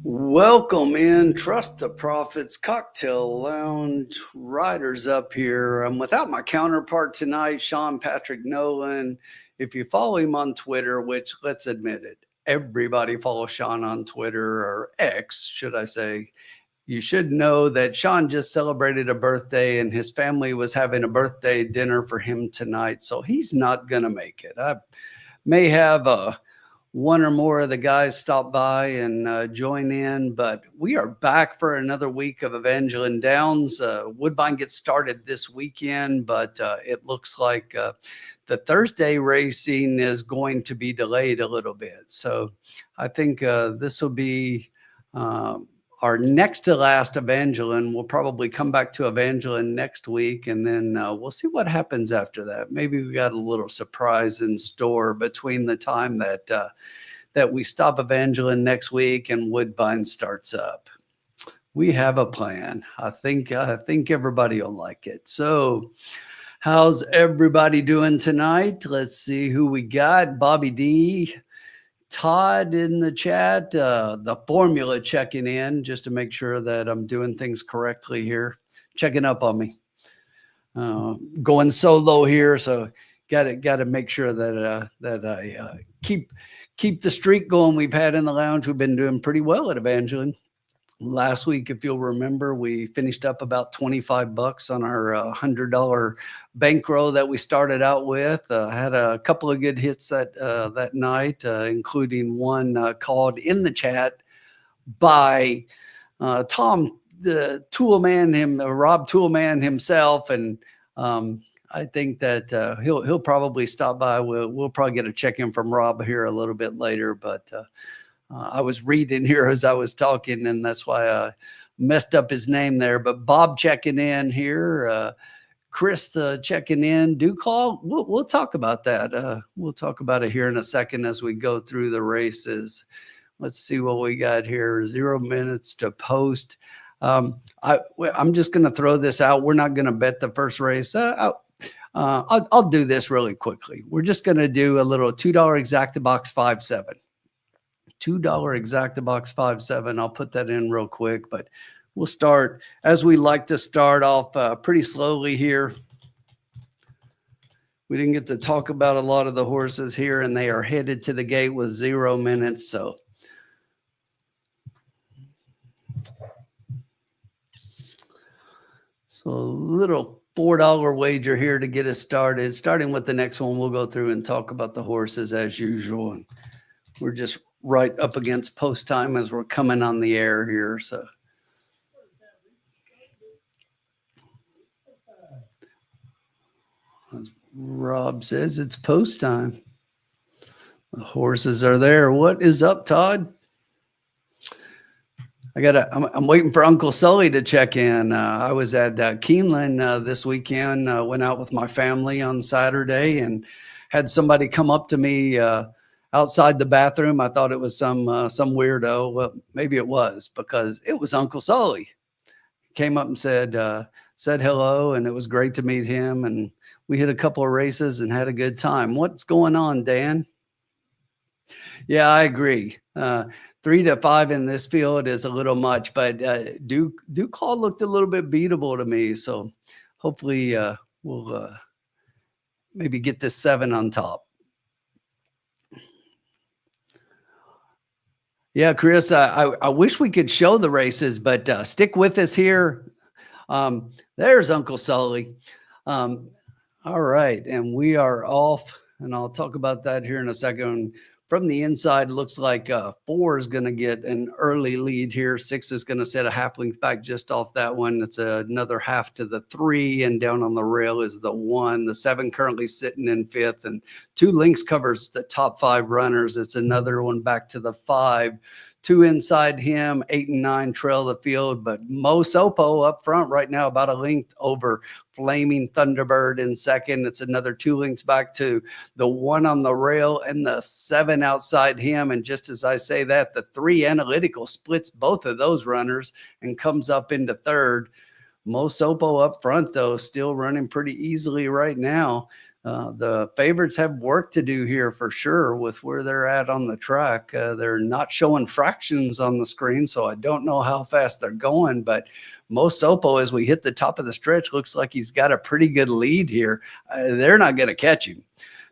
Welcome in, Trust the Prophets Cocktail Lounge Riders up here. I'm without my counterpart tonight, Sean Patrick Nolan. If you follow him on Twitter, which let's admit it, everybody follows Sean on Twitter, or X, should I say. You should know that Sean just celebrated a birthday and his family was having a birthday dinner for him tonight. So he's not going to make it. I may have one or more of the guys stop by and join in, but we are back for another week of Evangeline Downs. Woodbine gets started this weekend, but it looks like the Thursday racing is going to be delayed a little bit. So I think this will be our next to last Evangeline. We'll probably come back to Evangeline next week, and then we'll see what happens after that. Maybe we got a little surprise in store between the time that we stop Evangeline next week and Woodbine starts up. We have a plan. I think everybody will like it. So how's everybody doing tonight? Let's see who we got. Bobby D, Todd in the chat, the formula checking in just to make sure that I'm doing things correctly here, checking up on me. Going solo here, so got to make sure that I keep the streak going we've had in the lounge. We've been doing pretty well at Evangeline. Last week, if you'll remember, we finished up about $25 on our $100 bankroll that we started out with. Had a couple of good hits that night, including one called in the chat by Tom, the Toolman, Rob Toolman himself, and I think that he'll probably stop by. We'll probably get a check-in from Rob here a little bit later, but I was reading here as I was talking, and that's why I messed up his name there. But Bob checking in here, Chris checking in. Duclaw, we'll talk about that. We'll talk about it here in a second as we go through the races. Let's see what we got here. 0 minutes to post. I'm just going to throw this out. We're not going to bet the first race. I'll do this really quickly. We're just going to do a little $2 Exactabox 5-7. $2 Exactabox 5-7. I'll put that in real quick, but we'll start as we like to start off pretty slowly here. We didn't get to talk about a lot of the horses here, and they are headed to the gate with 0 minutes. So a little $4 wager here to get us started. Starting with the next one, we'll go through and talk about the horses as usual. And we're just right up against post time as we're coming on the air here. So Rob says it's post time. The horses are there. What is up, Todd? I'm waiting for Uncle Sully to check in. I was at Keeneland this weekend. Went out with my family on Saturday and had somebody come up to me outside the bathroom. I thought it was some weirdo. Well, maybe it was, because it was Uncle Sully. He came up and said hello, and it was great to meet him. And we hit a couple of races and had a good time. What's going on, Dan? Yeah, I agree. 3 to 5 in this field is a little much, but Duclaw looked a little bit beatable to me. So hopefully we'll maybe get this 7 on top. Yeah, Chris, I wish we could show the races, but stick with us here. There's Uncle Sully. All right, and we are off, and I'll talk about that here in a second. From the inside, looks like 4 is going to get an early lead here. 6 is going to set a half length back just off that one. It's another half to the 3, and down on the rail is the 1. The 7 currently sitting in 5th, and 2 lengths covers the top 5 runners. It's another one back to the 5. 2 inside him, 8 and 9 trail the field, but Mo Sopo up front right now, about a length over Flaming Thunderbird in second. It's another 2 lengths back to the 1 on the rail and the 7 outside him. And just as I say that, the 3 Analytical splits both of those runners and comes up into third. Mo Sopo up front, though, still running pretty easily right now. The favorites have work to do here for sure with where they're at on the track. They're not showing fractions on the screen, so I don't know how fast they're going, but Mo Sopo, as we hit the top of the stretch, looks like he's got a pretty good lead here. They're not going to catch him.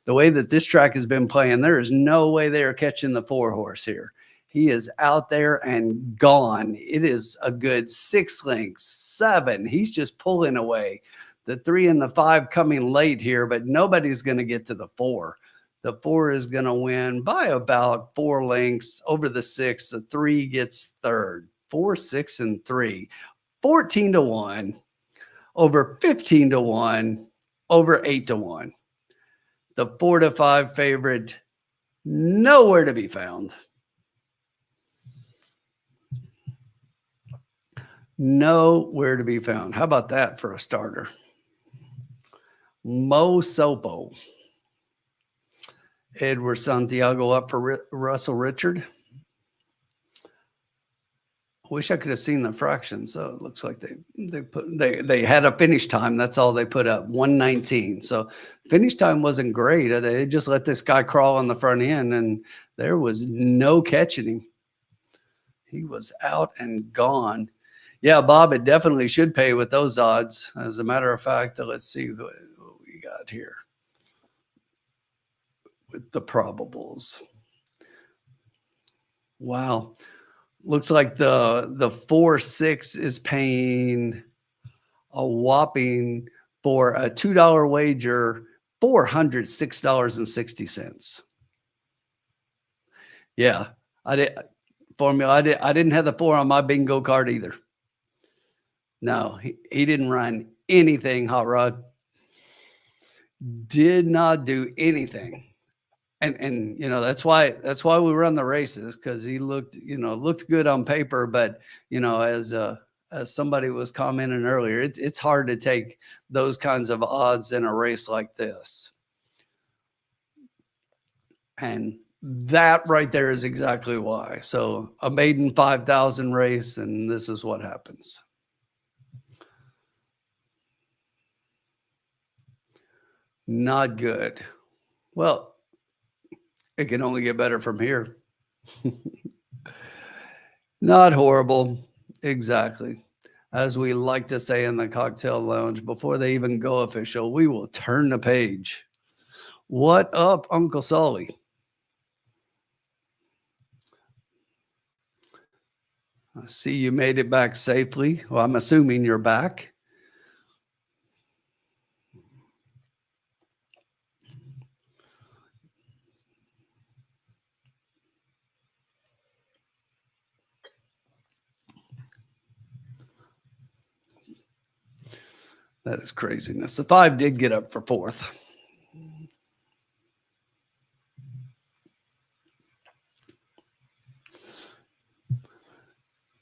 The way that this track has been playing, there is no way they are catching the 4-horse here. He is out there and gone. It is a good 6 lengths, 7. He's just pulling away. The 3 and the 5 coming late here, but nobody's going to get to the 4. The 4 is going to win by about 4 lengths over the 6. The 3 gets third. 4, 6, and 3. 14-1, over 15-1, over 8-1. The 4-5 favorite, nowhere to be found. Nowhere to be found. How about that for a starter? Mo Sopo. Edward Santiago up for Russell Richard. Wish I could have seen the fractions. So it looks like they had a finish time. That's all they put up, 1:19. So finish time wasn't great. They just let this guy crawl on the front end, and there was no catching him. He was out and gone. Yeah, Bob, it definitely should pay with those odds. As a matter of fact, let's see what we got here with the probables. Wow. Looks like the 4-6 is paying a whopping, for a $2 wager, $406.60. Yeah, I didn't have the 4 on my bingo card either. No, he didn't run anything, Hot Rod. Did not do anything. And you know, that's why we run the races, because he looked good on paper, but as somebody was commenting earlier, it's hard to take those kinds of odds in a race like this. And that right there is exactly why. So a maiden 5,000 race, and this is what happens. Not good. Well, it can only get better from here. Not horrible. Exactly. As we like to say in the cocktail lounge, before they even go official, we will turn the page. What up, Uncle Sully? I see you made it back safely. Well, I'm assuming you're back. That is craziness. The 5 did get up for 4th.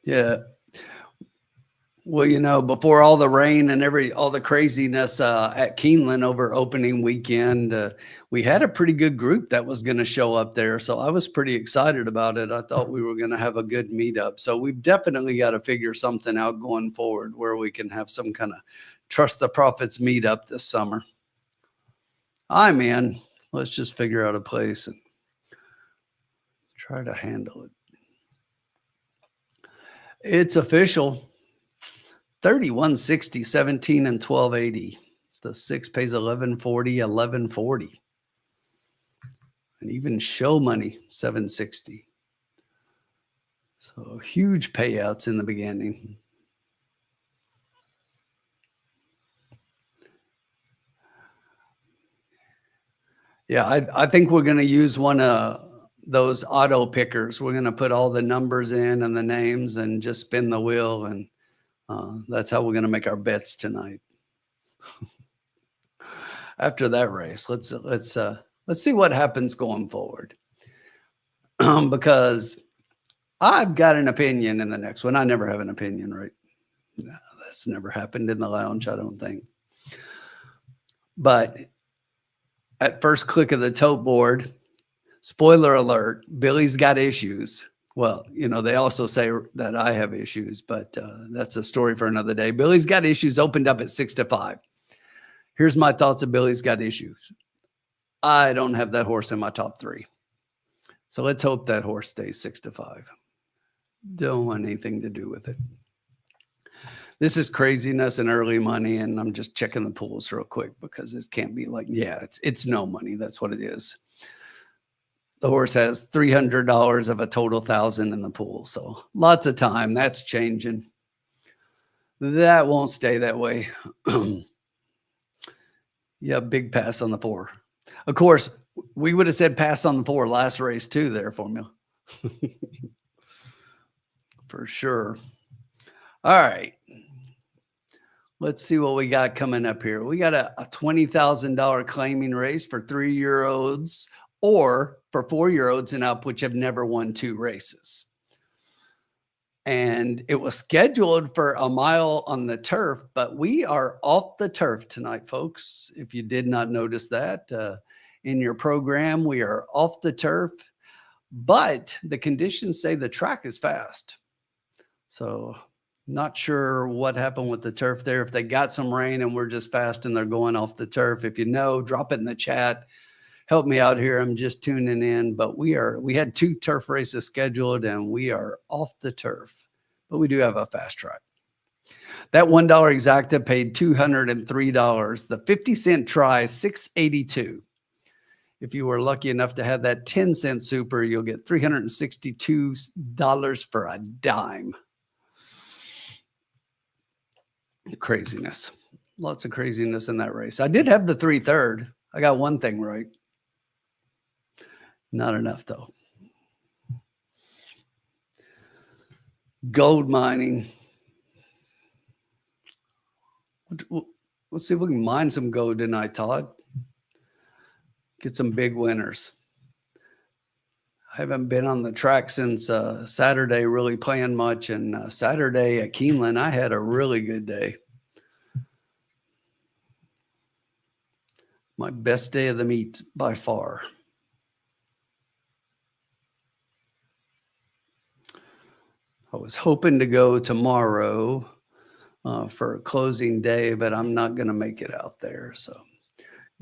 Yeah. Well, before all the rain and all the craziness at Keeneland over opening weekend, we had a pretty good group that was going to show up there. So I was pretty excited about it. I thought we were going to have a good meetup. So we've definitely got to figure something out going forward where we can have some kind of Trust the Prophets meetup this summer. I'm in. Let's just figure out a place and try to handle it. It's official. 31.60, 17, and 12.80. The 6 pays 11.40, 11.40. And even show money, 7.60. So huge payouts in the beginning. Yeah, I think we're going to use one of those auto pickers. We're going to put all the numbers in and the names and just spin the wheel, and that's how we're going to make our bets tonight. After that race, let's see what happens going forward. Because I've got an opinion in the next one. I never have an opinion, right? No, that's never happened in the lounge, I don't think. But at first click of the tote board, spoiler alert, Billy's got issues. Well, they also say that I have issues, but that's a story for another day. Billy's got issues opened up at 6-5. Here's my thoughts of Billy's got issues. I don't have that horse in my top 3. So let's hope that horse stays 6-5. Don't want anything to do with it. This is craziness and early money, and I'm just checking the pools real quick because this can't be like, yeah, it's no money. That's what it is. The horse has $300 of a total 1,000 in the pool. So lots of time. That's changing. That won't stay that way. Yeah, big pass on the 4. Of course, we would have said pass on the 4 last race too there, Formula. For sure. All right. Let's see what we got coming up here. We got a $20,000 claiming race for 3-year-olds or for 4-year-olds and up, which have never won 2 races. And it was scheduled for a mile on the turf, but we are off the turf tonight, folks. If you did not notice that in your program, we are off the turf, but the conditions say the track is fast. So not sure what happened with the turf there. If they got some rain and we're just fast and they're going off the turf. If you know, drop it in the chat. Help me out here. I'm just tuning in, but we had 2 turf races scheduled and we are off the turf, but we do have a fast track. That $1 exacta paid $203. The 50-cent try, $682. If you were lucky enough to have that 10-cent super, you'll get $362 for a dime. Craziness. Lots of craziness in that race. I did have the 3/3. I got one thing right. Not enough, though. Gold mining. Let's see if we can mine some gold tonight, Todd. Get some big winners. I haven't been on the track since Saturday, really playing much. And Saturday at Keeneland, I had a really good day. My best day of the meet by far. I was hoping to go tomorrow for a closing day, but I'm not going to make it out there. So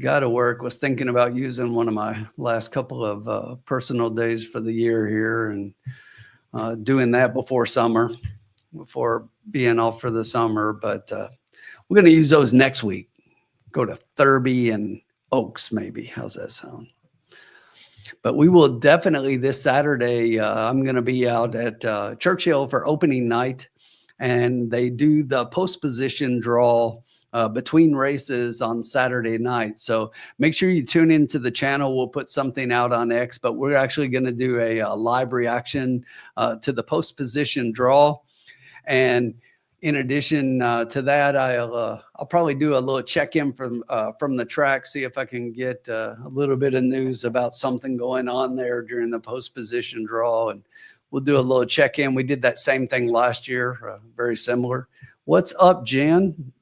got to work. Was thinking about using one of my last couple of personal days for the year here and doing that before summer, before being off for the summer. But we're going to use those next week. Go to Thurby and Oaks, maybe. How's that sound? But we will definitely this Saturday, I'm going to be out at Churchill for opening night, and they do the post position draw between races on Saturday night. So make sure you tune into the channel. We'll put something out on X, but we're actually going to do a live reaction to the post position draw. And in addition to that, I'll probably do a little check-in from the track, see if I can get a little bit of news about something going on there during the post-position draw, and we'll do a little check-in. We did that same thing last year, very similar. What's up, Jen?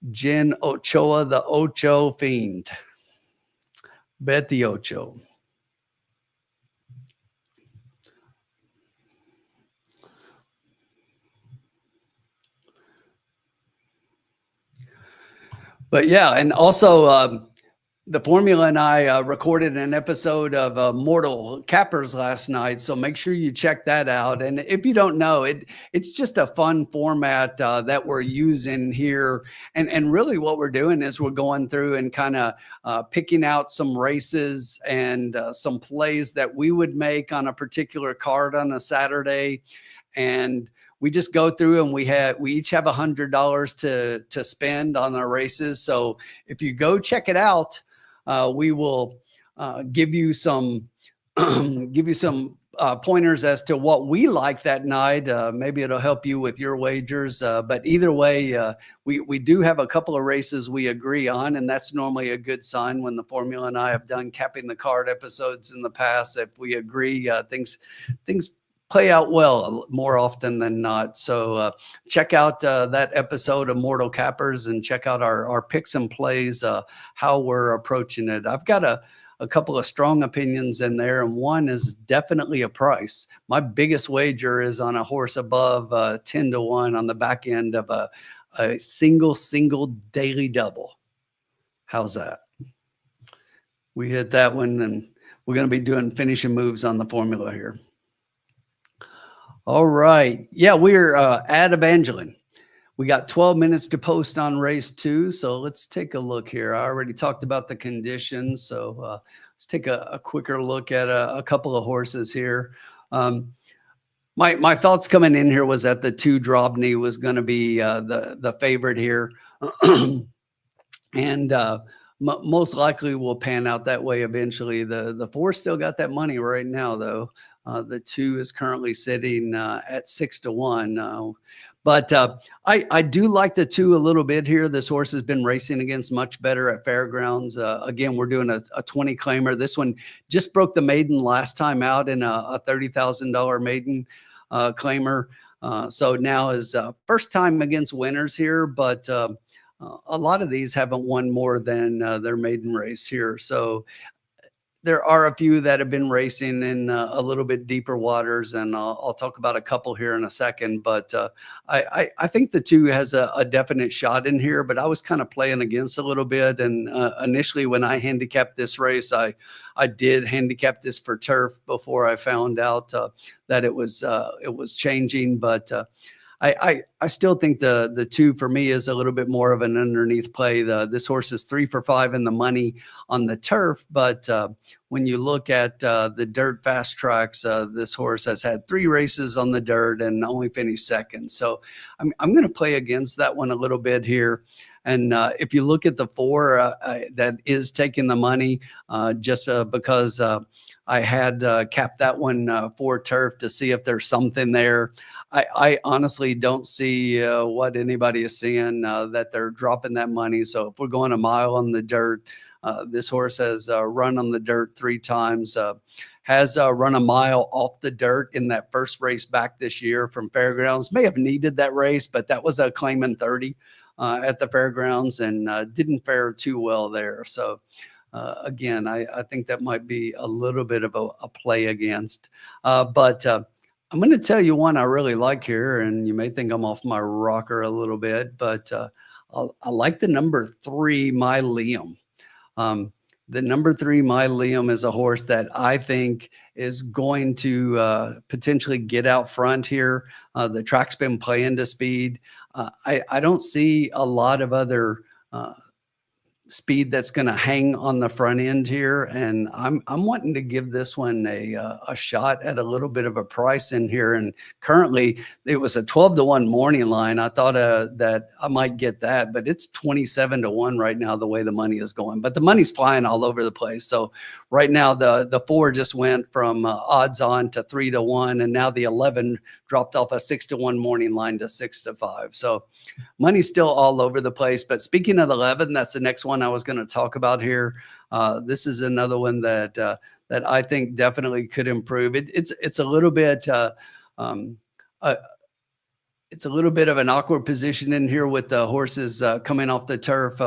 Jen Ochoa, the Ocho Fiend. Bet the Ocho. But yeah, and also the Formula and I recorded an episode of Mortal Cappers last night, so make sure you check that out. And if you don't know, it's just a fun format that we're using here. And really what we're doing is we're going through and kind of picking out some races and some plays that we would make on a particular card on a Saturday. And we just go through and we each have $100 to spend on our races. So if you go check it out, we will give you some pointers as to what we like that night. Maybe it'll help you with your wagers. But either way, we do have a couple of races we agree on, and that's normally a good sign when the Formula and I have done capping the card episodes in the past. If we agree, things play out well more often than not. So check out that episode of Mortal Cappers and check out our picks and plays, how we're approaching it. I've got a couple of strong opinions in there, and one is definitely a price. My biggest wager is on a horse above 10-1 on the back end of a single daily double. How's that? We hit that one, and we're going to be doing finishing moves on the formula here. All right. Yeah, we're at Evangeline. We got 12 minutes to post on race 2. So let's take a look here. I already talked about the conditions. So let's take a quicker look at a couple of horses here. My thoughts coming in here was that the 2 Drobny was going to be the favorite here. And most likely will pan out that way eventually. The 4 still got that money right now, though. The 2 is currently sitting at 6-1. But I do like the 2 a little bit here. This horse has been racing against much better at fairgrounds. Again, we're doing a 20 claimer. This one just broke the maiden last time out in a $30,000 maiden claimer. So now is first time against winners here, but a lot of these haven't won more than their maiden race here. So there are a few that have been racing in a little bit deeper waters, and I'll talk about a couple here in a second. But I think the 2 has a definite shot in here, but I was kind of playing against a little bit. And initially, when I handicapped this race, I did handicap this for turf before I found out that it was changing. But I still think the 2 for me is a little bit more of an underneath play. This horse is 3 for 5 in the money on the turf, but when you look at the dirt fast tracks, this horse has had 3 races on the dirt and only finished second. So I'm going to play against that one a little bit here. And if you look at the 4 that is taking the money, just because I had capped that one for turf to see if there's something there. I honestly don't see what anybody is seeing that they're dropping that money. So if we're going a mile on the dirt, this horse has run on the dirt 3 times, has run a mile off the dirt in that first race back this year from Fairgrounds. May have needed that race, but that was a claiming 30 at the Fairgrounds and didn't fare too well there. So again, I think that might be a little bit of a play against. But I'm going to tell you one I really like here, and you may think I'm off my rocker a little bit, but I like the number 3, My Liam. The number 3, My Liam, is a horse that I think is going to potentially get out front here. The track's been playing to speed. I don't see a lot of other speed that's going to hang on the front end here, and I'm wanting to give this one a shot at a little bit of a price in here. And currently it was a 12-1 morning line. I thought that I might get that, but it's 27-1 right now the way the money is going. But the money's flying all over the place. So right now the 4 just went from odds on to 3-1, and now the 11 dropped off a 6-1 morning line to 6-5. So money's still all over the place. But speaking of 11, that's the next one I was going to talk about here. This is another one that that I think definitely could improve. It's a little bit it's a little bit of an awkward position in here with the horses coming off the turf,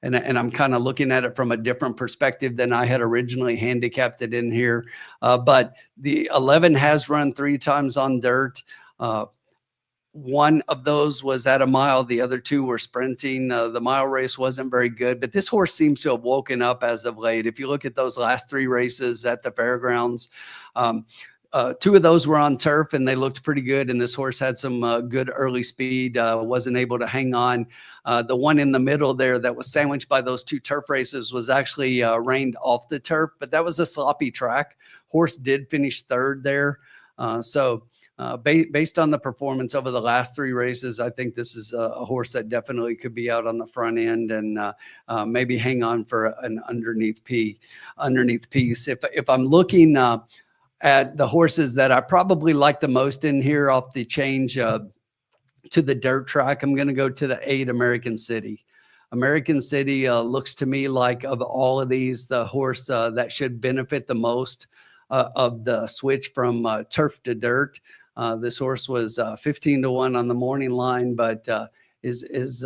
and I'm kind of looking at it from a different perspective than I had originally handicapped it in here. But the 11 has run 3 times on dirt. One of those was at a mile. The other 2 were sprinting. The mile race wasn't very good, but this horse seems to have woken up as of late. If you look at those last 3 races at the Fairgrounds, 2 of those were on turf and they looked pretty good. And this horse had some good early speed, wasn't able to hang on. The one in the middle there that was sandwiched by those 2 turf races was actually reined off the turf, but that was a sloppy track. Horse did finish 3rd there. Based on the performance over the last 3 races, I think this is a horse that definitely could be out on the front end and maybe hang on for an underneath piece. If I'm looking at the horses that I probably like the most in here off the change to the dirt track, I'm going to go to the 8 American City. American City looks to me like, of all of these, the horse that should benefit the most of the switch from turf to dirt. This horse was 15-1 on the morning line, but is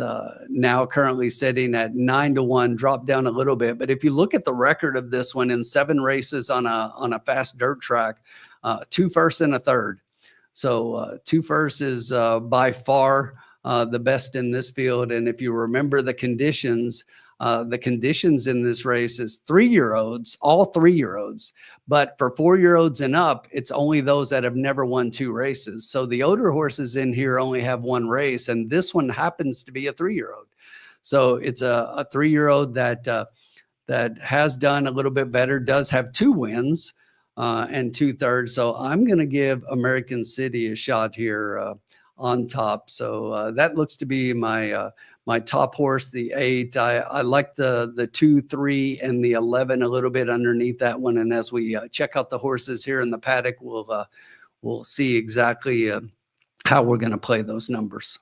now currently sitting at 9-1, dropped down a little bit. But if you look at the record of this one in 7 races on a fast dirt track, 2 firsts and a third. So 2 firsts is by far the best in this field. And if you remember the conditions, The conditions in this race is 3-year-olds, all 3-year-olds. But for 4-year-olds and up, it's only those that have never won 2 races. So the older horses in here only have 1 race, and this one happens to be a 3-year-old. So it's a 3-year-old that has done a little bit better, does have 2 wins and 2/3. So I'm going to give American City a shot here on top. So that looks to be my top horse, the 8. I like the 2, 3, and the 11 a little bit underneath that one. And as we check out the horses here in the paddock, we'll see exactly how we're going to play those numbers.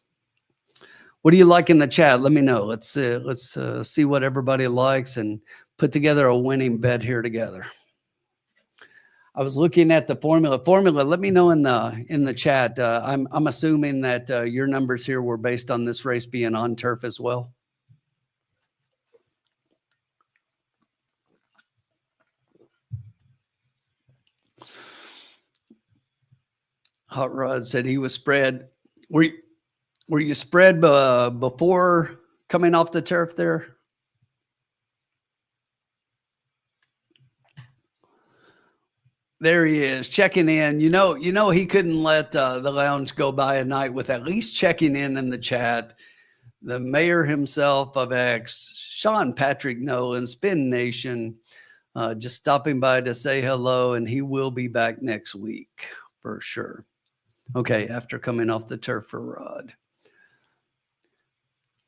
What do you like in the chat? Let me know. Let's see what everybody likes and put together a winning bet here together. I was looking at the formula. Let me know in the chat. I'm assuming that your numbers here were based on this race being on turf as well. Hot Rod said he was spread. Were you spread before coming off the turf there? There he is, checking in. You know, he couldn't let the lounge go by a night with at least checking in the chat. The mayor himself of X, Sean Patrick Nolan, Spin Nation, just stopping by to say hello, and he will be back next week for sure. Okay, after coming off the turf for Rod.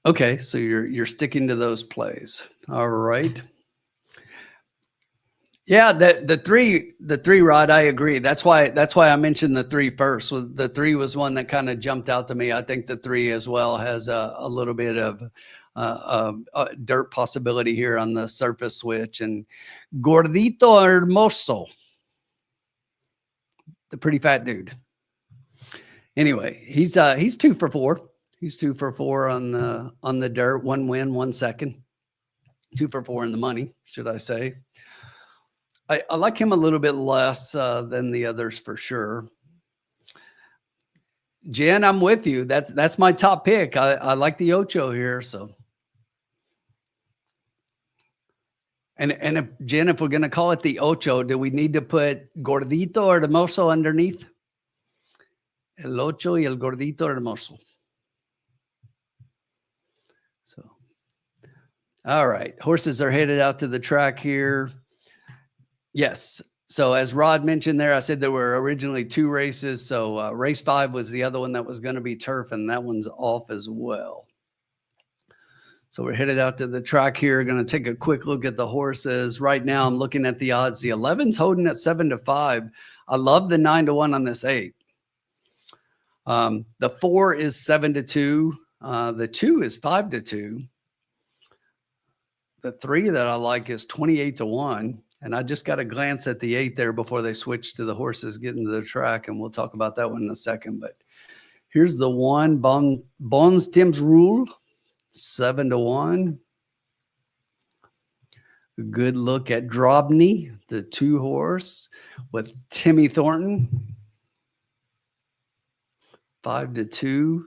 Okay, so you're sticking to those plays. All right. Yeah, the three Rod, I agree. That's why I mentioned the 3 first. So the 3 was one that kind of jumped out to me. I think the 3 as well has a little bit of dirt possibility here on the surface switch. And Gordito Hermoso, the pretty fat dude. Anyway, he's 2 for 4. He's 2 for 4 on the dirt. 1 win, 1 second. 2 for 4 in the money, should I say. I like him a little bit less than the others for sure. Jen, I'm with you. That's my top pick. I like the Ocho here. So, and if Jen, if we're gonna call it the Ocho, do we need to put Gordito or Hermoso underneath? El Ocho y el Gordito Hermoso. So, all right, horses are headed out to the track here. Yes. So as Rod mentioned there, I said there were originally 2 races. So race 5 was the other one that was going to be turf, and that one's off as well. So we're headed out to the track here. Going to take a quick look at the horses. Right now, I'm looking at the odds. The 11's holding at 7-5. I love the 9-1 on this 8. The 4 is 7-2. The 2 is 5-2. The 3 that I like is 28-1. And I just got a glance at the 8 there before they switched to the horses getting to the track, and we'll talk about that one in a second. But here's the 1, Bons Tim's Rule, 7-1. A good look at Drobny, the 2 horse, with Timmy Thornton, 5-2.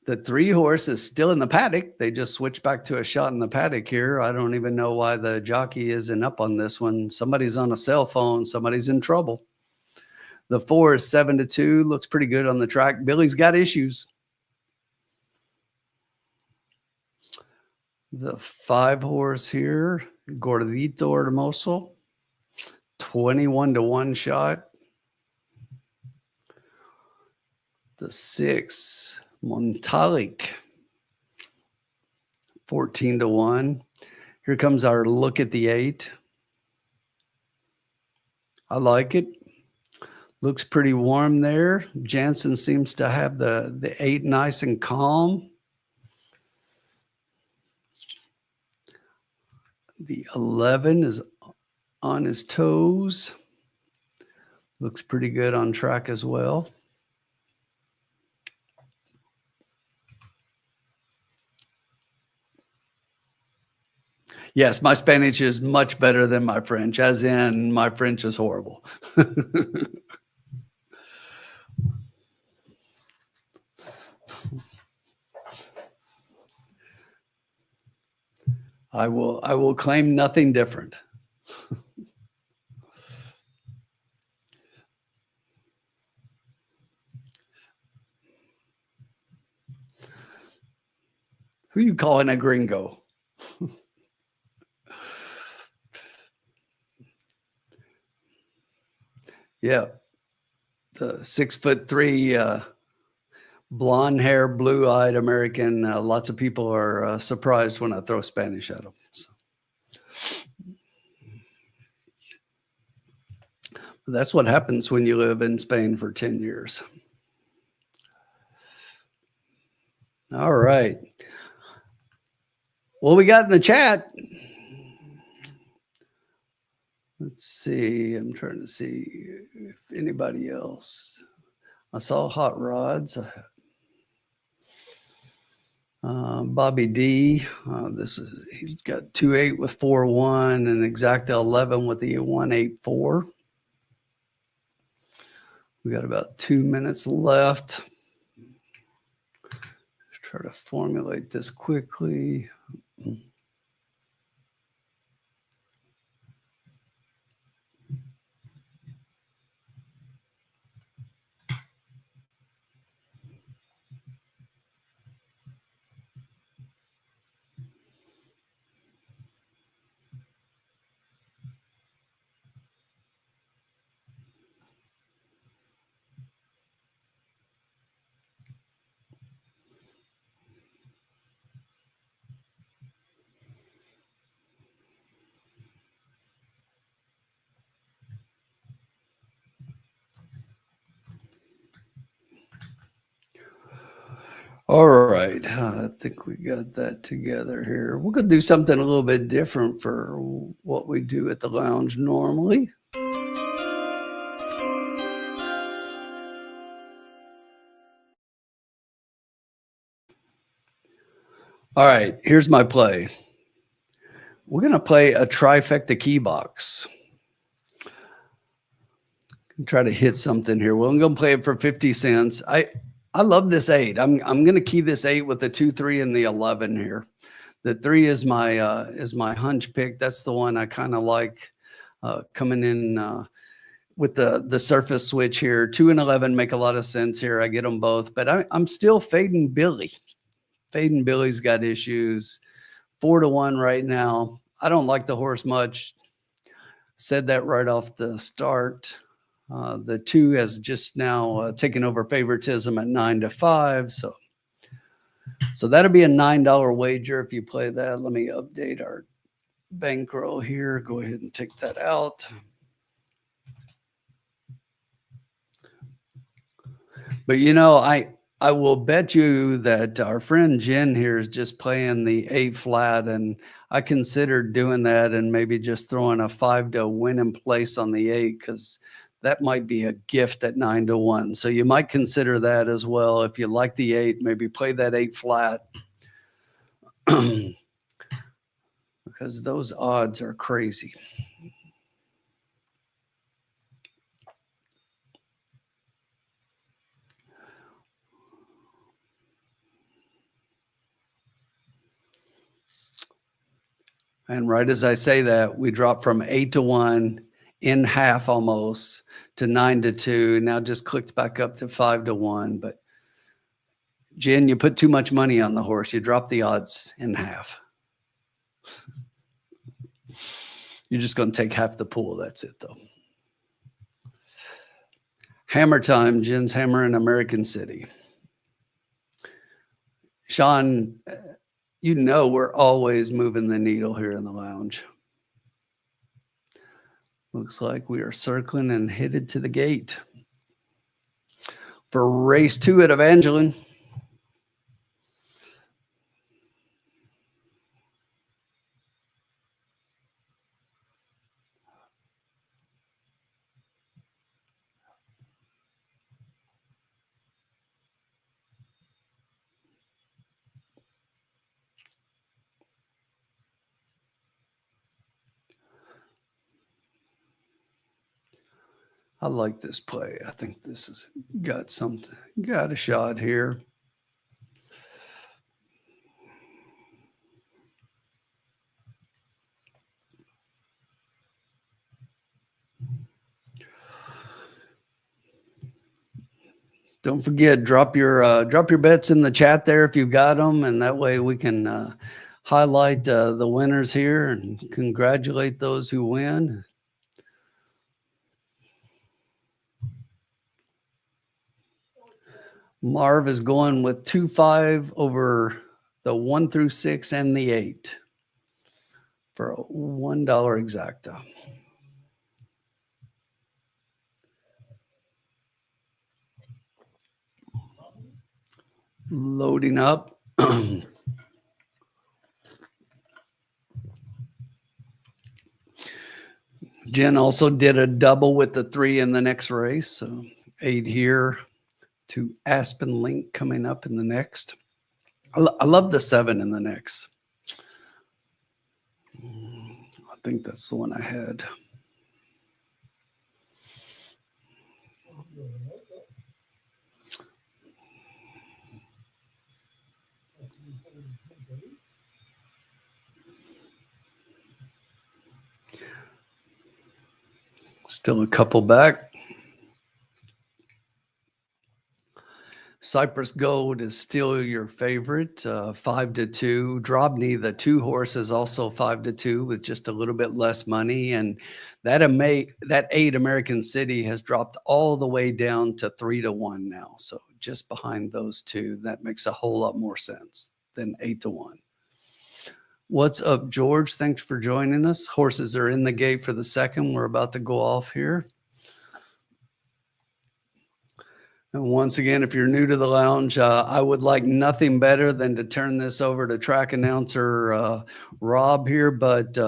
The 3 horse is still in the paddock. They just switched back to a shot in the paddock here. I don't even know why the jockey isn't up on this one. Somebody's on a cell phone. Somebody's in trouble. The 4 is 7-2. Looks pretty good on the track. Billy's got issues. The 5 horse here, Gordito Hermoso, 21-1 shot. The 6, Montalic, 14-1. Here comes our look at the 8. I like it. Looks pretty warm there. Jansen seems to have the 8 nice and calm. The 11 is on his toes. Looks pretty good on track as well. Yes, my Spanish is much better than my French, as in my French is horrible. I will claim nothing different. Who you calling a gringo? Yeah, the 6'3" blonde hair, blue eyed American. Lots of people are surprised when I throw Spanish at them. So. That's what happens when you live in Spain for 10 years. All right. What we got in the chat? Let's see. I'm trying to see if anybody else. I saw Hot Rods. Bobby D. He's got 2.8 with 4.1 and exacta 11 with the 1.84. We got about 2 minutes left. Let's try to formulate this quickly. All right, I think we got that together here. We're going to do something a little bit different for what we do at the lounge normally. All right, here's my play. We're going to play a trifecta key box. Try to hit something here. Well, I'm going to play it for 50 cents. I love this 8. I'm going to key this 8 with the 2, 3, and the 11 here. The 3 is my hunch pick. That's the one I kind of like coming in with the surface switch here. 2 and 11 make a lot of sense here. I get them both, but I'm still fading Billy. Fading Billy's got issues. 4-1 right now. I don't like the horse much. Said that right off the start. The 2 has just now taken over favoritism at 9-5. So that'll be a $9 wager if you play that. Let me update our bankroll here. Go ahead and take that out. But I will bet you that our friend Jen here is just playing the 8 flat, and I considered doing that and maybe just throwing a 5 to win in place on the 8 because that might be a gift at 9-1. So you might consider that as well. If you like the 8, maybe play that 8 flat because those odds are crazy. And right as I say that, we drop from 8-1 in half almost to 9-2. Now just clicked back up to 5-1. But Jen, you put too much money on the horse. You drop the odds in half. You're just going to take half the pool. That's it, though. Hammer time. Jen's hammer in American City. Sean, we're always moving the needle here in the lounge. Looks like we are circling and headed to the gate for race 2 at Evangeline. I like this play. I think this has got something, got a shot here. Don't forget, drop your bets in the chat there if you've got them, and that way we can highlight the winners here and congratulate those who win. Marv is going with 2-5 over the 1 through 6 and the 8 for a $1 exacta. Loading up. Jen also did a double with the 3 in the next race. So 8 here to Aspen Link coming up in the next. I love the 7 in the next. I think that's the one I had. Still a couple back. Cypress Gold is still your favorite, 5-2. Drobny, the 2 horse, is also 5-2 with just a little bit less money. And that 8 American City has dropped all the way down to 3-1 now. So just behind those 2, that makes a whole lot more sense than 8-1. What's up, George? Thanks for joining us. Horses are in the gate for the second. We're about to go off here. And once again, if you're new to the lounge, I would like nothing better than to turn this over to track announcer Rob here, but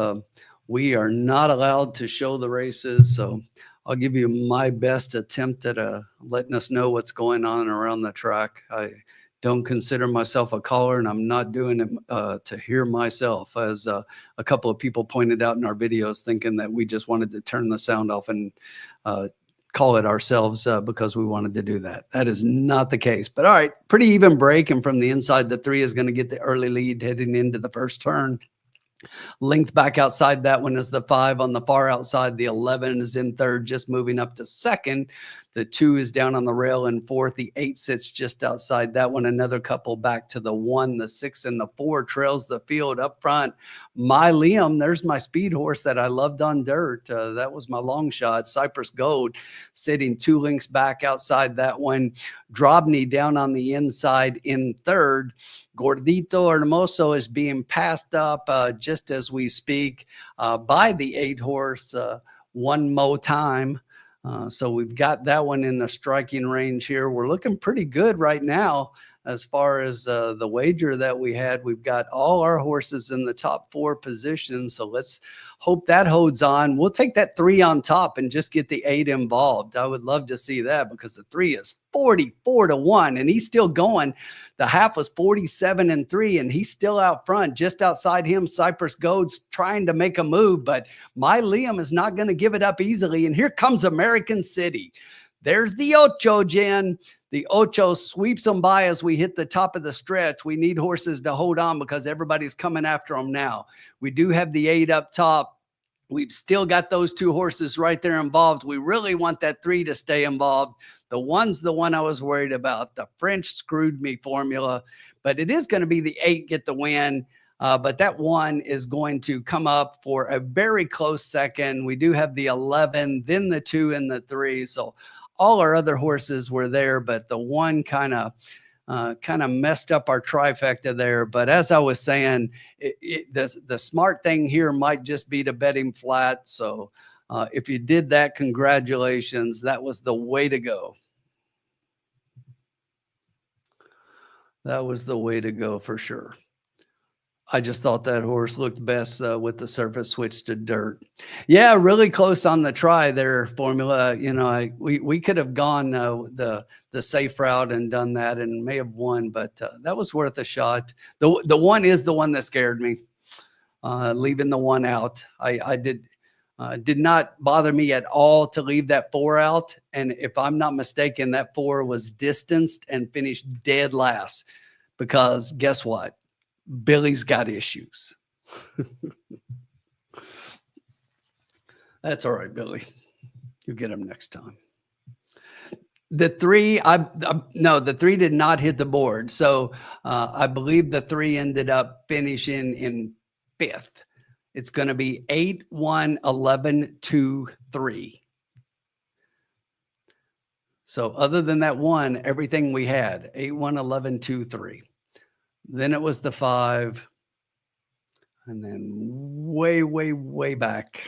we are not allowed to show the races. So I'll give you my best attempt at letting us know what's going on around the track. I don't consider myself a caller, and I'm not doing it to hear myself, as a couple of people pointed out in our videos, thinking that we just wanted to turn the sound off and call it ourselves because we wanted to do that. That is not the case. But all right, pretty even break. And from the inside, the 3 is going to get the early lead heading into the first turn. Length back outside that one is the 5 on the far outside. The 11 is in third, just moving up to second. The 2 is down on the rail in fourth. The 8 sits just outside that one. Another couple back to the 1. The 6 and the 4 trails the field up front. My Liam, there's my speed horse that I loved on dirt. That was my long shot. Cypress Gold sitting 2 lengths back outside that one. Drobny down on the inside in third. Gordito Hermoso is being passed up just as we speak by the 8 horse One More Time. So we've got that one in the striking range here. We're looking pretty good right now as far as the wager that we had. We've got all our horses in the top 4 positions. So let's hope that holds on. We'll take that 3 on top and just get the 8 involved. I would love to see that because the 3 is 44-1 and he's still going. The half was 47-3 and he's still out front. Just outside him, Cypress Gold's trying to make a move, but my Liam is not going to give it up easily. And here comes American City. There's the Ocho, Jen. The Ocho sweeps them by as we hit the top of the stretch. We need horses to hold on because everybody's coming after them now. We do have the 8 up top. We've still got those 2 horses right there involved. We really want that 3 to stay involved. The 1's the one I was worried about. The French screwed me formula, but it is going to be the 8 get the win. But that 1 is going to come up for a very close second. We do have the 11, then the 2 and the 3. So all our other horses were there, but the 1 kind of messed up our trifecta there. But as I was saying, the smart thing here might just be to bet him flat. So if you did that, congratulations. That was the way to go. That was the way to go for sure. I just thought that horse looked best with the surface switch to dirt. Yeah, really close on the try there, formula. You know, we could have gone the safe route and done that and may have won, but that was worth a shot. The 1 is the one that scared me, leaving the 1 out. I did not bother me at all to leave that 4 out. And if I'm not mistaken, that 4 was distanced and finished dead last because guess what? Billy's got issues. That's all right, Billy. You get him next time. The three, no, the three did not hit the board. So I believe the three ended up finishing in fifth. It's going to be 8, 1, 11, 2, 3. So other than that one, everything we had 8, 1, 11, 2, 3. Then it was the 5. And then way, way, way back,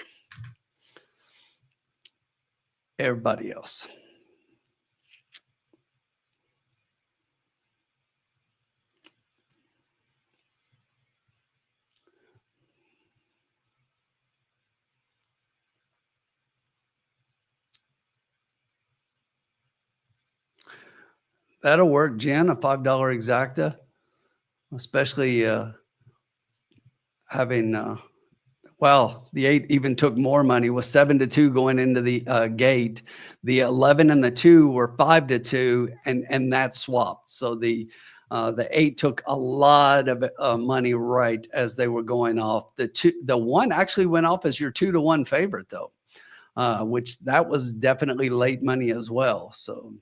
everybody else. That'll work, Jen, a $5 exacta, especially having well, the 8 even took more money, was 7-2 going into the gate. The 11 and the 2 were 5-2, and that swapped. So the 8 took a lot of money right as they were going off. The 1 actually went off as your 2-1 favorite though, which that was definitely late money as well. So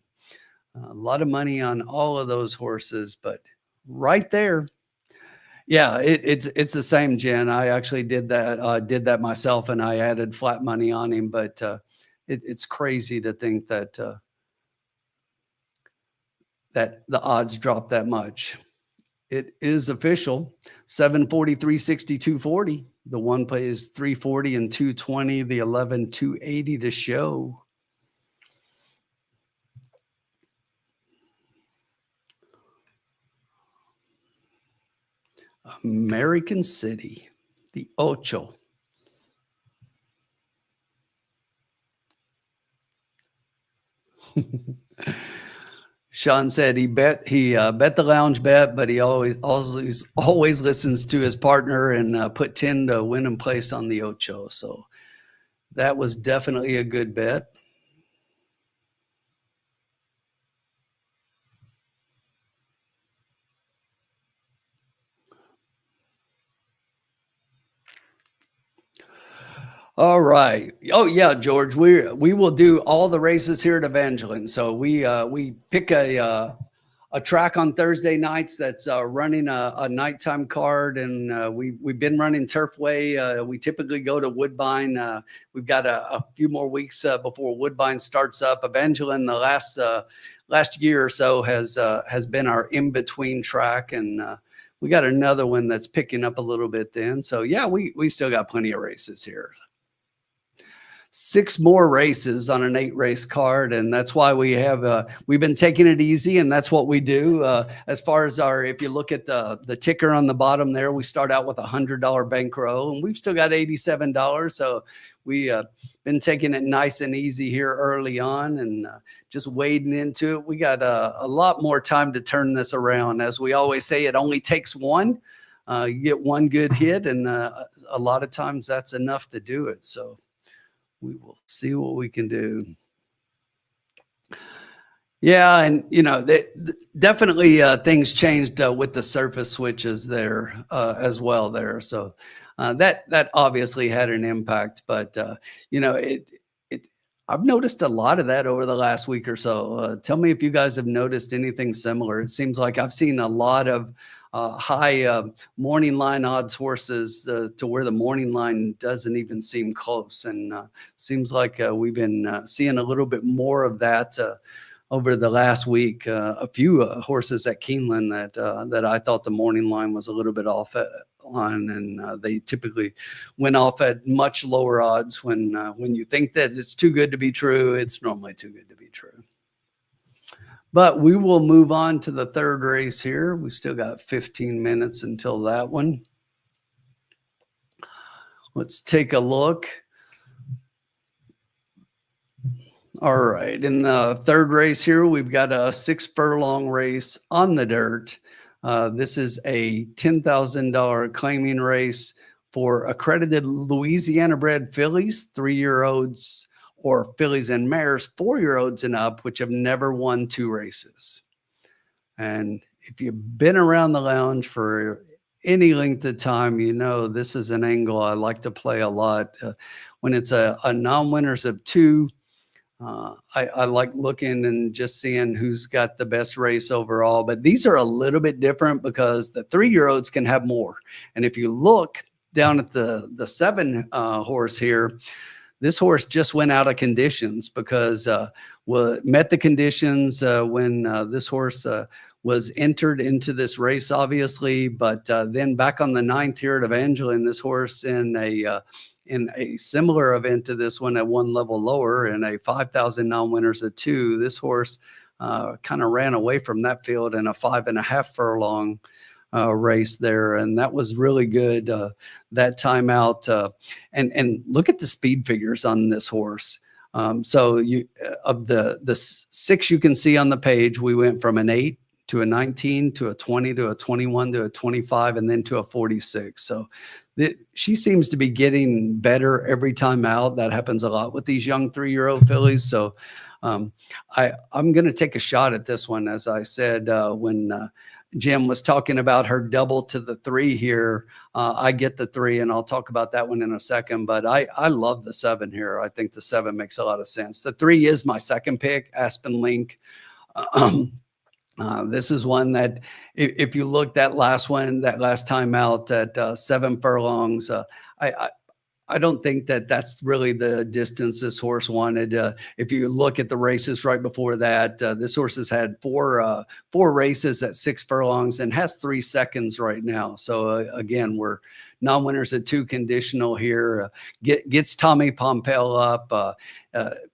a lot of money on all of those horses, but right there. Yeah, it's the same, Jen. I actually did that myself, and I added flat money on him. But it's crazy to think that that the odds dropped that much. It is official. 743, 60, 240. The 1 plays 340 and 220. The 11, 280 to show. American City, the Ocho. Sean said he bet the lounge bet, but he always listens to his partner and put 10 to win and place on the Ocho. So that was definitely a good bet. All right. Oh yeah, George. We will do all the races here at Evangeline. So we pick a track on Thursday nights that's running a nighttime card, and we've been running Turfway. We typically go to Woodbine. We've got a few more weeks before Woodbine starts up. Evangeline, the last year or so has been our in between track, and we got another one that's picking up a little bit then. So yeah, we still got plenty of races here. 6 more races on an 8-race card, and that's why we've been taking it easy, and that's what we do. As far as if you look at the ticker on the bottom there, we start out with $100 bankroll, and we've still got $87. So we been taking it nice and easy here early on, and just wading into it. We got a lot more time to turn this around. As we always say, it only takes one. You get one good hit, and a lot of times that's enough to do it. So we will see what we can do. Yeah, and definitely things changed with the surface switches there as well there. So that obviously had an impact, but I've noticed a lot of that over the last week or so. Tell me if you guys have noticed anything similar. It seems like I've seen a lot of high morning line odds horses to where the morning line doesn't even seem close. And seems like we've been seeing a little bit more of that over the last week. A few horses at Keeneland that I thought the morning line was a little bit off on, and they typically went off at much lower odds. When you think that it's too good to be true, it's normally too good to be true. But we will move on to the third race here. We still got 15 minutes until that one. Let's take a look. All right, in the third race here, we've got a 6-furlong race on the dirt. This is a $10,000 claiming race for accredited Louisiana-bred fillies, 3-year-olds, or fillies and mares, 4-year-olds and up, which have never won 2 races. And if you've been around the lounge for any length of time, this is an angle I like to play a lot. When it's a non-winners of 2, I like looking and just seeing who's got the best race overall. But these are a little bit different because the 3-year-olds can have more. And if you look down at the 7 horse here, this horse just went out of conditions because met the conditions when this horse was entered into this race, obviously. But then back on the 9th here at Evangeline, this horse in a similar event to this one at one level lower in a 5,000 non-winners at 2, this horse kind of ran away from that field in a 5.5 furlong race there, and that was really good that time out. And look at the speed figures on this horse. So you of the 6 you can see on the page, we went from an 8 to a 19 to a 20 to a 21 to a 25 and then to a 46. So she seems to be getting better every time out. That happens a lot with these young 3-year-old fillies. So I'm going to take a shot at this one. As I said, when Jim was talking about her double to the 3 here, I get the 3, and I'll talk about that one in a second. But I love the 7 here. I think the 7 makes a lot of sense. The 3 is my second pick, Aspen Link. This is one that if you look that last time out at 7 furlongs, I don't think that that's really the distance this horse wanted. If you look at the races right before that, this horse has had four races at 6 furlongs and has 3 seconds right now. So again, we're non-winners at 2 conditional here. Gets Tommy Pompeo up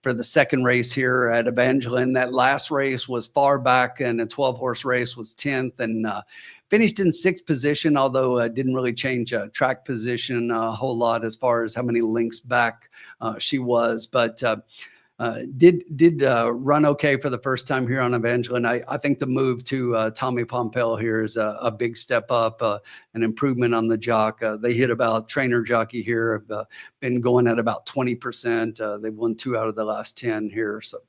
for the second race here at Evangeline. That last race was far back, and a 12-horse race was 10th, and finished in 6th position, although didn't really change track position a whole lot as far as how many links back she was, but did run okay for the first time here on Evangeline. I think the move to Tommy Pompeo here is a big step up, an improvement on the jock. They hit about trainer jockey here, have been going at about 20%. They've won 2 out of the last 10 here, so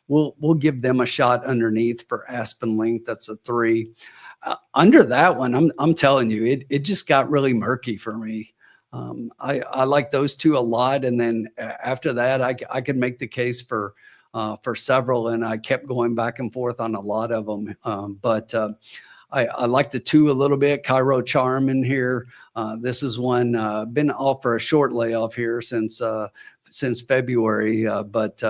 we'll give them a shot underneath for Aspen Link. That's a 3. Under that one, I'm telling you, it just got really murky for me. I like those 2 a lot, and then after that, I could make the case for several, and I kept going back and forth on a lot of them. But I like the 2 a little bit. Cairo Charm in here. This is one been off for a short layoff here since February, but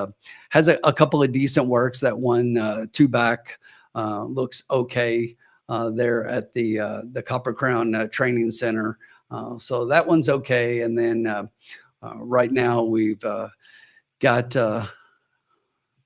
has a couple of decent works. That one 2 back looks okay. There at the Copper Crown Training Center. So that one's okay. And then right now we've got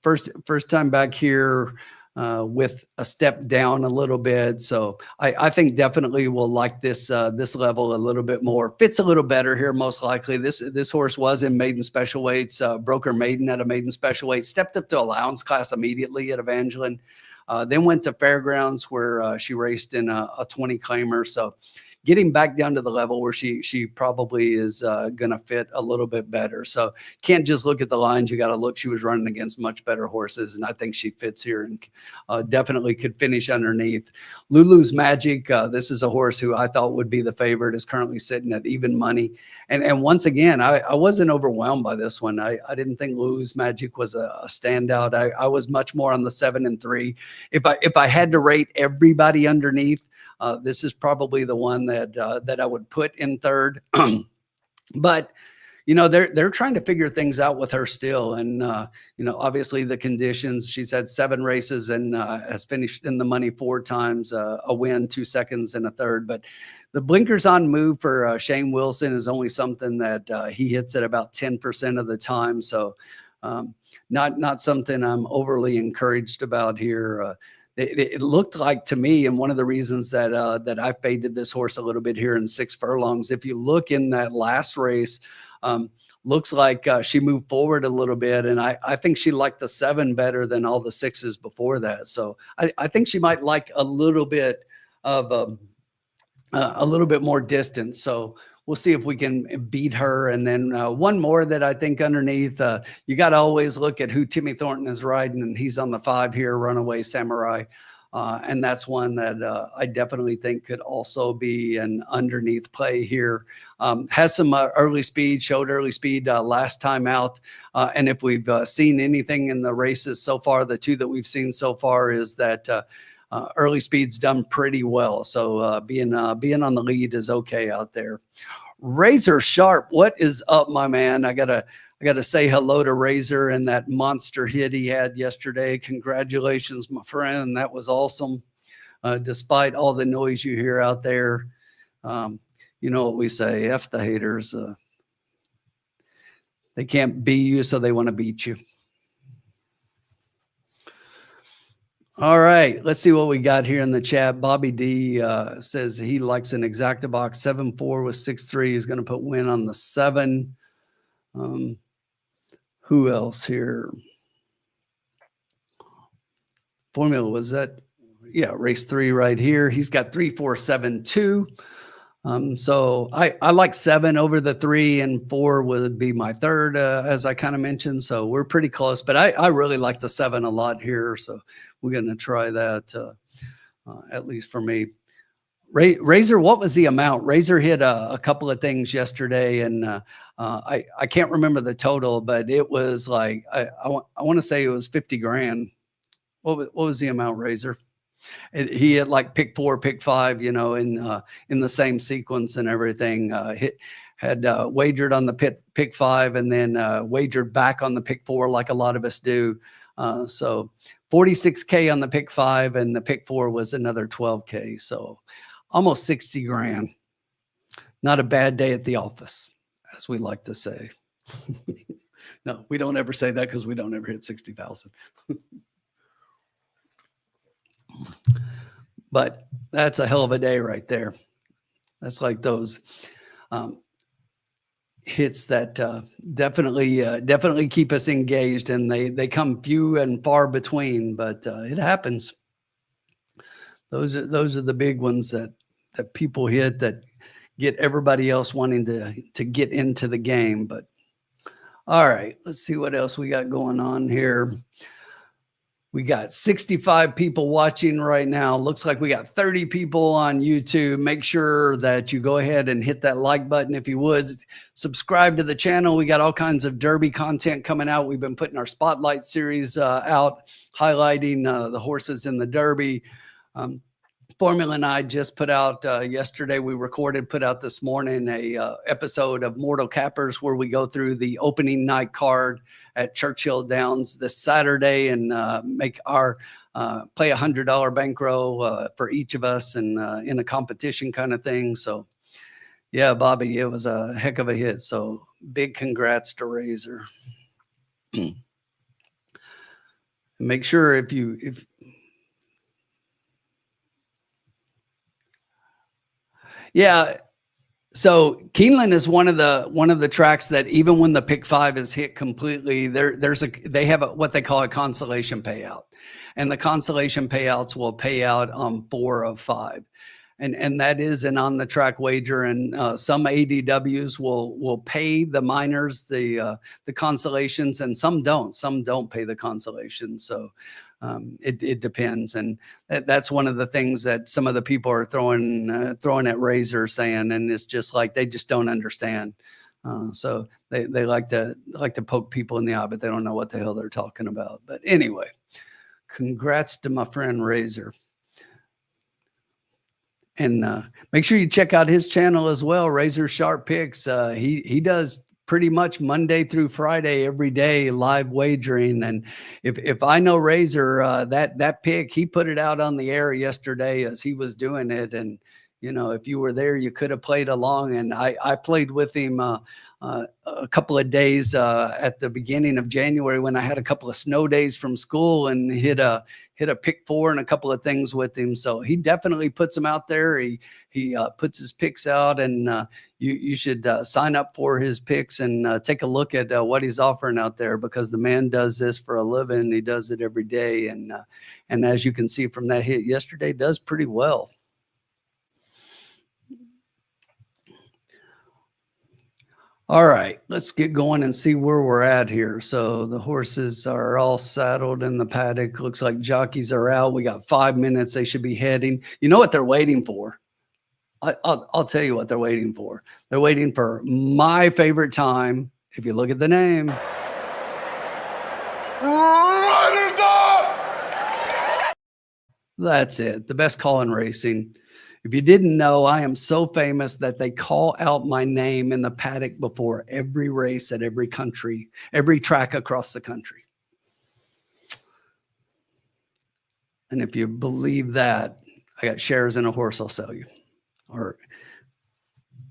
first time back here with a step down a little bit. So I think definitely we'll like this level a little bit more. Fits a little better here, most likely. This horse was in maiden special weights, broke her maiden at a maiden special weight, stepped up to allowance class immediately at Evangeline. Then went to Fairgrounds where she raced in a 20 claimer. So getting back down to the level where she probably is going to fit a little bit better. So can't just look at the lines. You got to look. She was running against much better horses, and I think she fits here and definitely could finish underneath. Lulu's Magic. This is a horse who I thought would be the favorite, is currently sitting at even money. And once again, I wasn't overwhelmed by this one. I didn't think Lulu's Magic was a standout. I was much more on the 7 and 3. If I had to rate everybody underneath, this is probably the one that I would put in third. But they're trying to figure things out with her still, and obviously the conditions. She's had 7 races and has finished in the money 4 times, a win, 2 seconds, and a third. But the blinkers on move for Shane Wilson is only something that he hits at about 10% of the time. So not something I'm overly encouraged about here. It looked like to me, and one of the reasons that I faded this horse a little bit here in 6 furlongs, if you look in that last race, looks like she moved forward a little bit, and I think she liked the 7 better than all the 6s before that. So I think she might like a little bit of a little bit more distance. So we'll see if we can beat her. And then one more that I think underneath, you got to always look at who Timmy Thornton is riding, and he's on the 5 here, Runaway Samurai. And that's one that I definitely think could also be an underneath play here. Has some early speed, showed early speed last time out. And if we've seen anything in the races so far, the two that we've seen so far is that early speed's done pretty well. So being on the lead is okay out there. Razor Sharp, what is up, my man? I gotta say hello to Razor and that monster hit he had yesterday. Congratulations, my friend. That was awesome. Despite all the noise you hear out there, you know what we say, F the haters. They can't be you, so they want to beat you. All right, let's see what we got here in the chat. Bobby D says he likes an exacta box 7-4 with 6-3. He's going to put win on the 7. Who else here? Formula was that? Yeah, race 3 right here. He's got 3, 4, 7, 2. So I like 7 over the 3, and 4 would be my third, as I kind of mentioned. So we're pretty close, but I really like the 7 a lot here. So we're going to try that, at least for me. Razor, what was the amount? Razor hit a couple of things yesterday, and I can't remember the total, but it was like I want to say it was 50 grand. What was the amount, Razor? He had like pick 4, pick 5, you know, in the same sequence and everything. Had wagered on the pick 5 and then wagered back on the pick 4 like a lot of us do. So 46K on the pick 5, and the pick 4 was another 12K. So almost 60 grand. Not a bad day at the office, as we like to say. No, we don't ever say that because we don't ever hit 60,000. But that's a hell of a day right there. That's like those hits that definitely keep us engaged, and they come few and far between, but it happens. Those are the big ones that people hit that get everybody else wanting to get into the game. But all right, let's see what else we got going on here. We got 65 people watching right now. Looks like we got 30 people on YouTube. Make sure that you go ahead and hit that like button if you would. Subscribe to the channel. We got all kinds of Derby content coming out. We've been putting our Spotlight series out, highlighting the horses in the Derby. Formula and I just put out yesterday, we put out this morning a episode of Mortal Cappers where we go through the opening night card at Churchill Downs this Saturday and make our play $100 bankroll for each of us and in a competition kind of thing. So yeah, Bobby, it was a heck of a hit. So big congrats to Razor. Make sure if yeah. So Keeneland is one of the tracks that even when the pick 5 is hit completely, they have what they call a consolation payout, and the consolation payouts will pay out on 4 of 5, and that is an on the track wager, and some ADWs will pay the minors the consolations, and some don't pay the consolations. So it depends, and that's one of the things that some of the people are throwing at Razor, saying, and it's just like they just don't understand. So they like to poke people in the eye, but they don't know what the hell they're talking about. But anyway, congrats to my friend Razor, and make sure you check out his channel as well, Razor Sharp Picks. He does pretty much Monday through Friday, every day, live wagering. And if I know Razor, that pick, he put it out on the air yesterday as he was doing it. And, you know, if you were there, you could have played along. And I played with him a couple of days at the beginning of January when I had a couple of snow days from school and hit a pick 4 and a couple of things with him. So he definitely puts them out there. He puts his picks out, and you should sign up for his picks and take a look at what he's offering out there, because the man does this for a living. He does it every day. And as you can see from that hit yesterday, does pretty well. All right, let's get going and see where we're at here. So the horses are all saddled in the paddock. Looks like jockeys are out. We got 5 minutes. They should be heading. You know what they're waiting for? I'll tell you what they're waiting for. They're waiting for my favorite time. If you look at the name, Riders up! That's it. The best call in racing. If you didn't know, I am so famous that they call out my name in the paddock before every race at every country, every track across the country. And if you believe that, I got shares in a horse I'll sell you, or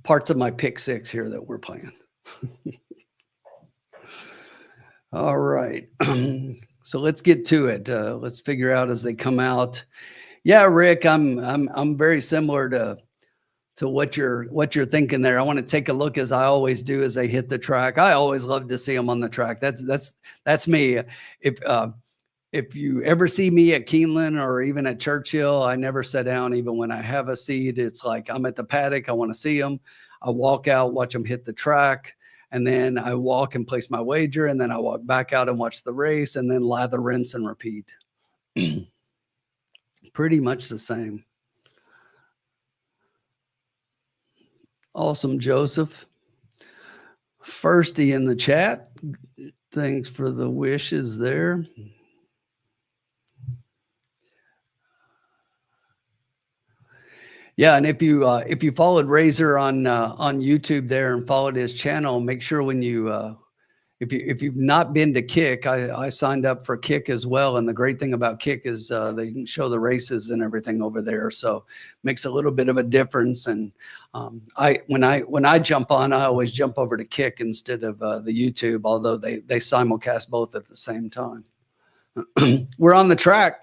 parts of my pick six here that we're playing. All right. So let's get to it. Let's figure out as they come out. Yeah, Rick, I'm very similar to what you're thinking there. I want to take a look, as I always do, as they hit the track. I always love to see them on the track. That's me. If you ever see me at Keeneland or even at Churchill, I never sit down. Even when I have a seat, it's like I'm at the paddock. I want to see them. I walk out, watch them hit the track, and then I walk and place my wager, and then I walk back out and watch the race, and then lather, rinse, and repeat. Pretty much the same. Awesome, Joseph. Firsty in the chat. Thanks for the wishes there. Yeah, and if you followed Razor on YouTube there and followed his channel, make sure when you if you've not been to Kick, I signed up for Kick as well. And the great thing about Kick is they can show the races and everything over there, so makes a little bit of a difference. And when I jump on, I always jump over to Kick instead of the YouTube, although they simulcast both at the same time. We're on the track.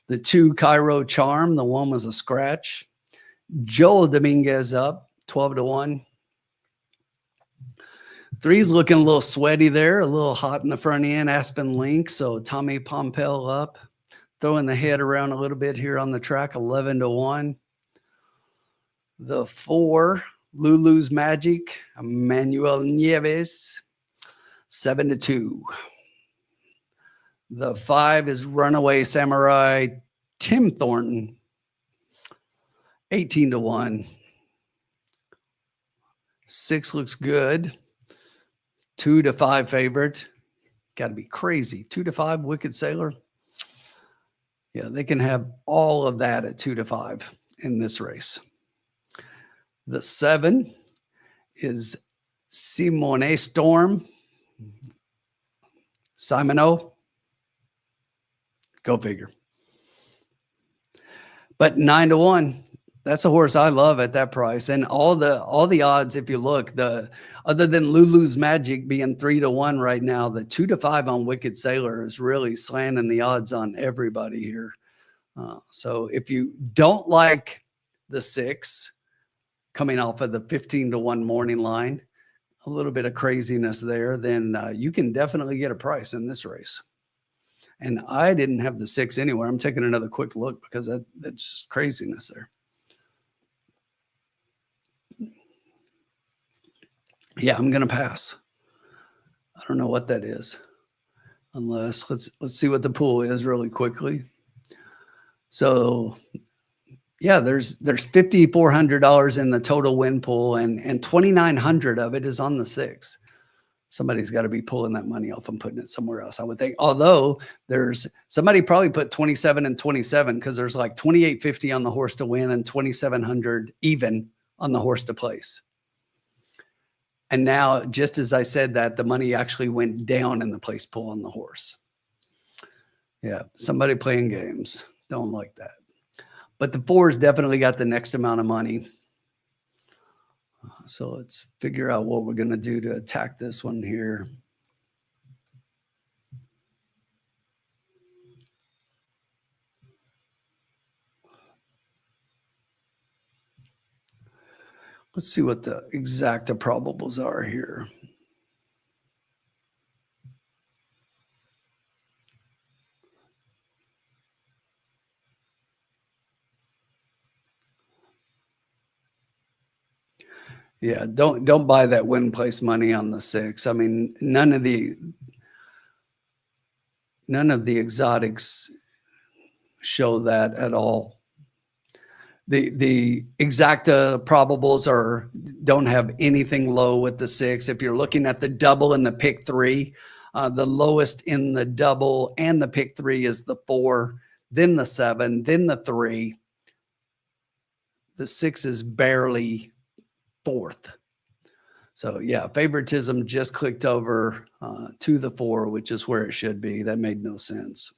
The 2 Cairo Charm, the one was a scratch. Joel Dominguez up 12-1. 3's looking a little sweaty there, a little hot in the front end. Aspen Link, so Tommy Pompel up, throwing the head around a little bit here on the track, 11-1. The 4, Lulu's Magic, Emmanuel Nieves, 7-2. The 5 is Runaway Samurai, Tim Thornton, 18-1. 6 looks good. 2-5 favorite. Got to be crazy. 2-5 Wicked Sailor. Yeah, they can have all of that at 2-5 in this race. The 7 is Simone Storm. Simoneau. Go figure. But 9-1. That's a horse I love at that price. And all the odds, if you look, other than Lulu's Magic being 3-1 right now, the 2-5 on Wicked Sailor is really slanting the odds on everybody here. So if you don't like the 6 coming off of the 15-1 morning line, a little bit of craziness there, then you can definitely get a price in this race. And I didn't have the 6 anywhere. I'm taking another quick look because that's just craziness there. Yeah, I'm gonna pass. I don't know what that is, unless let's see what the pool is really quickly. So yeah, there's $5,400 in the total win pool, and $2,900 of it is on the 6. Somebody's got to be pulling that money off and putting it somewhere else, I would think. Although there's somebody probably put 27 and 27, because there's like 2,850 on the horse to win and 2,700 even on the horse to place. And now, just as I said that, the money actually went down in the place pool on the horse. Yeah, somebody playing games. Don't like that. But the 4's definitely got the next amount of money. So let's figure out what we're going to do to attack this one here. Let's see what the exact probables are here. Yeah, don't buy that win place money on the 6. I mean, none of the exotics show that at all. The exacta probables don't have anything low with the 6. If you're looking at the double and the pick 3, the lowest in the double and the pick 3 is the 4, then the 7, then the 3. The 6 is barely 4th. So yeah, favoritism just clicked over to the 4, which is where it should be. That made no sense.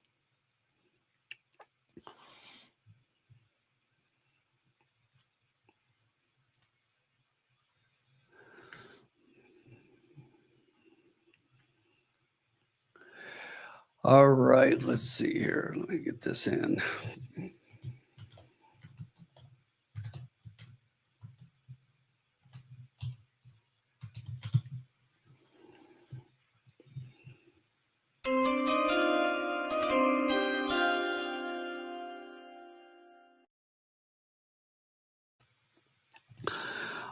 All right, let's see here. Let me get this in.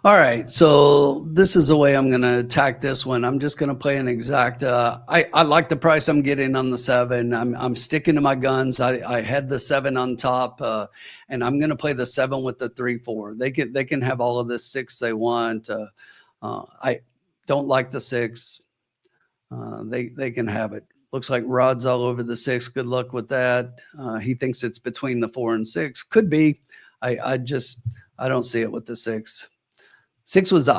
All right, so this is the way I'm going to attack this one. I'm just going to play an exact. I like the price I'm getting on the 7. I'm sticking to my guns. I had the 7 on top, and I'm going to play the 7 with the 3-4. They can have all of this 6 they want. I don't like the 6. They can have it. Looks like Rod's all over the 6. Good luck with that. He thinks it's between the 4 and 6. Could be. I don't see it with the 6. 6 was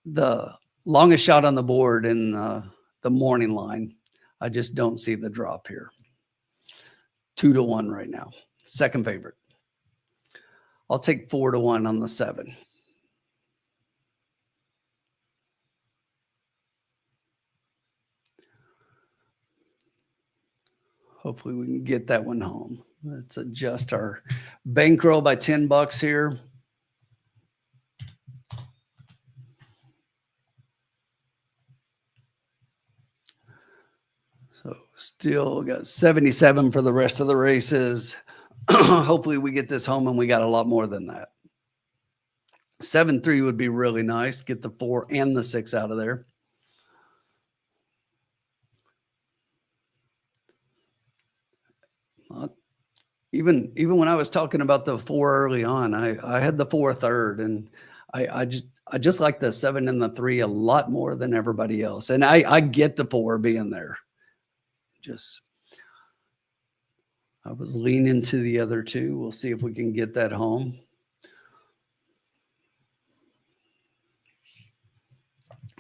the longest shot on the board in the morning line. I just don't see the drop here. 2-1 right now. Second favorite. I'll take 4-1 on the 7. Hopefully we can get that one home. Let's adjust our bankroll by $10 here. So still got 77 for the rest of the races. Hopefully we get this home and we got a lot more than that. 7-3 would be really nice. Get the 4 and the 6 out of there. Even when I was talking about the 4 early on, I had the 4 third, and I just like the 7 and the 3 a lot more than everybody else. And I get the 4 being there. I was leaning to the other 2. We'll see if we can get that home.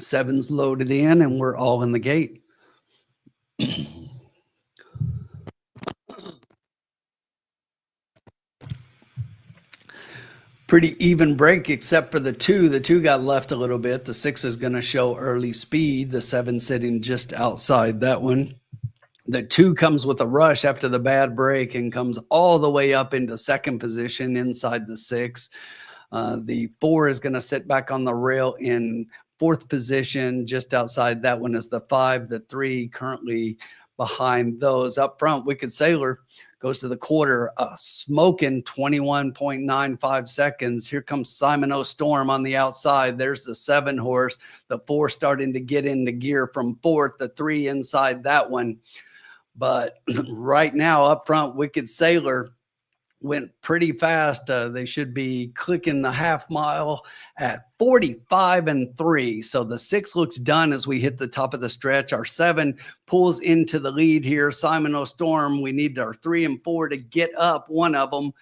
7's loaded in, and we're all in the gate. Pretty even break except for the 2. The 2 got left a little bit. The 6 is going to show early speed. The 7 sitting just outside that one. The 2 comes with a rush after the bad break and comes all the way up into second position inside the 6. The 4 is going to sit back on the rail in 4th position. Just outside that one is the 5. The 3 currently behind those. Up front, Wicked Sailor goes to the quarter, smoking 21.95 seconds. Here comes Simon O. Storm on the outside. There's the 7 horse. The 4 starting to get into gear from 4th. The 3 inside that one. But right now, up front, Wicked Sailor went pretty fast. They should be clicking the half mile at 45-3. So the 6 looks done as we hit the top of the stretch. Our 7 pulls into the lead here. Simon O. Storm, we need our 3 and 4 to get up one of them.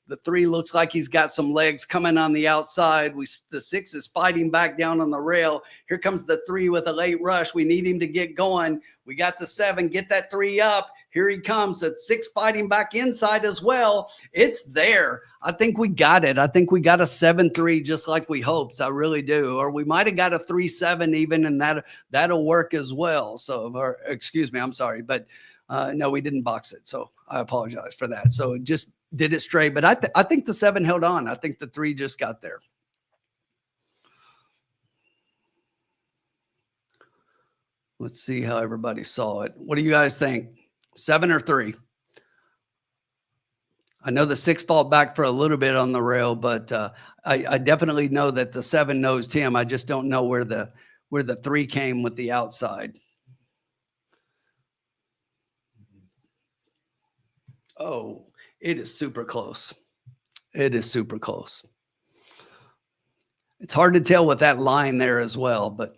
The 3 looks like he's got some legs coming on the outside. The 6 is fighting back down on the rail. Here comes the 3 with a late rush. We need him to get going. We got the 7. Get that 3 up. Here he comes. The 6 fighting back inside as well. It's there. I think we got it. I think we got a 7-3 just like we hoped. I really do. Or we might have got a 3-7 even, and that'll work as well. So, or, excuse me, I'm sorry. But no, we didn't box it. So I apologize for that. So it just did it straight. But I think the 7 held on. I think the 3 just got there. Let's see how everybody saw it. What do you guys think? 7 or 3? I know the 6 fought back for a little bit on the rail, but I definitely know that the 7 nosed him. I just don't know where the 3 came with the outside. Oh, it is super close. It is super close. It's hard to tell with that line there as well, but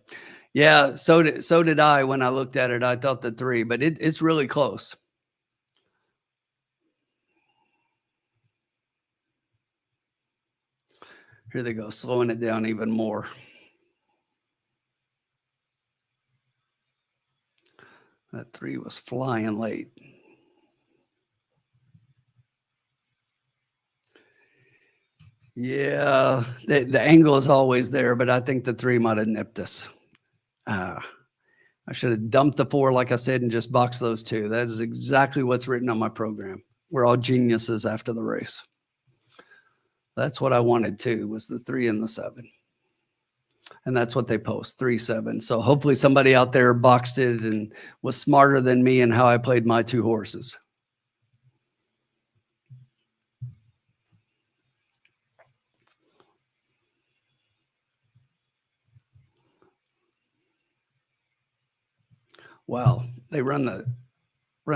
yeah, so did I when I looked at it. I thought the 3, but it's really close. Here they go, slowing it down even more. That 3 was flying late. Yeah, the angle is always there, but I think the 3 might have nipped us. I should have dumped the 4, like I said, and just boxed those 2. That is exactly what's written on my program. We're all geniuses after the race. That's what I wanted too, was the 3 and the 7. And that's what they post, 3-7. So hopefully somebody out there boxed it and was smarter than me in how I played my 2 horses. Wow, they run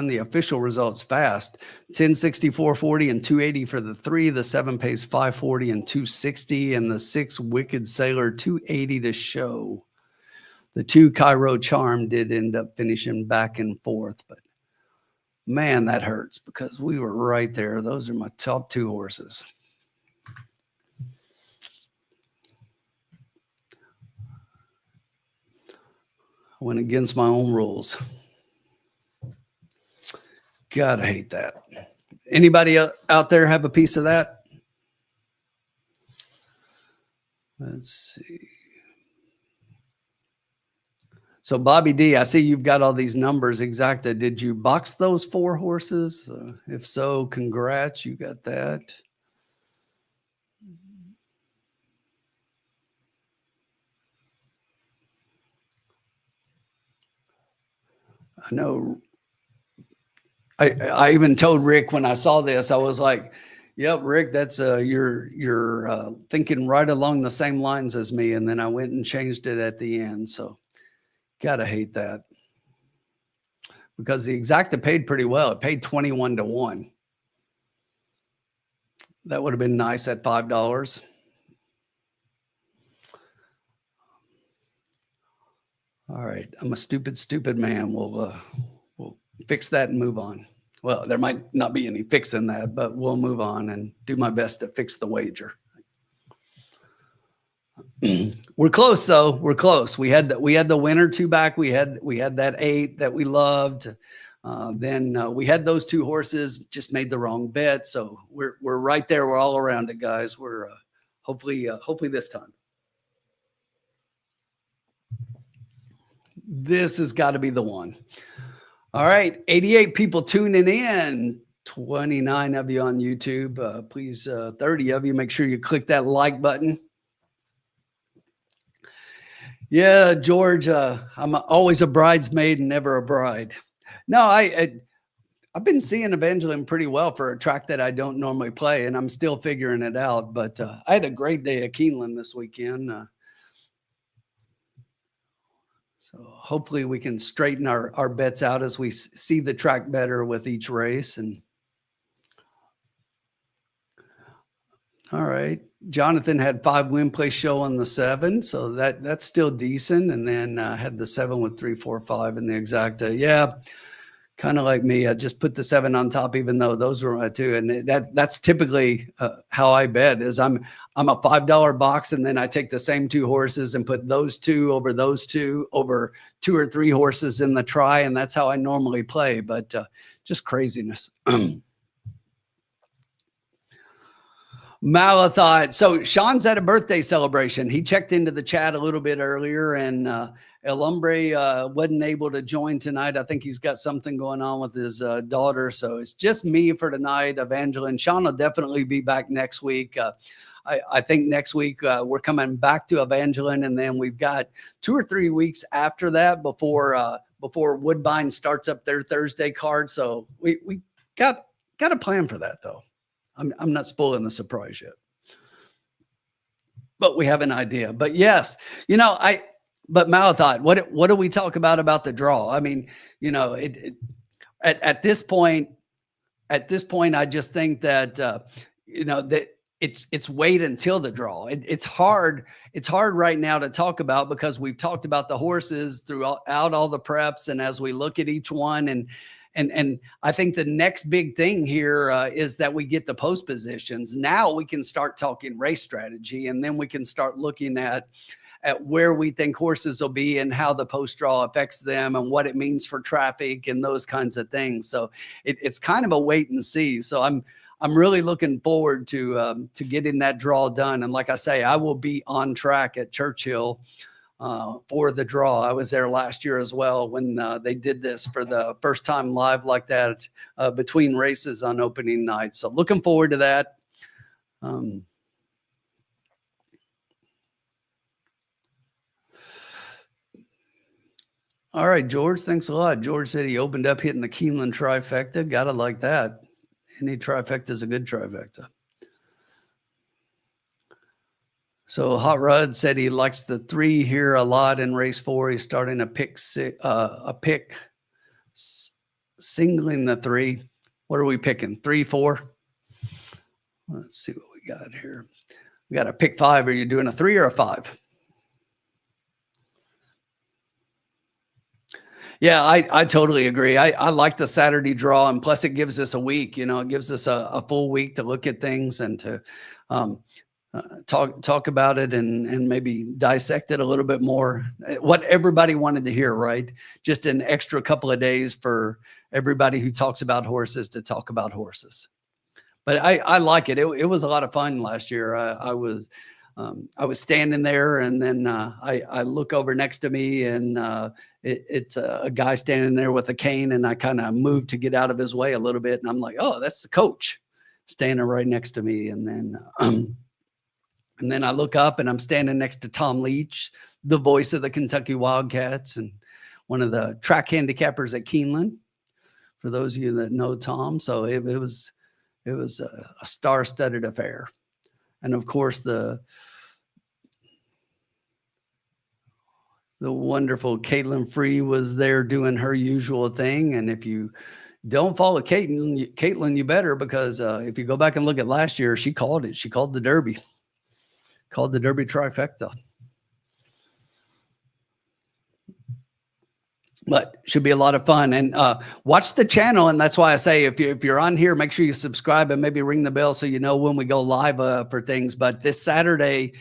the official results fast. 1064.40 and 280 for the 3. The 7 pays 540 and 260, and the 6 Wicked Sailor 280 to show. The 2 Cairo Charm did end up finishing back and forth, but man, that hurts because we were right there. Those are my top 2 horses. I went against my own rules. God, I hate that. Anybody out there have a piece of that? Let's see. So Bobby D, I see you've got all these numbers exacta. Did you box those 4 horses? If so, congrats, you got that. I know. I even told Rick when I saw this, I was like, "Yep, Rick, that's you're thinking right along the same lines as me." And then I went and changed it at the end. So, gotta hate that because the exacta paid pretty well. It paid 21 to 1. That would have been nice at $5. All right, I'm a stupid man. We'll fix that and move on. Well, there might not be any fixing that, but we'll move on and do my best to fix the wager. We're close though. We're close. We had the winner 2 back. We had that 8 that we loved. Then we had those 2 horses, just made the wrong bet. So we're right there. We're all around it, guys. We're hopefully this time. This has got to be the one. All right, 88 people tuning in, 29 of you on YouTube. Please, 30 of you, make sure you click that like button. Yeah, George, I'm always a bridesmaid and never a bride. No, I've been seeing Evangeline pretty well for a track that I don't normally play, and I'm still figuring it out. But I had a great day at Keeneland this weekend. So hopefully we can straighten our bets out as we see the track better with each race. And all right, Jonathan had 5 win play show on the 7, so that's still decent. And then had the 7 with 3, 4, 5 in the exacta. Yeah, kind of like me. I just put the 7 on top, even though those were my 2. And that's typically how I bet is I'm a $5 box, and then I take the same 2 horses and put those 2 over those 2 over 2 or 3 horses in the try, and that's how I normally play. But just craziness. Malathot. So Sean's at a birthday celebration. He checked into the chat a little bit earlier, and El Hombre wasn't able to join tonight. I think he's got something going on with his daughter. So it's just me for tonight, Evangeline. Sean will definitely be back next week. I think next week we're coming back to Evangeline, and then we've got 2 or 3 weeks after that before Woodbine starts up their Thursday card. So we got a plan for that, though. I'm not spoiling the surprise yet, but we have an idea. But yes, but Malachi, what do we talk about the draw? I mean, at this point, I just think that that it's wait until the draw. It's hard. It's hard right now to talk about because we've talked about the horses throughout all the preps, and as we look at each one, and I think the next big thing here is that we get the post positions. Now we can start talking race strategy, and then we can start looking at where we think horses will be and how the post draw affects them and what it means for traffic and those kinds of things. So it's kind of a wait and see. So I'm really looking forward to getting that draw done. And like I say, I will be on track at Churchill for the draw. I was there last year as well when they did this for the first time live like that between races on opening night. So looking forward to that. All right, George, thanks a lot. George said he opened up hitting the Keeneland trifecta. Gotta like that. Any trifecta is a good trifecta. So Hot Rod said he likes the 3 here a lot in race 4. He's starting a pick singling the 3. What are we picking? 3, 4? Let's see what we got here. We got a pick 5. Are you doing a 3 or a 5? Yeah, I totally agree. I like the Saturday draw, and plus it gives us a week. It gives us a full week to look at things and to talk about it and maybe dissect it a little bit more. What everybody wanted to hear, right? Just an extra couple of days for everybody who talks about horses to talk about horses. But I like it. It was a lot of fun last year. I was standing there, and then I look over next to me, and it's a guy standing there with a cane, and I kind of moved to get out of his way a little bit, and I'm like, oh, that's the coach standing right next to me. And then I look up, and I'm standing next to Tom Leach, the voice of the Kentucky Wildcats and one of the track handicappers at Keeneland, for those of you that know Tom. So it was a star-studded affair. And of course, the wonderful Caitlin Free was there doing her usual thing. And if you don't follow Caitlin, you better, because if you go back and look at last year, she called it. She called the Derby, trifecta. But should be a lot of fun. And watch the channel. And that's why I say, if you're on here, make sure you subscribe and maybe ring the bell so you know when we go live for things. But this Saturday,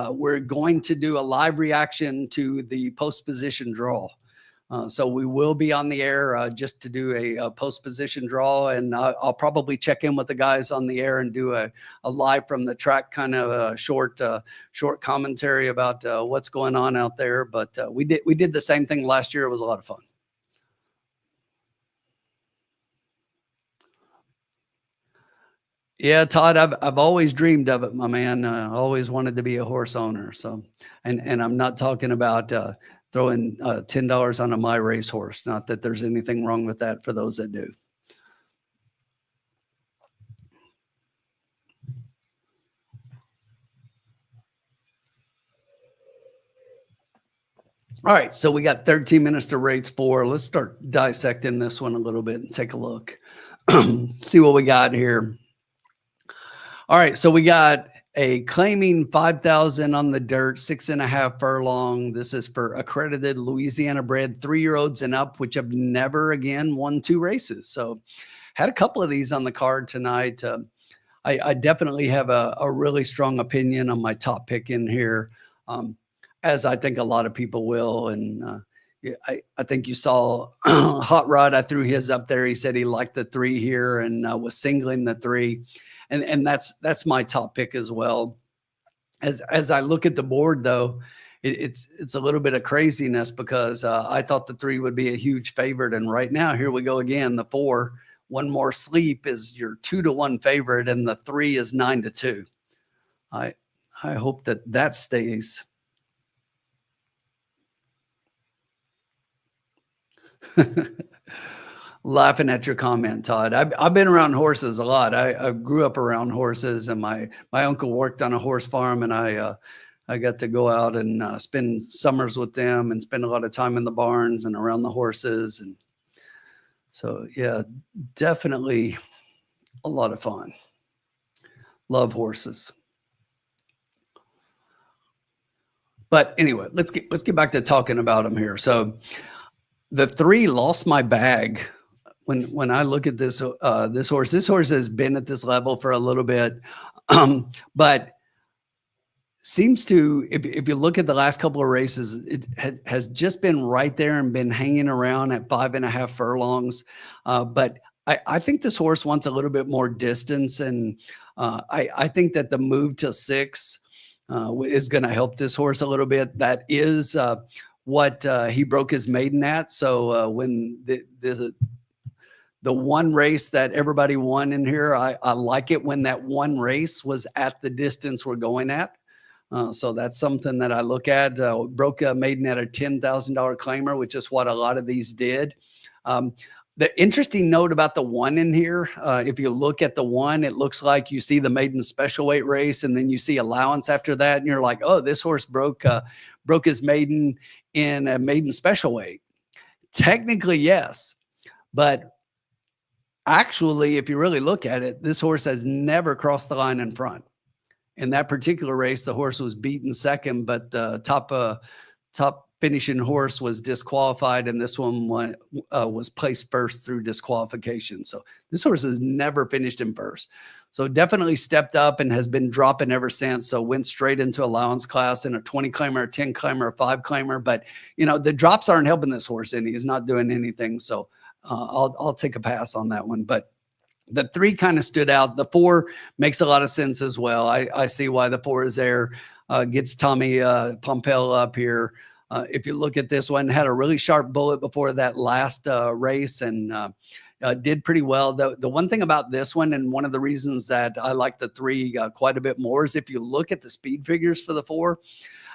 we're going to do a live reaction to the post position draw. So we will be on the air just to do a post position draw, and I'll probably check in with the guys on the air and do a live from the track kind of short commentary about what's going on out there. But we did the same thing last year. It was a lot of fun. Yeah, Todd, I've always dreamed of it, my man. I always wanted to be a horse owner. So, and I'm not talking about throwing $10 on a My Race horse. Not that there's anything wrong with that for those that do. All right, so we got 13 minutes to race 4. Let's start dissecting this one a little bit and take a look. See what we got here. All right, so we got a claiming 5,000 on the dirt, 6.5 furlong. This is for accredited Louisiana bred 3-year-olds and up, which have never again won 2 races. So had a couple of these on the card tonight. I definitely have a really strong opinion on my top pick in here, as I think a lot of people will. And I think you saw Hot Rod. I threw his up there. He said he liked the 3 here and was singling the 3. And that's my top pick as well. As I look at the board, though, it's a little bit of craziness because I thought the 3 would be a huge favorite. And right now, here we go again. The 4, One More Sleep, is your 2-1 favorite, and the 3 is 9-2. I hope that stays. laughing at your comment, Todd. I've been around horses a lot. I grew up around horses, and my uncle worked on a horse farm, and I got to go out and spend summers with them and spend a lot of time in the barns and around the horses. And so, yeah, definitely a lot of fun. Love horses. But anyway, let's get back to talking about them here. So the 3 lost my bag. When I look at this this horse has been at this level for a little bit, but seems to, if you look at the last couple of races, it has just been right there and been hanging around at 5.5 furlongs. But I think this horse wants a little bit more distance, and I think that the move to 6 is going to help this horse a little bit. That is what he broke his maiden at. So when the one race that everybody won in here, I like it when that one race was at the distance we're going at. So that's something that I look at. Broke a maiden at a $10,000 claimer, which is what a lot of these did. The interesting note about the 1 in here, if you look at the 1, it looks like you see the maiden special weight race, and then you see allowance after that, and you're like, oh, this horse broke his maiden in a maiden special weight. Technically, yes, but actually, if you really look at it, this horse has never crossed the line in front. In that particular race, the horse was beaten second, but the top finishing horse was disqualified, and this one was placed first through disqualification. So this horse has never finished in first. So definitely stepped up and has been dropping ever since. So went straight into allowance class in a 20 claimer, a 10 claimer, a 5 claimer. But, you know, the drops aren't helping this horse any. He's not doing anything. So I'll take a pass on that one. But the 3 kind of stood out. The 4 makes a lot of sense as well. I see why the 4 is there. Gets Tommy Pompel up here. If you look at this one, had a really sharp bullet before that last race, and did pretty well. The one thing about this one, and one of the reasons that I like the 3 quite a bit more, is if you look at the speed figures for the 4,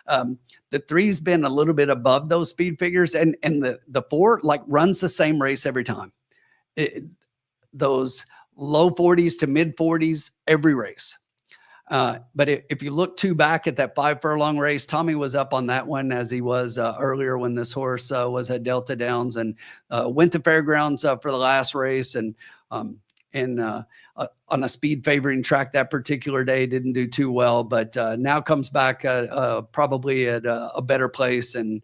the 3's been a little bit above those speed figures, and the 4 like runs the same race every time. Those low 40s to mid 40s every race. But if you look back at that 5 furlong race, Tommy was up on that one, as he was earlier when this horse was at Delta Downs, and went to Fairgrounds for the last race, and on a speed favoring track that particular day, didn't do too well, but now comes back probably at a better place. And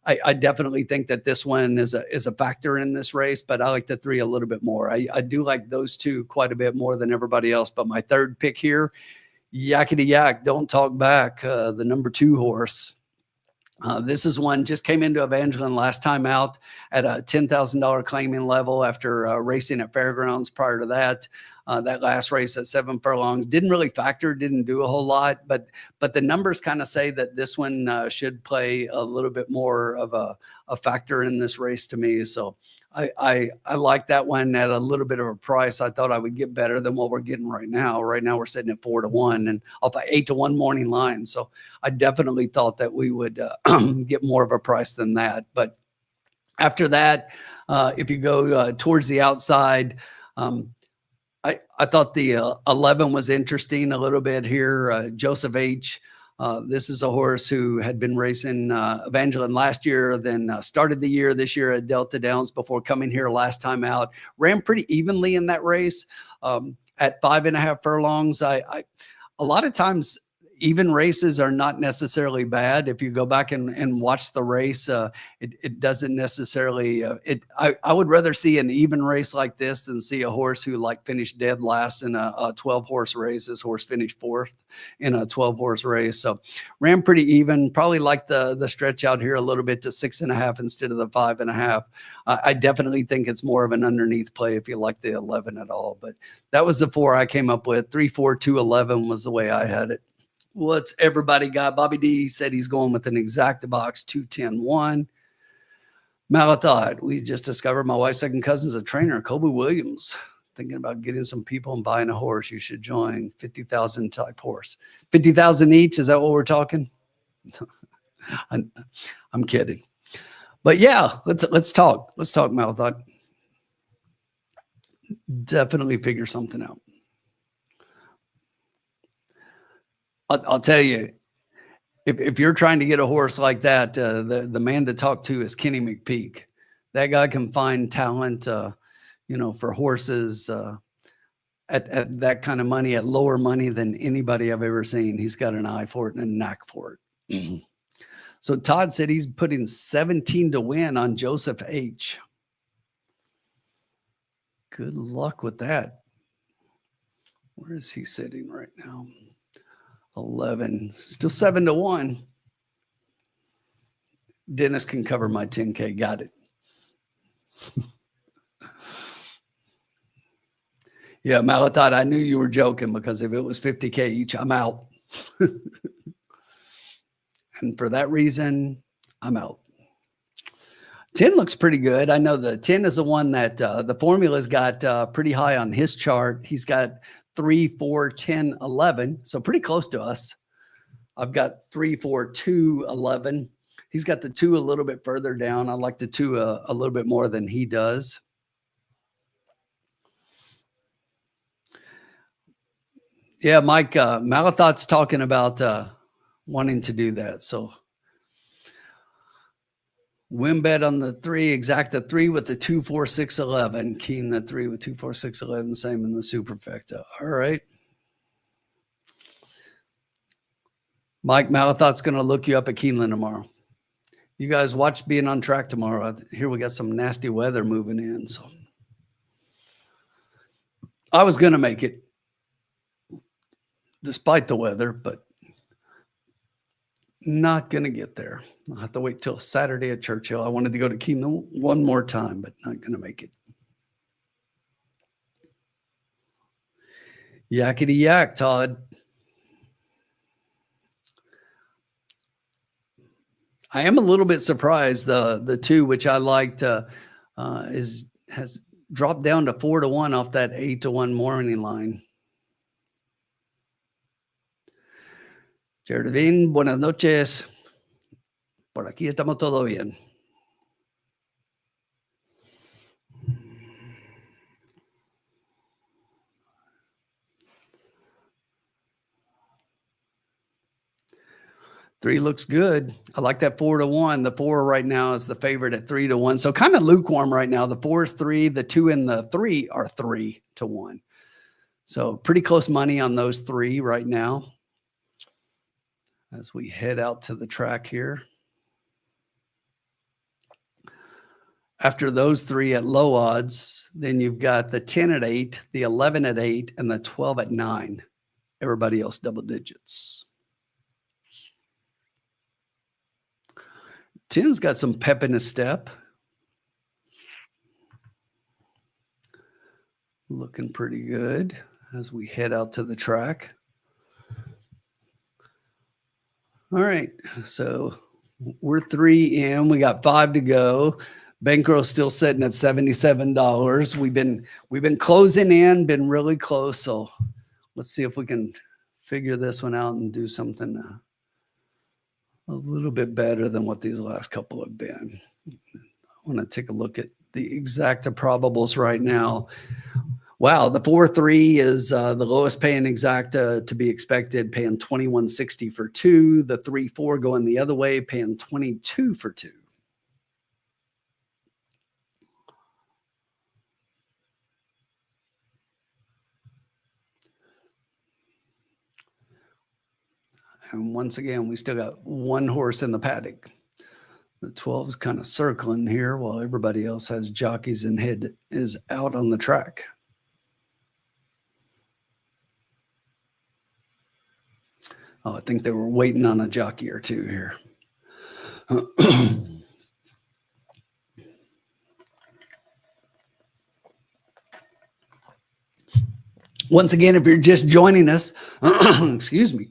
I definitely think that this one is a factor in this race, but I like the 3 a little bit more. I do like those 2 quite a bit more than everybody else. But my 3rd pick here, Yakety Yak, Don't Talk Back, the number 2 horse. This is one just came into Evangeline last time out at a $10,000 claiming level after racing at Fairgrounds prior to that. That last race at 7 furlongs didn't really factor, didn't do a whole lot, but the numbers kind of say that this one should play a little bit more of a factor in this race to me. So I like that one at a little bit of a price. I thought I would get better than what we're getting right now. Right now we're sitting at 4-1 and off an 8-1 morning line. So I definitely thought that we would get more of a price than that. But after that, if you go towards the outside, I thought the 11 was interesting a little bit here. Joseph H. This is a horse who had been racing Evangeline last year, then started the year this year at Delta Downs before coming here last time out. Ran pretty evenly in that race at 5.5 furlongs. A lot of times, even races are not necessarily bad. If you go back and watch the race, it doesn't necessarily, I would rather see an even race like this than see a horse who like finished dead last in a 12 horse race. This horse finished 4th in a 12 horse race. So ran pretty even, probably like the stretch out here a little bit to 6.5 instead of the 5.5. I definitely think it's more of an underneath play if you like the 11 at all, but that was the 4 I came up with. 3, 4, 2, 11 was the way I had it. What's everybody got? Bobby D said he's going with an exacta box 210-1. Malathot, we just discovered my wife's second cousin's a trainer, Kobe Williams. Thinking about getting some people and buying a horse. You should join. 50,000 type horse. 50,000 each. Is that what we're talking? I'm kidding. But yeah, let's talk. Let's talk, Malathot. Definitely figure something out. I'll tell you, if you're trying to get a horse like that, the man to talk to is Kenny McPeak. That guy can find talent, for horses at that kind of money, at lower money than anybody I've ever seen. He's got an eye for it and a knack for it. So Todd said he's putting 17 to win on Joseph H. Good luck with that. Where is he sitting right now? 11, still 7 to 1. Dennis can cover my 10K. Got it. Yeah, Malathot, I knew you were joking, because if it was 50K each, I'm out. And for that reason, I'm out. 10 looks pretty good. I know the 10 is the one that the formula's got pretty high on his chart. He's got 3, 4, 10, 11. So pretty close to us. I've got 3, 4, 2, 11. He's got the 2 a little bit further down. I like the 2 a little bit more than he does. Yeah, Mike, Malathot's talking about wanting to do that. So win bet on the 3, exacta 3 with the 2, 4, 6, 11. Keen the 3 with 2, 4, 6, 11. Same in the superfecta. All right. Mike, Malathot's going to look you up at Keeneland tomorrow. You guys watch Being on Track tomorrow. Here we got some nasty weather moving in. So I was going to make it despite the weather, but not going to get there. I'll have to wait till Saturday at Churchill. I wanted to go to Keeneland one more time, but not going to make it. Yakety yak, Todd. I am a little bit surprised. The 2, which I liked, has dropped down to 4 to 1 off that 8 to 1 morning line. Geraldine, buenas noches. Por aquí estamos todo bien. Three looks good. I like that 4 to 1. The 4 right now is the favorite at 3 to 1. So kind of lukewarm right now. The 4 is 3. The 2 and the 3 are 3 to 1. So pretty close money on those 3 right now. As we head out to the track here. After those 3 at low odds, then you've got the 10 at 8, the 11 at 8, and the 12 at 9. Everybody else double digits. 10's got some pep in his step. Looking pretty good as we head out to the track. All right, so we're 3 in. We got 5 to go. Bankroll still sitting at $77. We've been closing in, been really close. So let's see if we can figure this one out and do something a little bit better than what these last couple have been. I want to take a look at the exacta probables right now. Wow, the 4-3 is the lowest paying exacta to be expected, paying $21.60 for 2. The 3-4 going the other way, paying $22 for 2. And once again, we still got 1 horse in the paddock. The 12 is kind of circling here while everybody else has jockeys and head is out on the track. Oh, I think they were waiting on a jockey or 2 here. Once again, if you're just joining us, excuse me,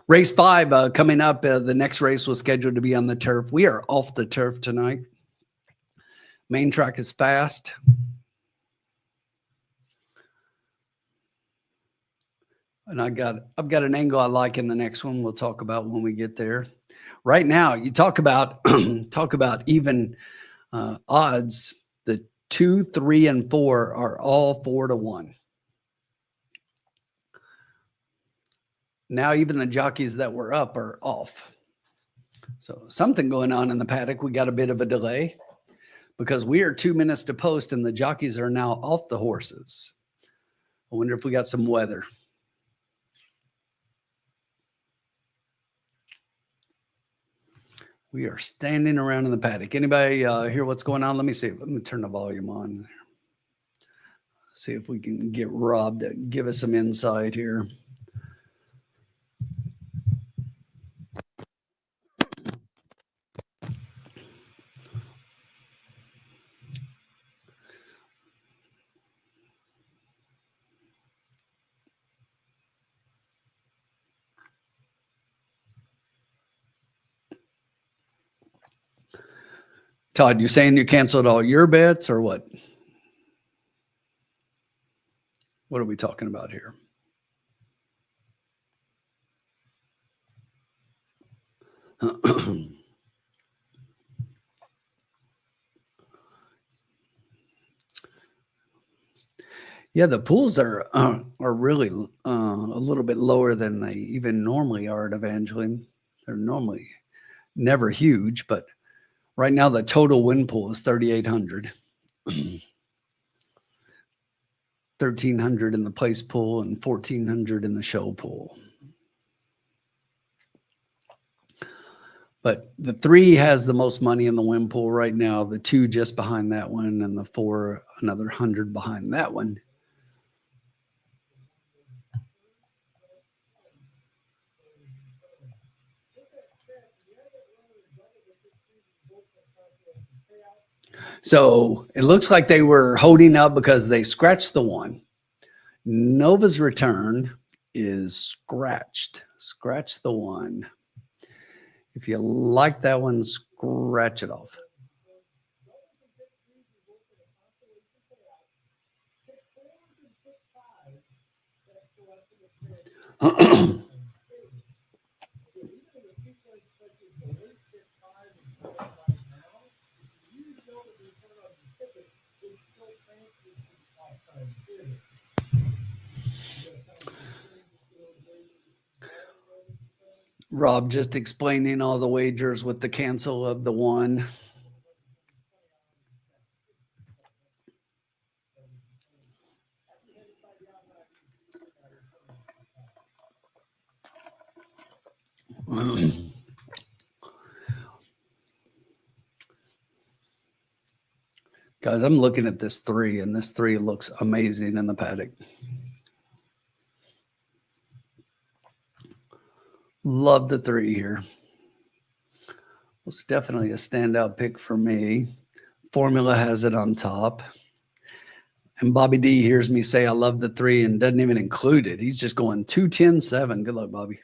race 5 coming up. The next race was scheduled to be on the turf. We are off the turf tonight. Main track is fast. And I've got an angle I like in the next one. We'll talk about when we get there. Right now, you talk about even odds. The 2, 3, and 4 are all 4-1. Now even the jockeys that were up are off. So something going on in the paddock. We got a bit of a delay because we are 2 minutes to post and the jockeys are now off the horses. I wonder if we got some weather. We are standing around in the paddock. Anybody hear what's going on? Let me see. Let me turn the volume on. See if we can get Rob to give us some insight here. Todd, you saying you canceled all your bets or what? What are we talking about here? Yeah, the pools are really a little bit lower than they even normally are at Evangeline. They're normally never huge, but right now the total win pool is 3,800. 1,300 in the place pool and 1,400 in the show pool. But the 3 has the most money in the win pool right now. The 2 just behind that one, and the 4 another 100 behind that one. So it looks like they were holding up because they scratched the 1. Nova's return is scratched. Scratch the 1. If you like that one, scratch it off. Rob just explaining all the wagers with the cancel of the 1. Guys, I'm looking at this 3, and this 3 looks amazing in the paddock. Love the 3 here. It's definitely a standout pick for me. Formula has it on top. And Bobby D hears me say I love the 3 and doesn't even include it. He's just going 2, 10, 7. Good luck, Bobby.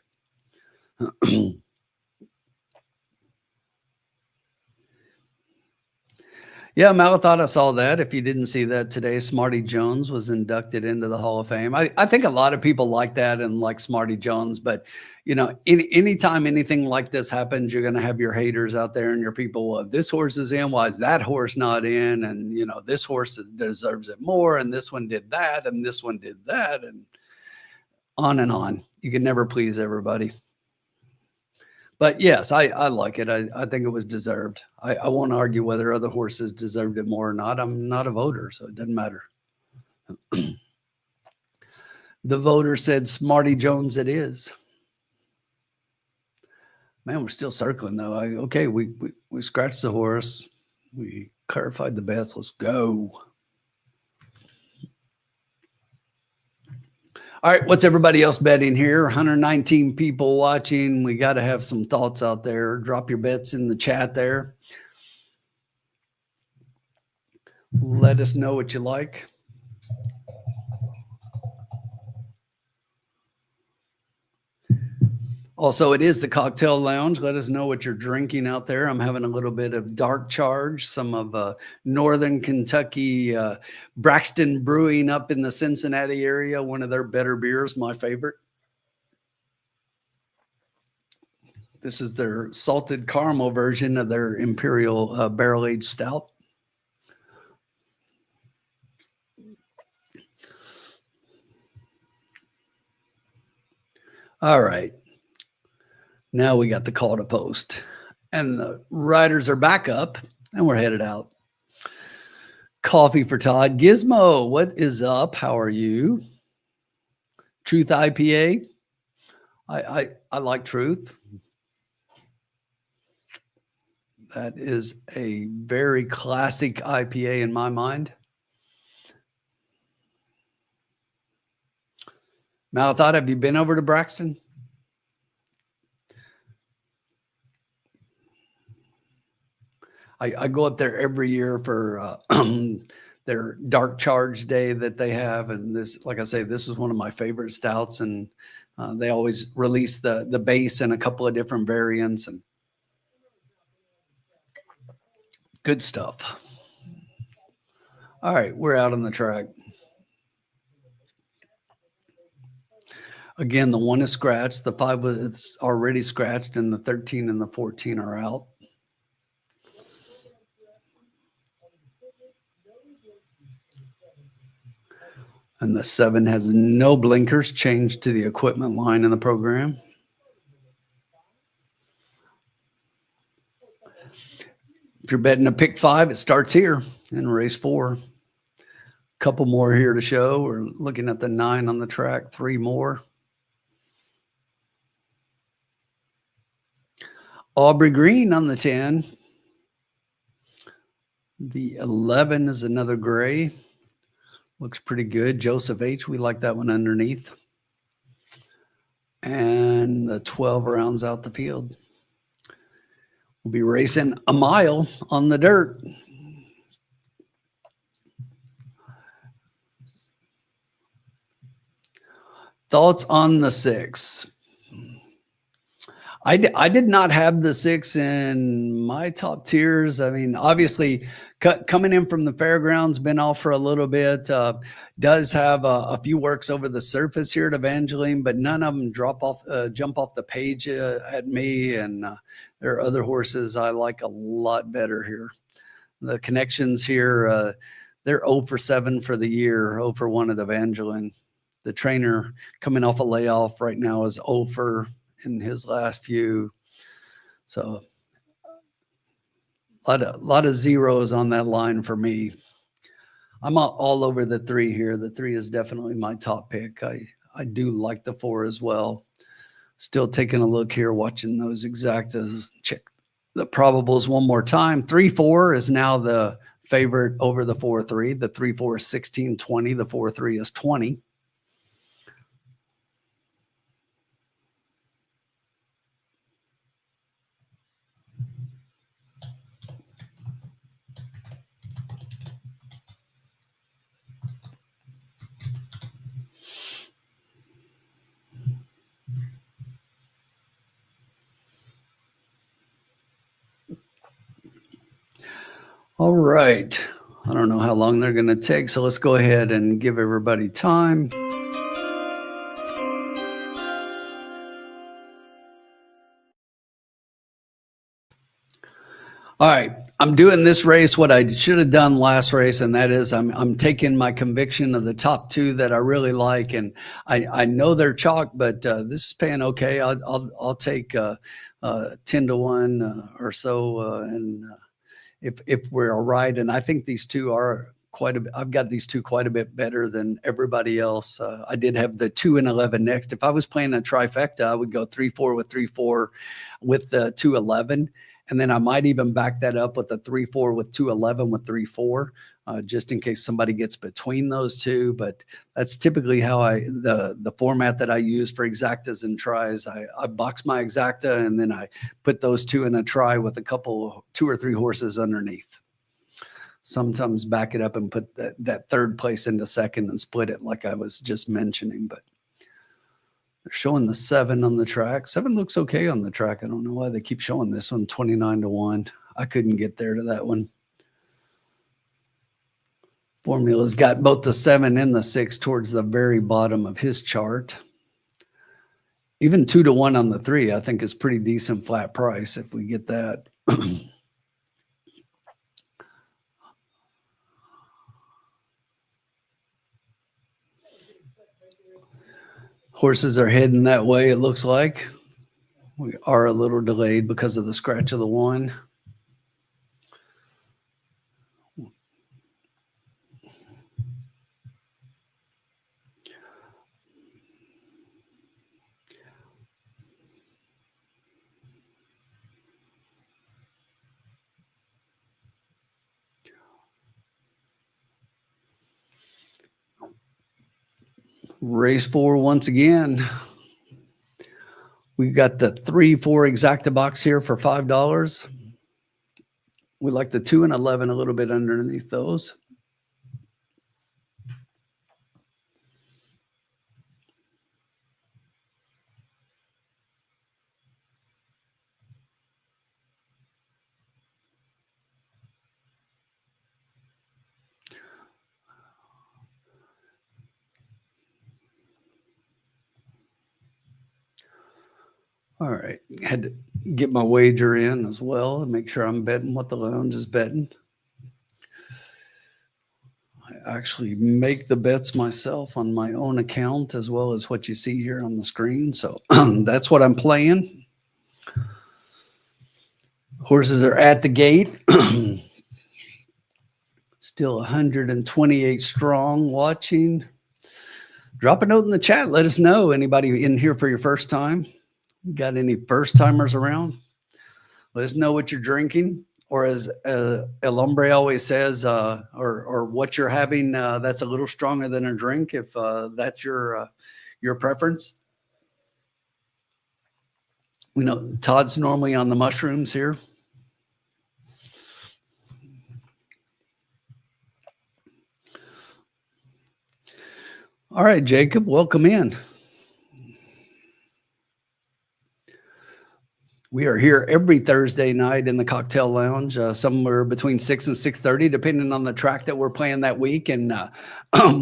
Yeah, Mal, I thought I saw that. If you didn't see that today, Smarty Jones was inducted into the Hall of Fame. I think a lot of people like that and like Smarty Jones, but you know, anytime anything like this happens, you're going to have your haters out there and your people. Well, if this horse is in, why is that horse not in? And you know, this horse deserves it more, and this one did that, and this one did that, and on and on. You can never please everybody. But yes, I like it. I think it was deserved. I won't argue whether other horses deserved it more or not. I'm not a voter, so it doesn't matter. The voter said Smarty Jones it is. Man, we're still circling though. Okay, we scratched the horse. We clarified the bets. Let's go. All right, what's everybody else betting here? 119 people watching. We got to have some thoughts out there. Drop your bets in the chat there. Let us know what you like. Also, it is the Cocktail Lounge. Let us know what you're drinking out there. I'm having a little bit of Dark Charge, some of Northern Kentucky Braxton Brewing up in the Cincinnati area. One of their better beers, my favorite. This is their salted caramel version of their Imperial Barrel-Aged Stout. All right. Now we got the call to post. And the riders are back up and we're headed out. Coffee for Todd. Gizmo, what is up? How are you? Truth IPA. I like Truth. That is a very classic IPA in my mind. Malathot, have you been over to Braxton? I go up there every year for their dark charge day that they have, and this, like I say, this is one of my favorite stouts, and they always release the base in a couple of different variants, and good stuff. All right, we're out on the track. Again, the 1 is scratched, the 5 was already scratched, and the 13 and the 14 are out. And the 7 has no blinkers, changed to the equipment line in the program. If you're betting a pick 5, it starts here in race 4. Couple more here to show. We're looking at the 9 on the track, 3 more. Aubrey Green on the 10. The 11 is another gray. Looks pretty good. Joseph H. We like that one underneath. And the 12 rounds out the field. We'll be racing a mile on the dirt. Thoughts on the 6? I did not have the 6 in my top tiers. I mean, obviously, coming in from the fairgrounds, been off for a little bit. Does have a few works over the surface here at Evangeline, but none of them jump off the page at me. And there are other horses I like a lot better here. The connections here, they're 0 for 7 for the year, 0 for 1 at Evangeline. The trainer coming off a layoff right now is 0 for in his last few. So a lot of zeros on that line for me. I'm all over the 3 here. The 3 is definitely my top pick. I do like the 4 as well. Still taking a look here, watching those exactas. Check the probables one more time. 3-4 is now the favorite over the 4-3. The 3-4 is 16-20. The 4-3 is 20. All right. I don't know how long they're going to take, so let's go ahead and give everybody time. All right, I'm doing this race what I should have done last race, and that is I'm taking my conviction of the top 2 that I really like, and I know they're chalk, but this is paying okay. I'll take 10-1 or so, and if we're all right, and I think these 2 are I've got these 2 quite a bit better than everybody else. I did have the 2 and 11 next. If I was playing a trifecta, I would go 3-4 with 3-4 with the 2-11. And then I might even back that up with a 3-4 with 2-11 with 3-4, just in case somebody gets between those 2. But that's typically how the format that I use for exactas and tries. I box my exacta and then I put those 2 in a try with a couple, 2 or 3 horses underneath. Sometimes back it up and put that 3rd place into 2nd and split it like I was just mentioning. But they're showing the 7 on the track. 7 looks okay on the track. I don't know why they keep showing this one 29-1. I couldn't get there to that one. Formula's got both the 7 and the 6 towards the very bottom of his chart. Even 2-1 on the 3, I think, is pretty decent flat price if we get that. Horses are heading that way, it looks like. We are a little delayed because of the scratch of the one. Race 4 once again. We got the 3-4 exacta box here for $5. We like the 2 and 11 a little bit underneath those. All right, had to get my wager in as well and make sure I'm betting what the lounge is betting. I actually make the bets myself on my own account as well as what you see here on the screen. So that's what I'm playing. Horses are at the gate. Still 128 strong watching. Drop a note in the chat. Let us know. Anybody in here for your first time? Got any first timers around? Let us know what you're drinking, or as El Hombre always says, or what you're having that's a little stronger than a drink, if that's your preference. We know Todd's normally on the mushrooms here. All right, Jacob, welcome in. We are here every Thursday night in the cocktail lounge, somewhere between 6 and 6:30, depending on the track that we're playing that week. And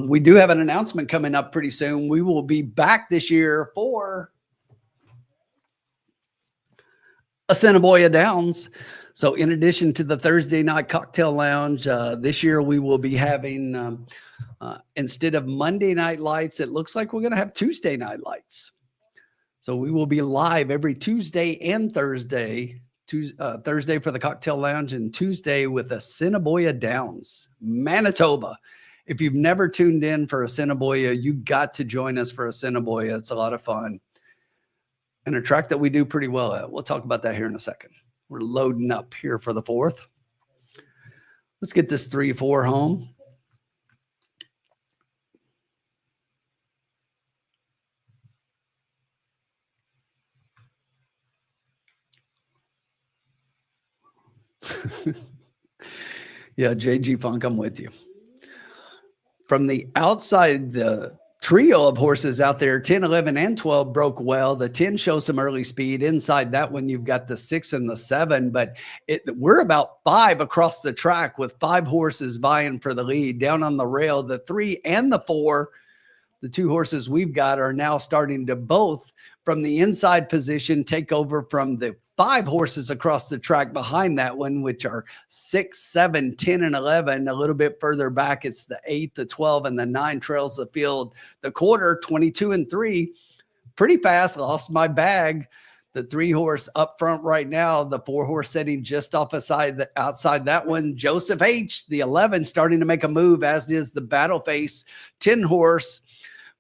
we do have an announcement coming up pretty soon. We will be back this year for Assiniboia Downs. So in addition to the Thursday night cocktail lounge, this year we will be having, instead of Monday night lights, it looks like we're going to have Tuesday night lights. So we will be live every Tuesday and Thursday. Thursday for the cocktail lounge and Tuesday with Assiniboia Downs, Manitoba. If you've never tuned in for Assiniboia, you got to join us for Assiniboia. It's a lot of fun and a track that we do pretty well at. We'll talk about that here in a second. We're loading up here for the 4th. Let's get this 3-4 home. Yeah, JG Funk, I'm with you. From the outside, the trio of horses out there, 10, 11, and 12 broke well. The 10 shows some early speed. Inside that one, you've got the 6 and the 7, but we're about 5 across the track with 5 horses vying for the lead. Down on the rail, the 3 and the 4, the 2 horses we've got are now starting to both from the inside position take over from the 5 horses across the track behind that one, which are 6, 7, 10, and 11. A little bit further back, it's the 8, the 12, and the 9 trails the field. The quarter, 22 and 3, pretty fast. Lost my bag. The 3 horse up front right now. The 4 horse sitting just off outside that one. Joseph H, the 11, starting to make a move, as is the battle face 10 horse.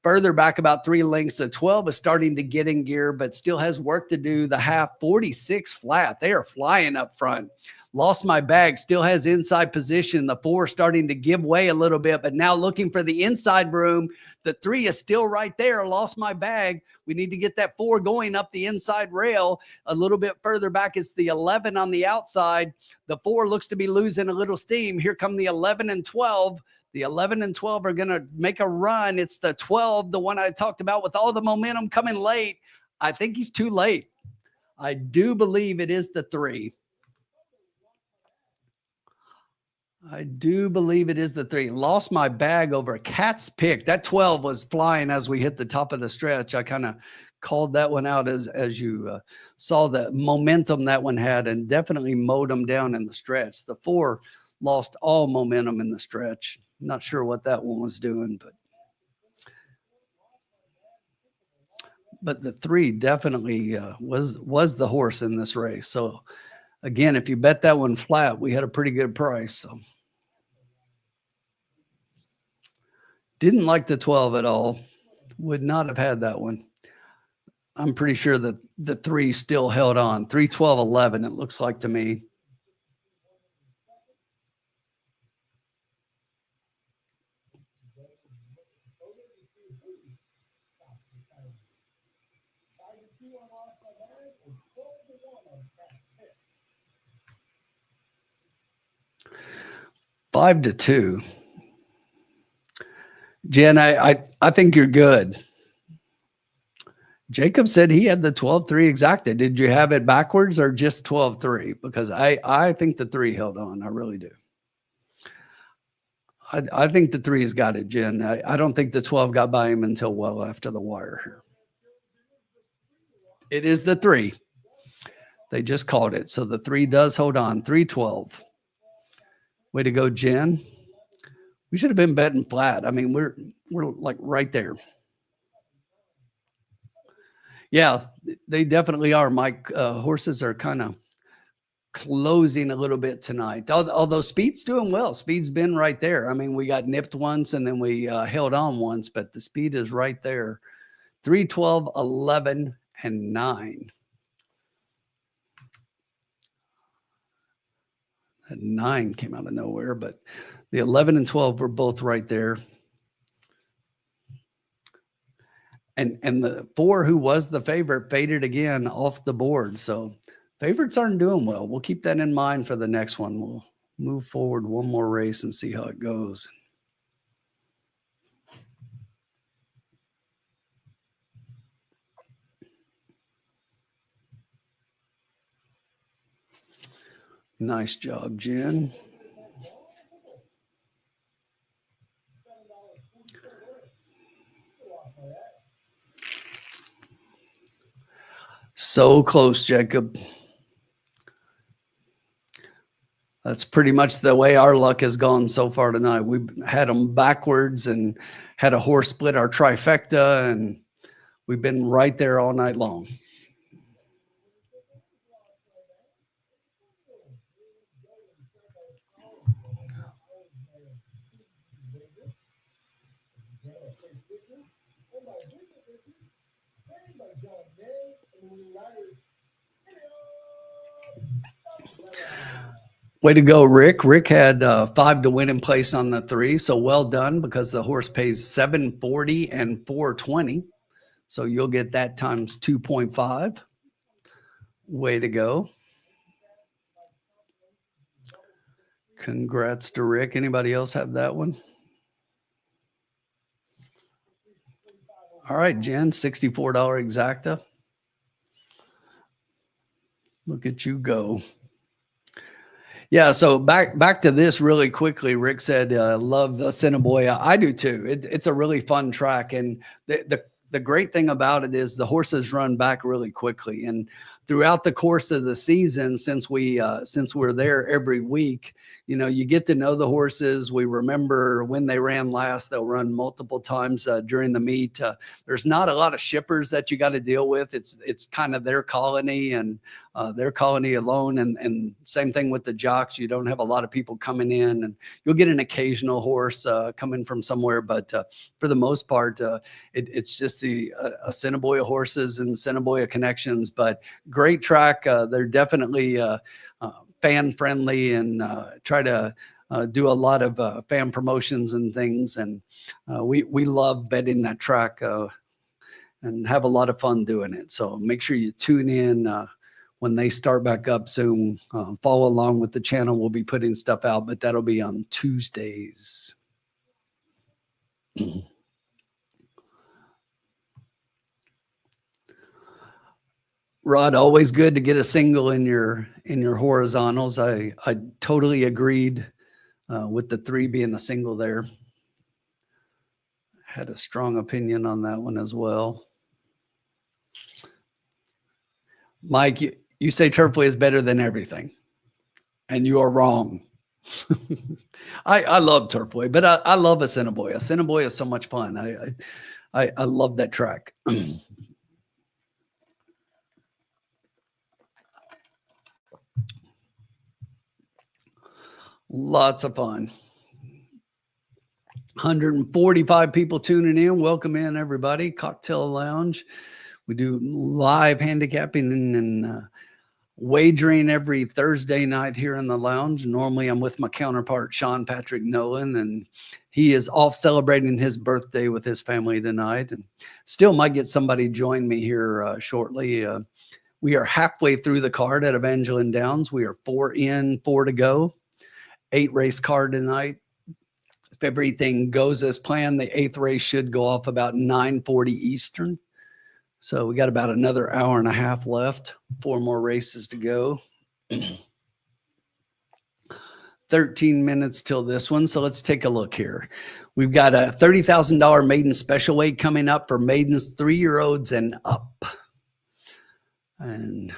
Further back about 3 lengths, the 12 is starting to get in gear, but still has work to do. The half 46 flat. They are flying up front. Lost my bag, still has inside position. The 4 starting to give way a little bit, but now looking for the inside room. The 3 is still right there. Lost my bag. We need to get that 4 going up the inside rail. A little bit further back is the 11 on the outside. The 4 looks to be losing a little steam. Here come the 11 and 12. The 11 and 12 are going to make a run. It's the 12, the one I talked about with all the momentum coming late. I think he's too late. I do believe it is the 3. I do believe it is the 3. Lost my bag over a cat's pick. That 12 was flying as we hit the top of the stretch. I kind of called that one out as you saw the momentum that one had, and definitely mowed them down in the stretch. The 4 lost all momentum in the stretch. Not sure what that one was doing, but but the 3 definitely was the horse in this race. So again, if you bet that one flat, we had a pretty good price. So didn't like the 12 at all. Would not have had that one. I'm pretty sure that the 3 still held on. 3, 12, 11, it looks like to me. Five to 2. Jen, I think you're good. Jacob said he had the 12-3 exacta. Did you have it backwards or just 12-3? Because I think the 3 held on. I really do. I think the 3 has got it, Jen. I don't think the 12 got by him until well after the wire. It is the 3. They just called it. So the 3 does hold on. 3-12. Way to go, Jen. We should have been betting flat. I mean, we're like right there. Yeah, they definitely are, Mike. Horses are kind of closing a little bit tonight. Although Speed's doing well. Speed's been right there. I mean, we got nipped once and then we held on once, but the Speed is right there. 3, 12, 11, and 9. That 9 came out of nowhere, but the 11 and 12 were both right there. And the 4, who was the favorite, faded again off the board. So favorites aren't doing well. We'll keep that in mind for the next one. We'll move forward one more race and see how it goes. Nice job, Jen. So close, Jacob. That's pretty much the way our luck has gone so far tonight. We've had them backwards and had a horse split our trifecta, and we've been right there all night long. Way to go, Rick. Rick had 5 to win in place on the 3. So well done, because the horse pays $740 and $420. So you'll get that times 2.5. Way to go. Congrats to Rick. Anybody else have that one? All right, Jen, $64 exacta. Look at you go. Yeah, so back to this really quickly. Rick said, love Assiniboia. I do too. It's a really fun track. And the great thing about it is the horses run back really quickly. And throughout the course of the season, since we're there every week, you get to know the horses. We remember when they ran last. They'll run multiple times during the meet. There's not a lot of shippers that you got to deal with. It's kind of their colony and their colony alone. And same thing with the jocks. You don't have a lot of people coming in, and you'll get an occasional horse coming from somewhere. But for the most part, it's just the Assiniboia horses and Assiniboia connections. But great track. They're definitely fan friendly and try to do a lot of fan promotions and things. And we love betting that track and have a lot of fun doing it. So make sure you tune in when they start back up soon. Follow along with the channel. We'll be putting stuff out, but that'll be on Tuesdays. Rod, always good to get a single in your horizontals. I totally agreed with the 3 being a single there. Had a strong opinion on that one as well. Mike, you say Turfway is better than everything, and you are wrong. I love Turfway, but I love Assiniboia. Assiniboia is so much fun. I love that track. Lots of fun. 145 people tuning in. Welcome in, everybody. Cocktail Lounge. We do live handicapping and wagering every Thursday night here in the lounge. Normally, I'm with my counterpart, Sean Patrick Nolan, and he is off celebrating his birthday with his family tonight. And still might get somebody join me here shortly. We are halfway through the card at Evangeline Downs. We are 4 in, 4 to go. 8 race card tonight. If everything goes as planned, the 8th race should go off about 9:40 Eastern. So we got about another hour and a half left. 4 more races to go. 13 minutes till this one. So let's take a look here. We've got a $30,000 maiden special weight coming up for maidens 3-year-olds and up. And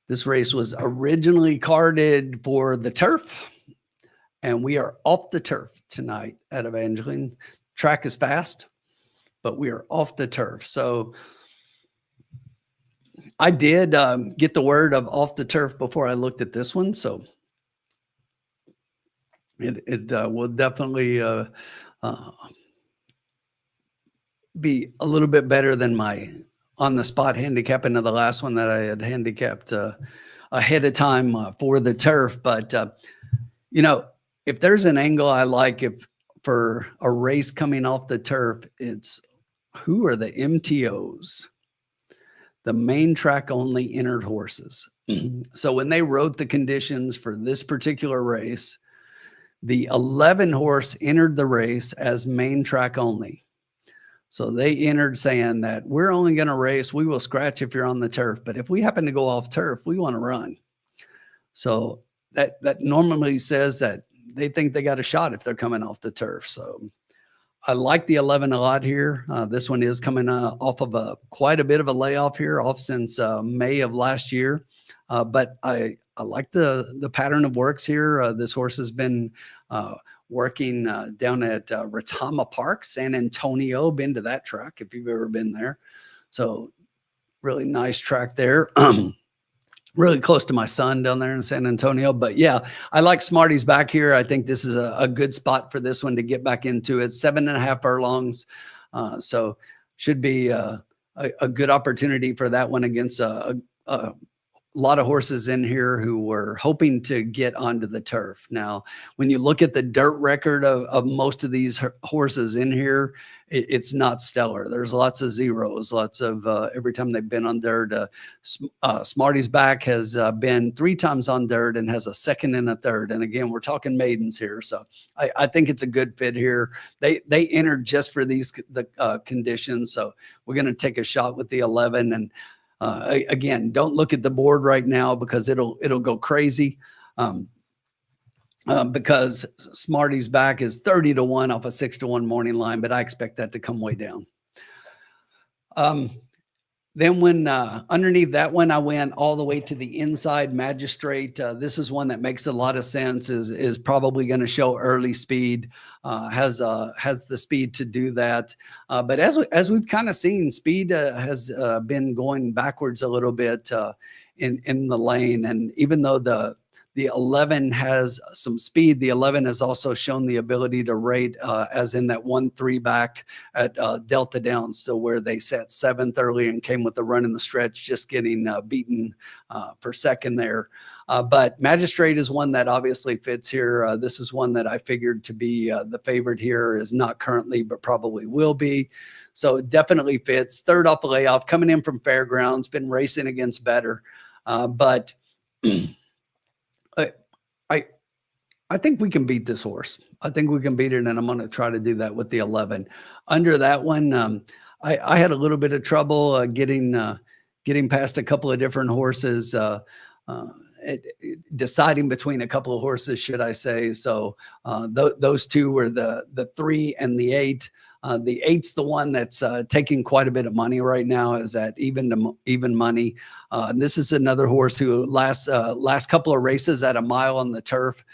this race was originally carded for the turf, and we are off the turf tonight at Evangeline. Track is fast, but we are off the turf. So I did get the word of off the turf before I looked at this one. So it will definitely be a little bit better than my on-the-spot handicapping of the last one that I had handicapped ahead of time for the turf. But, you know, if there's an angle I like for a race coming off the turf, it's who are the MTOs, the main track only entered horses. So when they wrote the conditions for this particular race, the 11 horse entered the race as main track only. So they entered saying that we're only going to race. We will scratch if you're on the turf. But if we happen to go off turf, we want to run. So that normally says that they think they got a shot if they're coming off the turf. So I like the 11 a lot here. This one is coming off of quite a bit of a layoff here, off since May of last year. But I like the pattern of works here. This horse has been working down at Retama Park, San Antonio. Been to that track if you've ever been there. So really nice track there. Really close to my son down there in San Antonio. But yeah, I like Smarty's back here. I think this is a good spot for this one to get back into it. 7.5 furlongs. So should be a good opportunity for that one against a lot of horses in here who were hoping to get onto the turf. Now, when you look at the dirt record of most of these horses in here, it's not stellar. There's lots of zeros, lots of every time they've been on dirt. Smarty's back has been 3 times on dirt and has a second and a third. And again, we're talking maidens here. So I think it's a good fit here. They entered just for the conditions. So we're going to take a shot with the 11. And again, don't look at the board right now because it'll go crazy. Because Smarty's back is 30-1 off a 6-1 morning line, but I expect that to come way down. Then when underneath that one, I went all the way to the inside Magistrate. This is one that makes a lot of sense, is probably going to show early speed, has the speed to do that. But as we've kind of seen, speed has been going backwards a little bit in the lane. And even though the 11 has some speed, the 11 has also shown the ability to rate as in that 1-3 back at Delta Downs. So where they sat 7th early and came with the run in the stretch, just getting beaten for second there. But Magistrate is one that obviously fits here. This is one that I figured to be the favorite here, is not currently, but probably will be. So it definitely fits. Third off a layoff, coming in from Fairgrounds, been racing against Bettor. But I think we can beat this horse. I think we can beat it, and I'm going to try to do that with the 11. Under that one, I had a little bit of trouble getting past a couple of different horses, deciding between a couple of horses, should I say. So those two were the 3 and the 8. The 8's the one that's taking quite a bit of money right now, is at even money. And this is another horse who last couple of races at a mile on the turf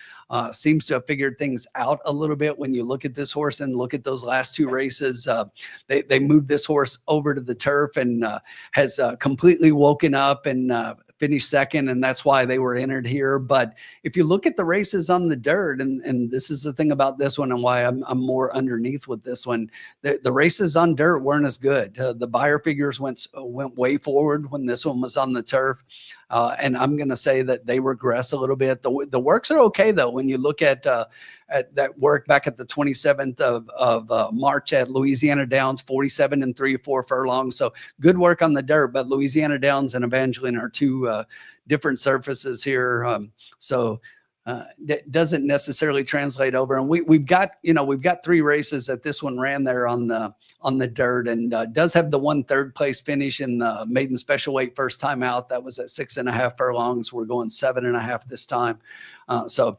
seems to have figured things out a little bit. When you look at this horse and look at those last 2 races, they moved this horse over to the turf and has completely woken up and finished second, and that's why they were entered here. But if you look at the races on the dirt, and this is the thing about this one and why I'm more underneath with this one, the races on dirt weren't as good. The buyer figures went way forward when this one was on the turf. And I'm going to say that they regress a little bit. The works are okay, though, when you look at that work back at the 27th of March at Louisiana Downs, 47 and 3/4 furlongs. So good work on the dirt, but Louisiana Downs and Evangeline are two different surfaces here. That doesn't necessarily translate over. And we've got 3 races that this one ran there on the dirt, and does have the 1/3 place finish in the maiden special weight first time out. That was at 6.5 furlongs. We're going 7.5 this time. So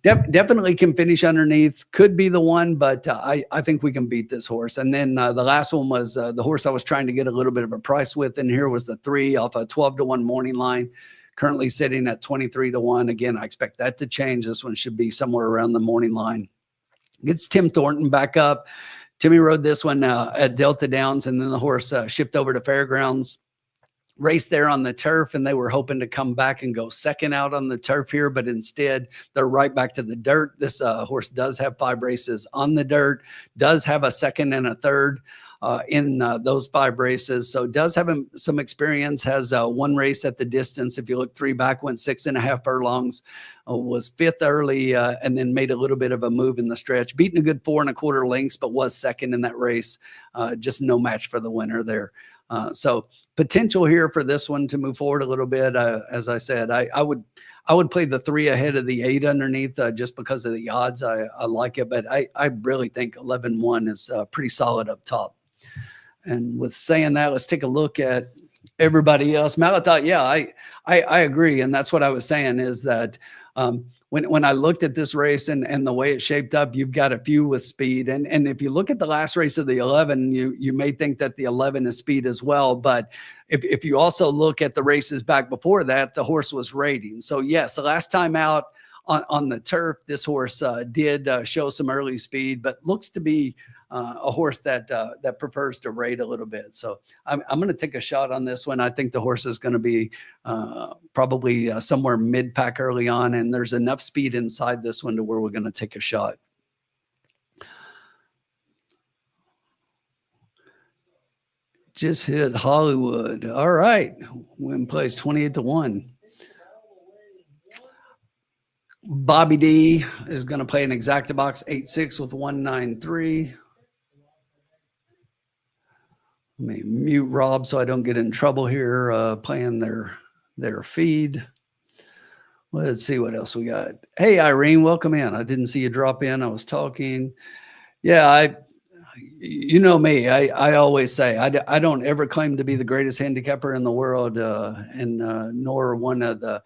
definitely can finish underneath. Could be the one, but I think we can beat this horse. And then the last one was the horse I was trying to get a little bit of a price with, and here was the 3 off a 12-1 morning line. Currently sitting at 23-1. Again, I expect that to change. This one should be somewhere around the morning line. Gets Tim Thornton back up. Timmy rode this one at Delta Downs, and then the horse shipped over to Fairgrounds. Raced there on the turf, and they were hoping to come back and go second out on the turf here, but instead they're right back to the dirt. This horse does have 5 races on the dirt, does have a second and a third in those 5 races. So does have some experience, has 1 race at the distance. If you look 3 back, went 6.5 furlongs, was 5th early, and then made a little bit of a move in the stretch, beating a good 4 1/4 lengths, but was second in that race. Just no match for the winner there. So potential here for this one to move forward a little bit. As I said, I would play the 3 ahead of the 8 underneath just because of the odds. I like it, but I really think 11-1 is pretty solid up top. And with saying that, let's take a look at everybody else. Malachi, yeah, I agree. And that's what I was saying is that when I looked at this race and the way it shaped up, you've got a few with speed. And if you look at the last race of the 11, you may think that the 11 is speed as well. But if you also look at the races back before that, the horse was rating. So yes, the last time out on the turf, this horse did show some early speed, but looks to be a horse that prefers to rate a little bit. So I'm going to take a shot on this one. I think the horse is going to be probably somewhere mid-pack early on, and there's enough speed inside this one to where we're going to take a shot. Just hit Hollywood. All right. Win plays 28-1. Bobby D is going to play an exacta box 8-6 with 193. Let me mute Rob so I don't get in trouble here playing their feed. Let's see what else we got. Hey, Irene, welcome in. I didn't see you drop in. I was talking. Yeah, you know me. I always say I don't ever claim to be the greatest handicapper in the world, and nor one of the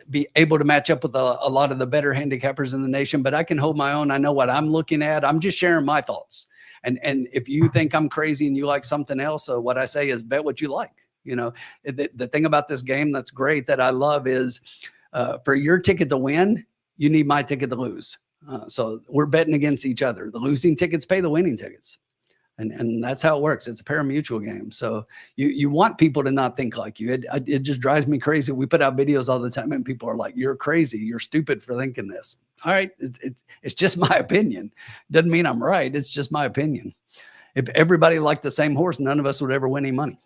be able to match up with a lot of the better handicappers in the nation. But I can hold my own. I know what I'm looking at. I'm just sharing my thoughts. And if you think I'm crazy and you like something else, what I say is bet what you like. You know, the thing about this game that's great that I love is for your ticket to win, you need my ticket to lose. So we're betting against each other. The losing tickets pay the winning tickets. And that's how it works. It's a pari-mutuel game. So you want people to not think like you. It just drives me crazy. We put out videos all the time and people are like, you're crazy. You're stupid for thinking this. All right. It's just my opinion. Doesn't mean I'm right. It's just my opinion. If everybody liked the same horse, none of us would ever win any money.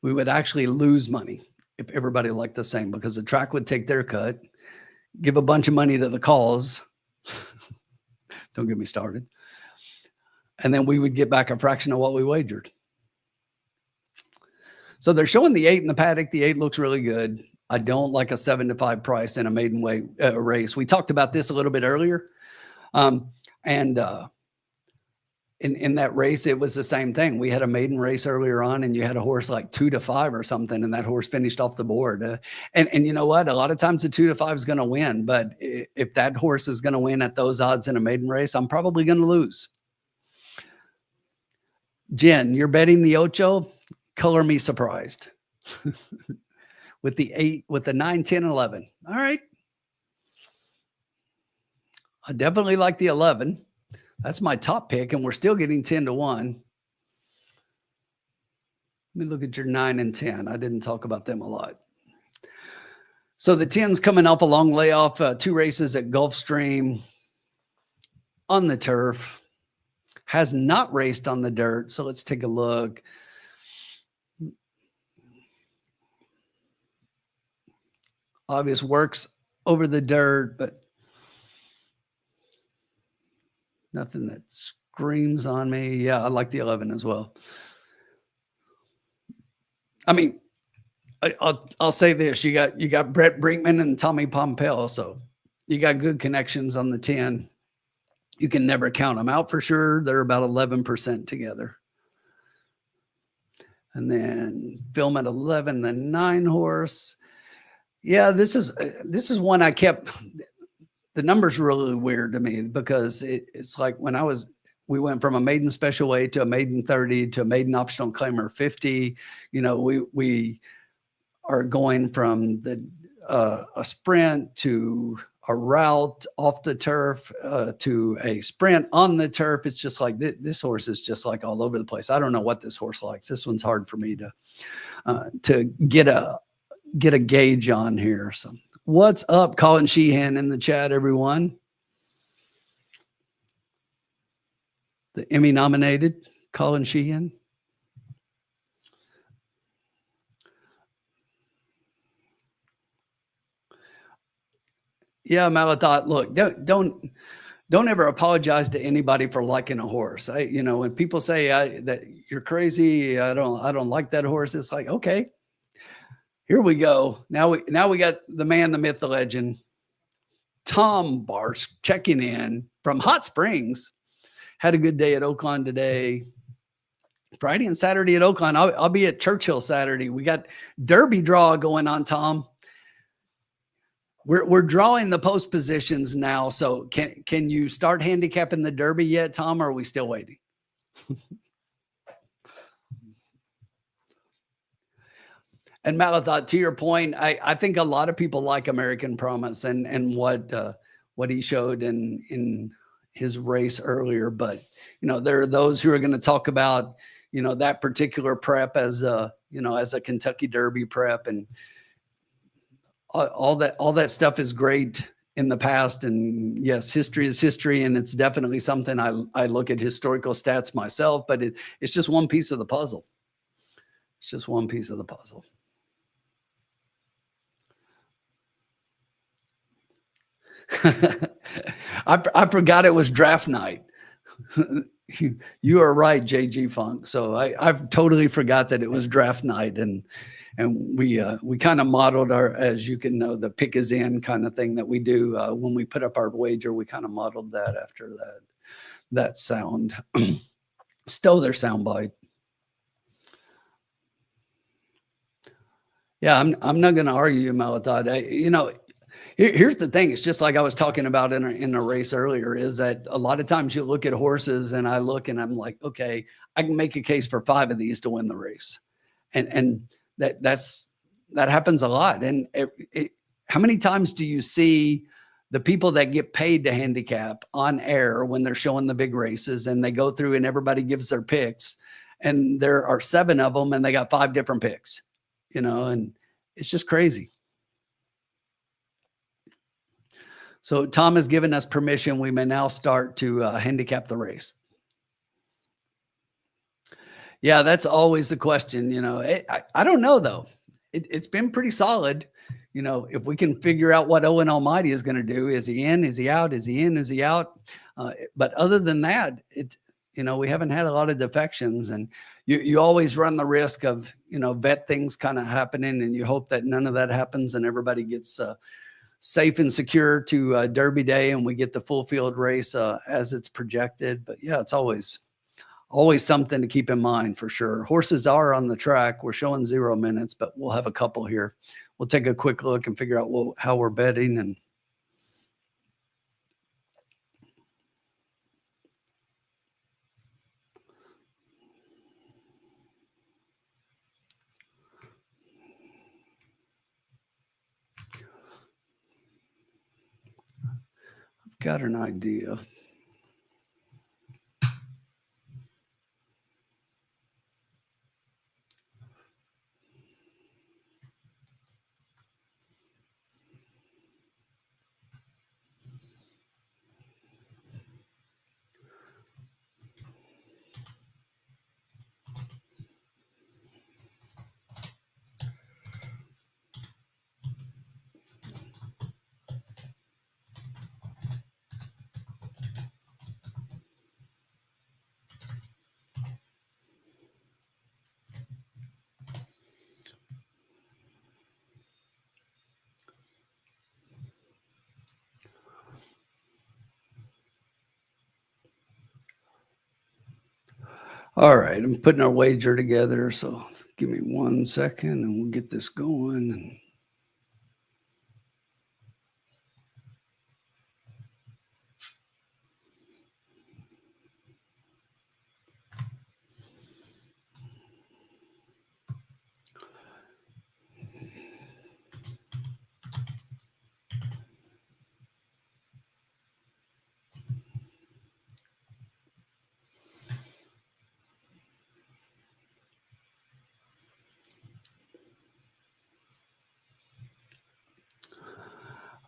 We would actually lose money if everybody liked the same, because the track would take their cut, give a bunch of money to the cause. Don't get me started. And then we would get back a fraction of what we wagered. So they're showing the 8 in the paddock. The 8 looks really good. I don't like a 7-5 price in a maiden weight race. We talked about this a little bit earlier. In that race, it was the same thing. We had a maiden race earlier on, and you had a horse like 2-5 or something, and that horse finished off the board. And you know what? A lot of times the 2-5 is going to win, but if that horse is going to win at those odds in a maiden race, I'm probably going to lose. Jen, you're betting the Ocho? Color me surprised. With the 8, with the 9, 10, 11. All right. I definitely like the 11. That's my top pick, and we're still getting 10-1. Let me look at your 9 and 10. I didn't talk about them a lot. So the 10's coming off a long layoff, 2 races at Gulfstream on the turf. Has not raced on the dirt. So let's take a look. Obvious works over the dirt, but nothing that screams on me. Yeah, I like the 11 as well. I mean, I'll say this: you got Brett Brinkman and Tommy Pompeo, so you got good connections on the 10. You can never count them out for sure. They're about 11% together. And then film at 11, the 9 horse. Yeah, this is one I kept. The number's really weird to me because it's like when we went from a maiden special weight to a maiden 30 to a maiden optional claimer 50. You know, we are going from a sprint to a route off the turf to a sprint on the turf. It's just like this horse is just like all over the place. I don't know what this horse likes. This one's hard for me to get a gauge on here. So what's up, Colin Sheehan in the chat, everyone? The Emmy nominated Colin Sheehan. Yeah, Malathot, look, don't ever apologize to anybody for liking a horse. When people say that you're crazy, I don't like that horse. It's like, okay, here we go. Now we got the man, the myth, the legend, Tom Barsh checking in from Hot Springs. Had a good day at Oakland today. Friday and Saturday at Oakland. I'll be at Churchill Saturday. We got Derby draw going on, Tom. We're drawing the post positions now. So can you start handicapping the Derby yet, Tom, or are we still waiting? And Malathot, to your point, I think a lot of people like American Promise and what he showed in his race earlier. But there are those who are going to talk about that particular prep as a Kentucky Derby prep, and all that stuff is great in the past. And yes, history is history, and it's definitely something I look at historical stats myself, but it's just one piece of the puzzle. It's just one piece of the puzzle. I forgot it was draft night. You are right, JG Funk. So I've totally forgot that it was draft night, and we kind of modeled as you can know, the pick is in kind of thing that we do when we put up our wager. We kind of modeled that after that sound. Stole their soundbite. Yeah, I'm not going to argue, Malathot. Here's the thing. It's just like I was talking about in a race earlier, is that a lot of times you look at horses and I look and I'm like, okay, I can make a case for 5 of these to win the race. And that happens a lot. And how many times do you see the people that get paid to handicap on air when they're showing the big races and they go through and everybody gives their picks and there are 7 of them and they got 5 different picks, and it's just crazy. So Tom has given us permission. We may now start to handicap the race. Yeah, that's always the question. I don't know, though. It's been pretty solid. If we can figure out what Owen Almighty is going to do, is he in? Is he out? Is he in? Is he out? But other than that, we haven't had a lot of defections, and you always run the risk of, vet things kind of happening, and you hope that none of that happens and everybody gets safe and secure to Derby Day, and we get the full field race as it's projected. But yeah, it's always something to keep in mind for sure. Horses are on the track. We're showing 0 minutes, but we'll have a couple here. We'll take a quick look and figure out how we're betting. And I've got an idea. All right, I'm putting our wager together, so give me 1 second and we'll get this going.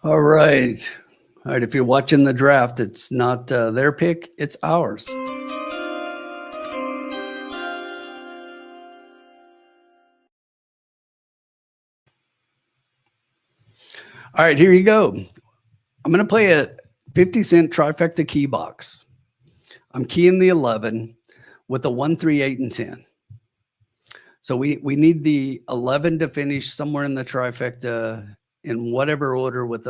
All right. All right. If you're watching the draft, it's not their pick, it's ours. All right, here you go. I'm going to play a 50-cent trifecta key box. I'm keying the 11 with the 1, 3, 8, and 10. So we need the 11 to finish somewhere in the trifecta in whatever order with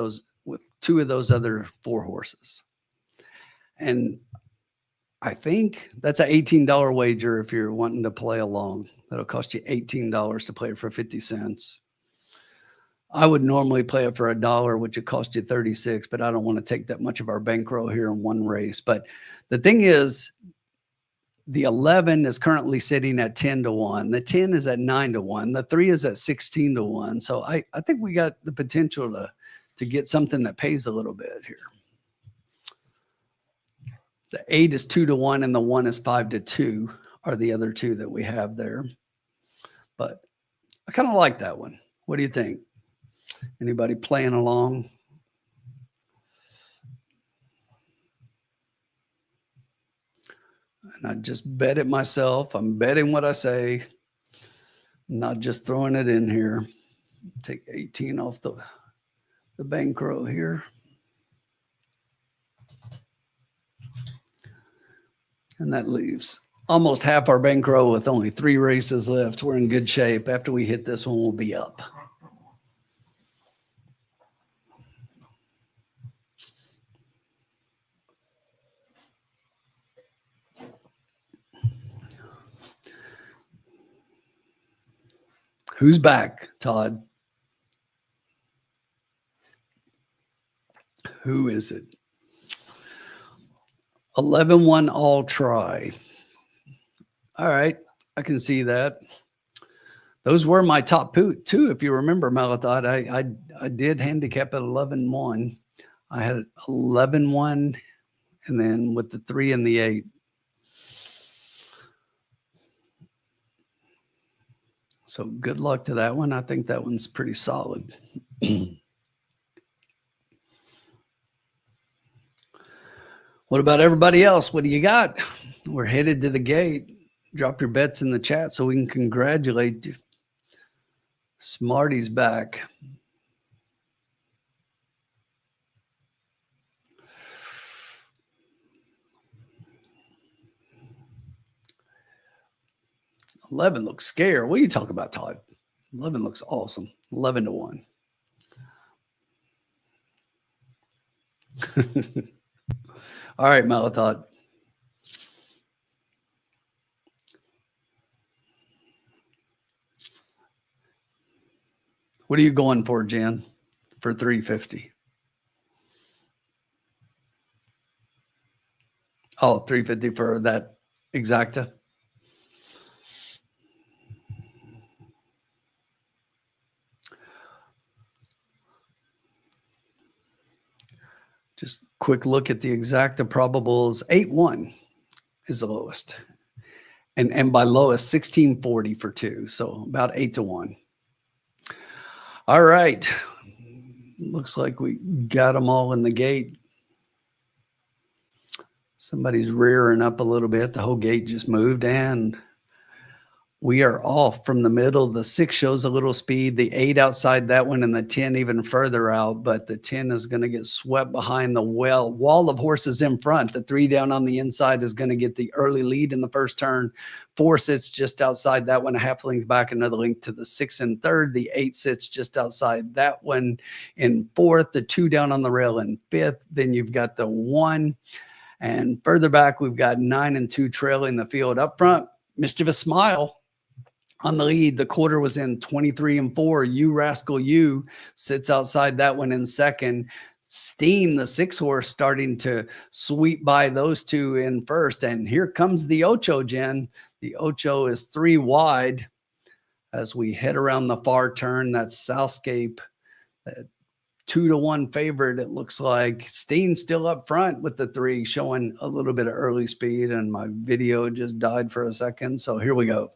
2 of those other 4 horses. And I think that's an $18 wager if you're wanting to play along. That'll cost you $18 to play it for 50 cents. I would normally play it for $1, which would cost you 36, but I don't want to take that much of our bankroll here in one race. But the thing is, the 11 is currently sitting at 10 to 1. The 10 is at 9 to 1. The 3 is at 16 to 1. So I think we got the potential to get something that pays a little bit here. The 8 is 2 to 1 and the 1 is 5 to 2 are the other 2 that we have there. But I kind of like that one. What do you think? Anybody playing along? And I just bet it myself. I'm betting what I say, not just throwing it in here. Take 18 off the bankroll here. And that leaves almost half our bankroll with only 3 races left. We're in good shape. After we hit this one, we'll be up. Who's back, Todd? Who is it? 11-1 all try. All right, I can see that. Those were my top 2, if you remember, Malathot. I did handicap at 11-1. I had 11-1, and then with the 3 and the 8. So good luck to that one. I think that one's pretty solid. What about everybody else? What do you got? We're headed to the gate. Drop your bets in the chat so we can congratulate you. Smarty's back. $11 looks scary. What are you talking about, Todd? 11 looks awesome. 11 to 1. All right, Malathot. What are you going for, Jen, for 350? Oh, 350 for that exacta? Just quick look at the exacta probables. 8-1 is the lowest. And by lowest, 1640 for 2. So about 8 to 1. All right. Looks like we got them all in the gate. Somebody's rearing up a little bit. The whole gate just moved, and we are off from the middle. The 6 shows a little speed. The 8 outside that one, and the 10 even further out. But the 10 is going to get swept behind the wall of horses in front. The 3 down on the inside is going to get the early lead in the first turn. 4 sits just outside that one, a half length back, another length to the 6 in third. The 8 sits just outside that one in fourth. The 2 down on the rail in fifth. Then you've got the 1 And further back, we've got 9 and 2 trailing the field. Up front, Mischievous Smile on the lead. The quarter was in 23 and 4. You Rascal You sits outside that one in second. Steen, the 6 horse, starting to sweep by those two in first. And here comes the Ocho, Jen. The Ocho is 3 wide as we head around the far turn. That's Southscape, 2-1 favorite. It looks like Steen's still up front with the 3, showing a little bit of early speed. And my video just died for a second. So here we go.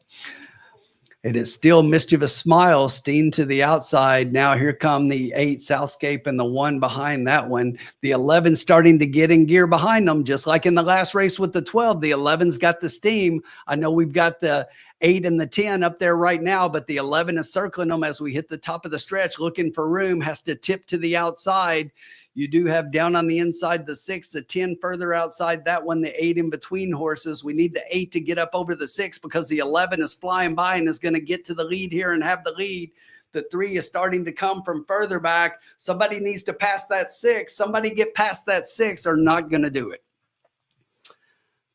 It is still Mischievous Smile, Steen to the outside. Now here come the 8 Southscape and the 1 behind that one. The 11 starting to get in gear behind them, just like in the last race with the 12. The 11's got the steam. I know we've got the 8 and the 10 up there right now, but the 11 is circling them as we hit the top of the stretch, looking for room, has to tip to the outside. You do have down on the inside the 6, the 10 further outside that one, the 8 in between horses. We need the 8 to get up over the 6 because the 11 is flying by and is going to get to the lead here and have the lead. The 3 is starting to come from further back. Somebody needs to pass that 6. Somebody get past that 6 or not going to do it.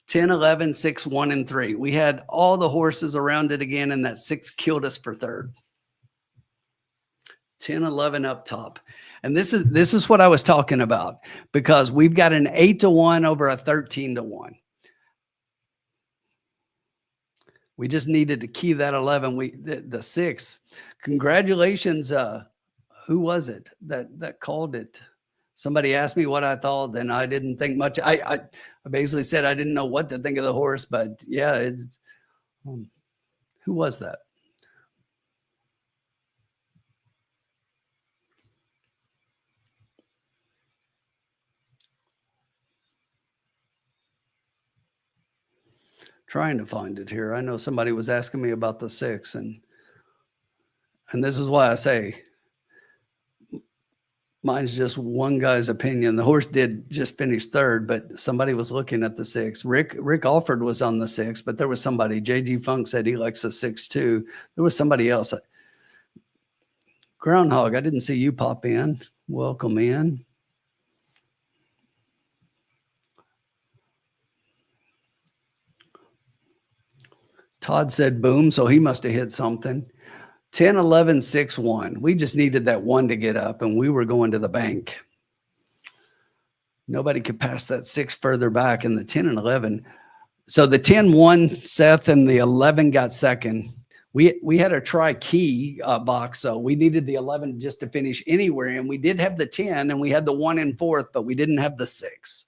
10, 11, 6, 1, and 3. We had all the horses around it again, and that 6 killed us for third. 10, 11 up top. And this is what I was talking about, because we've got an 8-1 over a 13-1. We just needed to key that 11. The 6. Congratulations. Who was it that called it? Somebody asked me what I thought, and I didn't think much. I basically said I didn't know what to think of the horse, but yeah, who was that? Trying to find it here. I know somebody was asking me about the 6, and this is why I say mine's just one guy's opinion. The horse did just finish third, but somebody was looking at the 6. Rick Alford was on the 6, but there was somebody. JG Funk said he likes the 6 too. There was somebody else. Groundhog, I didn't see you pop in. Welcome in. Todd said boom, so he must have hit something. 10, 11, 6, 1. We just needed that 1 to get up, and we were going to the bank. Nobody could pass that 6 further back, and the 10 and 11. So the 10 won, Seth, and the 11 got second. We had a try-key box, so we needed the 11 just to finish anywhere, and we did have the 10, and we had the 1 in fourth, but we didn't have the 6.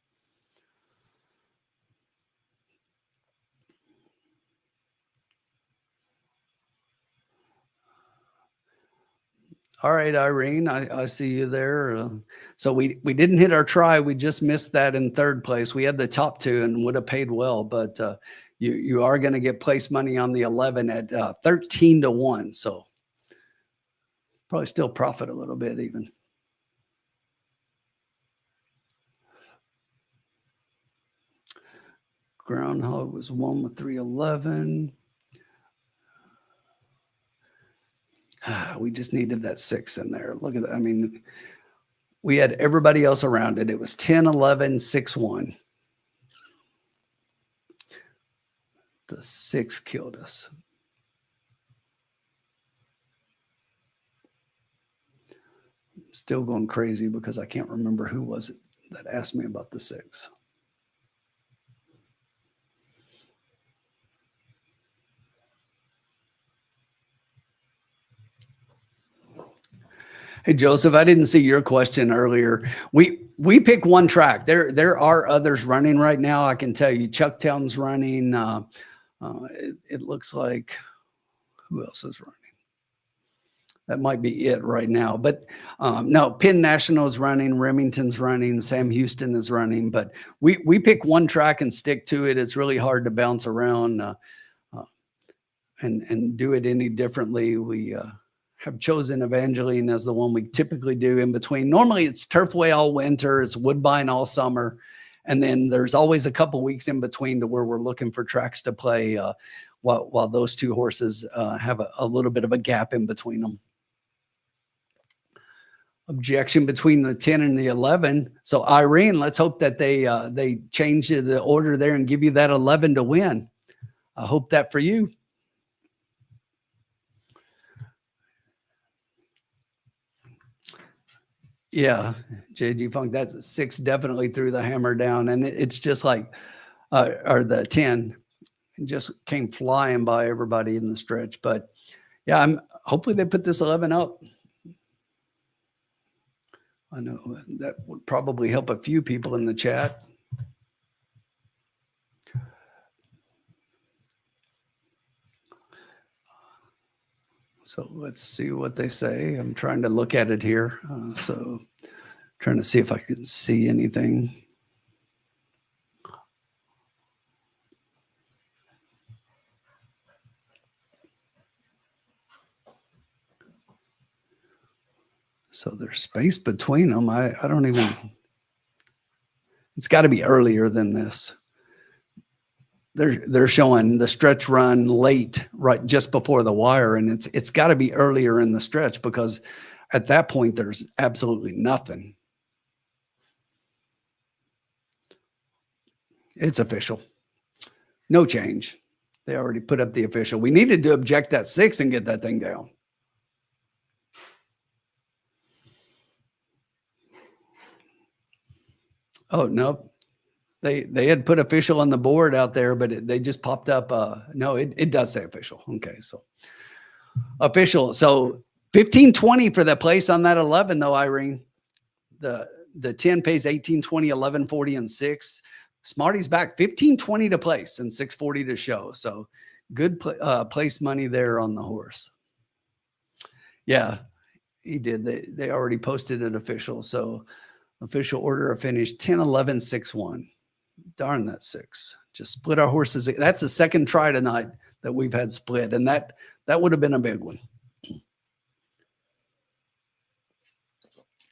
All right, Irene, I see you there. So we didn't hit our try. We just missed that in third place. We had the top 2 and would have paid well, but you are going to get place money on the 11 at 13-1. So probably still profit a little bit even. Groundhog was 1 with 311. We just needed that 6 in there. Look at that. I mean, we had everybody else around it. It was 10, 11, 6, 1. The 6 killed us. I'm still going crazy because I can't remember who was it that asked me about the 6. Hey, Joseph, I didn't see your question earlier. We pick one track. There are others running right now. I can tell you Chucktown's running. It looks like, who else is running? That might be it right now. But no, Penn National is running. Remington's running. Sam Houston is running. But we pick one track and stick to it. It's really hard to bounce around and do it any differently. We have chosen Evangeline as the one we typically do in between. Normally it's Turfway all winter, it's Woodbine all summer, and then there's always a couple weeks in between to where we're looking for tracks to play while those two horses have a little bit of a gap in between them. objection between the 10 and the 11. So Irene, let's hope that they change the order there and give you that 11 to win. I hope that for you. Yeah, JG Funk, that's 6 definitely threw the hammer down, and it's just like, or the 10 just came flying by everybody in the stretch. But yeah, hopefully they put this 11 up. I know that would probably help a few people in the chat. So let's see what they say. I'm trying to look at it here. So trying to see if I can see anything. So there's space between them. I don't even, it's got to be earlier than this. They're showing the stretch run late, right just before the wire, and it's got to be earlier in the stretch, because at that point there's absolutely nothing. It's official. No change. They already put up the official. We needed to object that 6 and get that thing down. Oh, no. They had put official on the board out there, but they just popped up. No, it does say official. Okay, so official. So 15.20 for the place on that 11, though, Irene. The 10 pays 18.20, 11.40, and 6. Smarty's back 15.20 to place and 6.40 to show. So good place money there on the horse. Yeah, he did. They already posted it official. So official order of finish 10-11-6-1. Darn, that 6. Just split our horses. That's the second try tonight that we've had split, and that would have been a big one.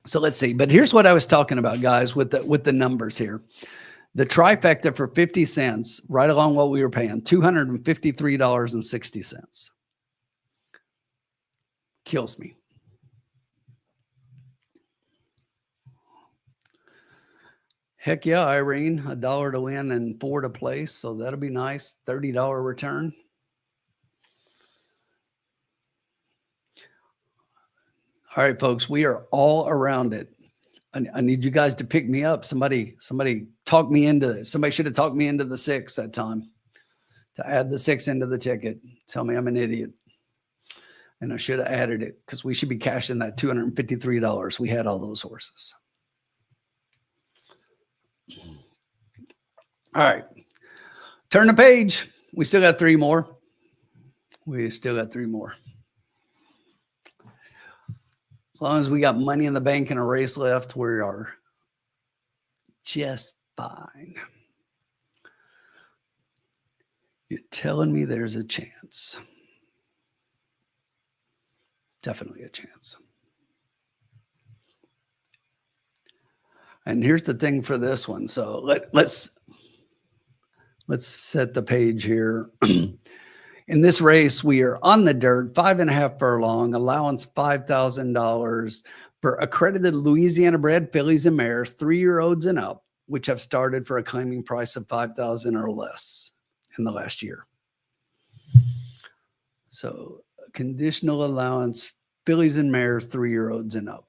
So let's see. But here's what I was talking about, guys, with the numbers here. The trifecta for 50 cents, right along what we were paying, $253.60. Kills me. Heck yeah, Irene, $1 to win and 4 to place. So that'll be nice. $30 return. All right, folks, we are all around it. I need you guys to pick me up. Somebody talk me into it. Somebody should have talked me into the 6 that time, to add the 6 into the ticket. Tell me I'm an idiot. And I should have added it, because we should be cashing that $253. We had all those horses. All right. Turn the page. We still got 3 more. As long as we got money in the bank and a race left, we are just fine. You're telling me there's a chance. Definitely a chance. And here's the thing for this one. So let's set the page here. In this race, we are on the dirt, 5.5 furlong, allowance $5,000 for accredited Louisiana bred fillies and mares, 3-year-olds and up, which have started for a claiming price of $5,000 or less in the last year. So conditional allowance, fillies and mares, 3-year-olds and up,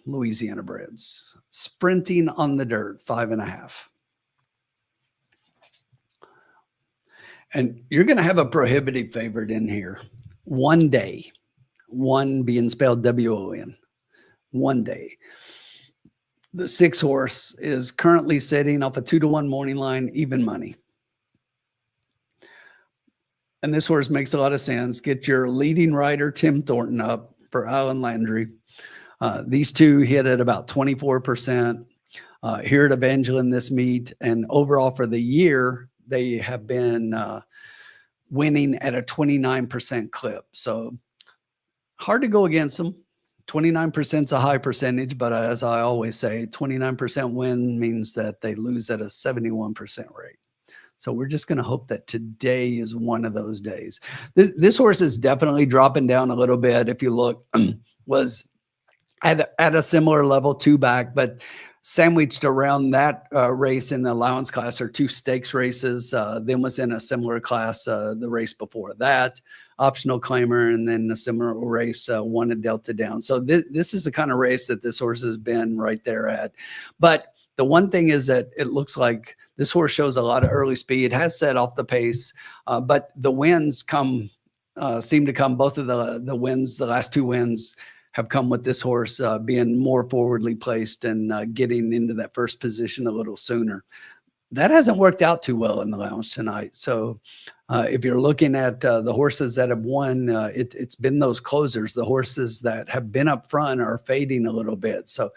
Louisiana breds, sprinting on the dirt, 5.5. And you're going to have a prohibitive favorite in here. One Day. One being spelled W-O-N. One Day. The 6 horse is currently sitting off a 2-to-1 morning line, even money. And this horse makes a lot of sense. Get your leading rider, Tim Thornton, up for Alan Landry. These two hit at about 24%. Here at Evangeline this meet. And overall for the year, they have been winning at a 29% clip. So hard to go against them. 29% is a high percentage, but as I always say, 29% win means that they lose at a 71% rate. So we're just going to hope that today is one of those days. This horse is definitely dropping down a little bit. If you look, was at a similar level, two back, but sandwiched around that race in the allowance class are two stakes races. Then was in a similar class the race before that, optional claimer, and then a similar race, one a Delta down. So this is the kind of race that this horse has been right there at. But the one thing is that it looks like this horse shows a lot of early speed, has set off the pace, but the wins seem to come. Both of the wins, the last two wins, have come with this horse being more forwardly placed and getting into that first position a little sooner. That hasn't worked out too well in the lounge tonight. So if you're looking at the horses that have won, it's been those closers. The horses that have been up front are fading a little bit. So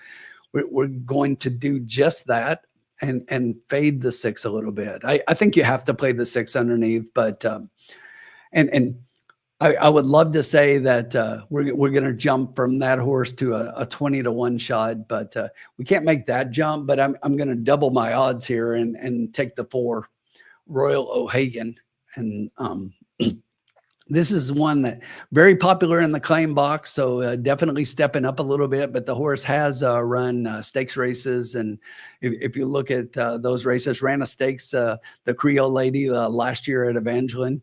we're going to do just that and fade the 6 a little bit. I think you have to play the 6 underneath, but and I would love to say that we're going to jump from that horse to a 20-1 shot, but we can't make that jump. But I'm going to double my odds here and take the 4 Royal O'Hagan. And this is one that very popular in the claim box, so definitely stepping up a little bit. But the horse has run stakes races, and if you look at those races, ran a stakes, the Creole Lady last year at Evangeline.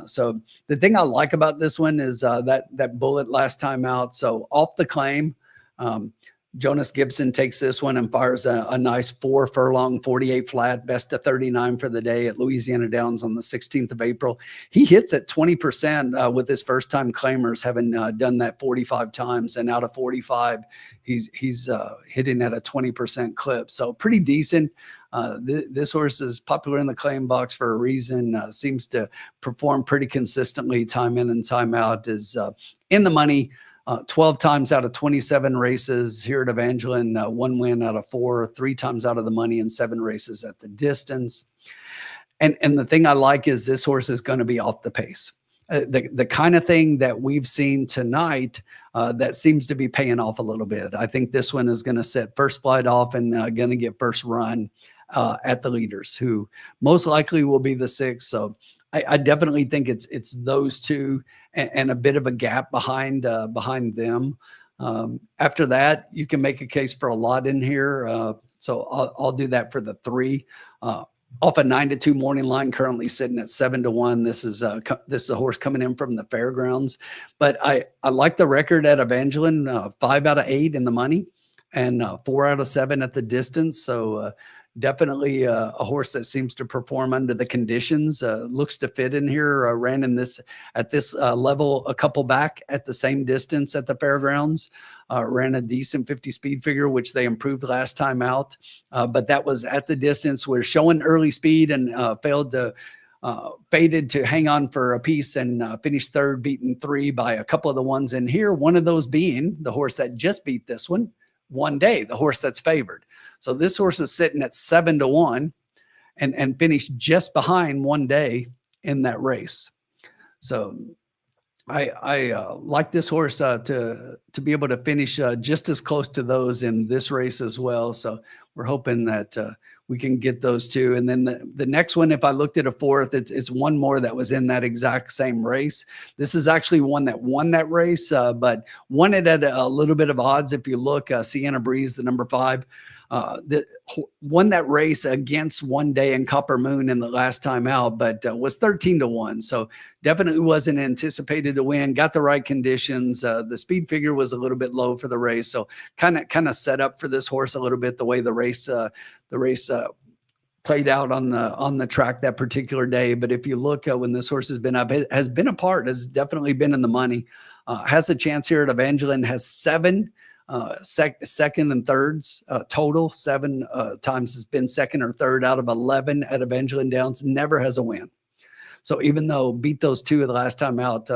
So the thing I like about this one is that bullet last time out. So off the claim, Jonas Gibson takes this one and fires a nice 4 furlong, 48 flat, best of 39 for the day at Louisiana Downs on the 16th of April. He hits at 20% with his first time claimers, having done that 45 times. And out of 45, he's hitting at a 20% clip. So pretty decent. This horse is popular in the claim box for a reason. Seems to perform pretty consistently, time in and time out. Is in the money 12 times out of 27 races here at Evangeline, 1 win out of 4, 3 times out of the money in 7 races at the distance. And the thing I like is this horse is going to be off the pace. The kind of thing that we've seen tonight that seems to be paying off a little bit. I think this one is going to set first flight off and going to get first run at the leaders, who most likely will be the 6. So I definitely think it's those two and a bit of a gap behind them. After that, you can make a case for a lot in here. So I'll do that for the 3. Off a 9-2 morning line, currently sitting at 7-1. This is a horse coming in from the fairgrounds, but I like the record at Evangeline, 5 out of 8 in the money, and 4 out of 7 at the distance. So definitely a horse that seems to perform under the conditions. Looks to fit in here. Ran in this at this level a couple back at the same distance at the fairgrounds. Ran a decent 50 speed figure, which they improved last time out. But that was at the distance. We're showing early speed and faded to hang on for a piece and finished 3rd, beaten 3 by a couple of the ones in here. One of those being the horse that just beat this one day, the horse that's favored. So this horse is sitting at 7-1 and finished just behind one day in that race. So I like this horse to be able to finish just as close to those in this race as well. So we're hoping that we can get those two. And then the next one, if I looked at a 4th, it's one more that was in that exact same race. This is actually one that won that race, but won it at a little bit of odds. If you look, Sienna Breeze, the number 5, that won that race against One Day and Copper Moon in the last time out, but was 13-1. So definitely wasn't anticipated to win. Got the right conditions. The speed figure was a little bit low for the race, so kind of set up for this horse a little bit the way the race played out on the track that particular day. But if you look when this horse has been up, has been a part, has definitely been in the money. Has a chance here at Evangeline. Has 7 second and thirds total. 7 times has been second or third out of 11 at Evangeline Downs. Never has a win. So even though beat those 2 the last time out,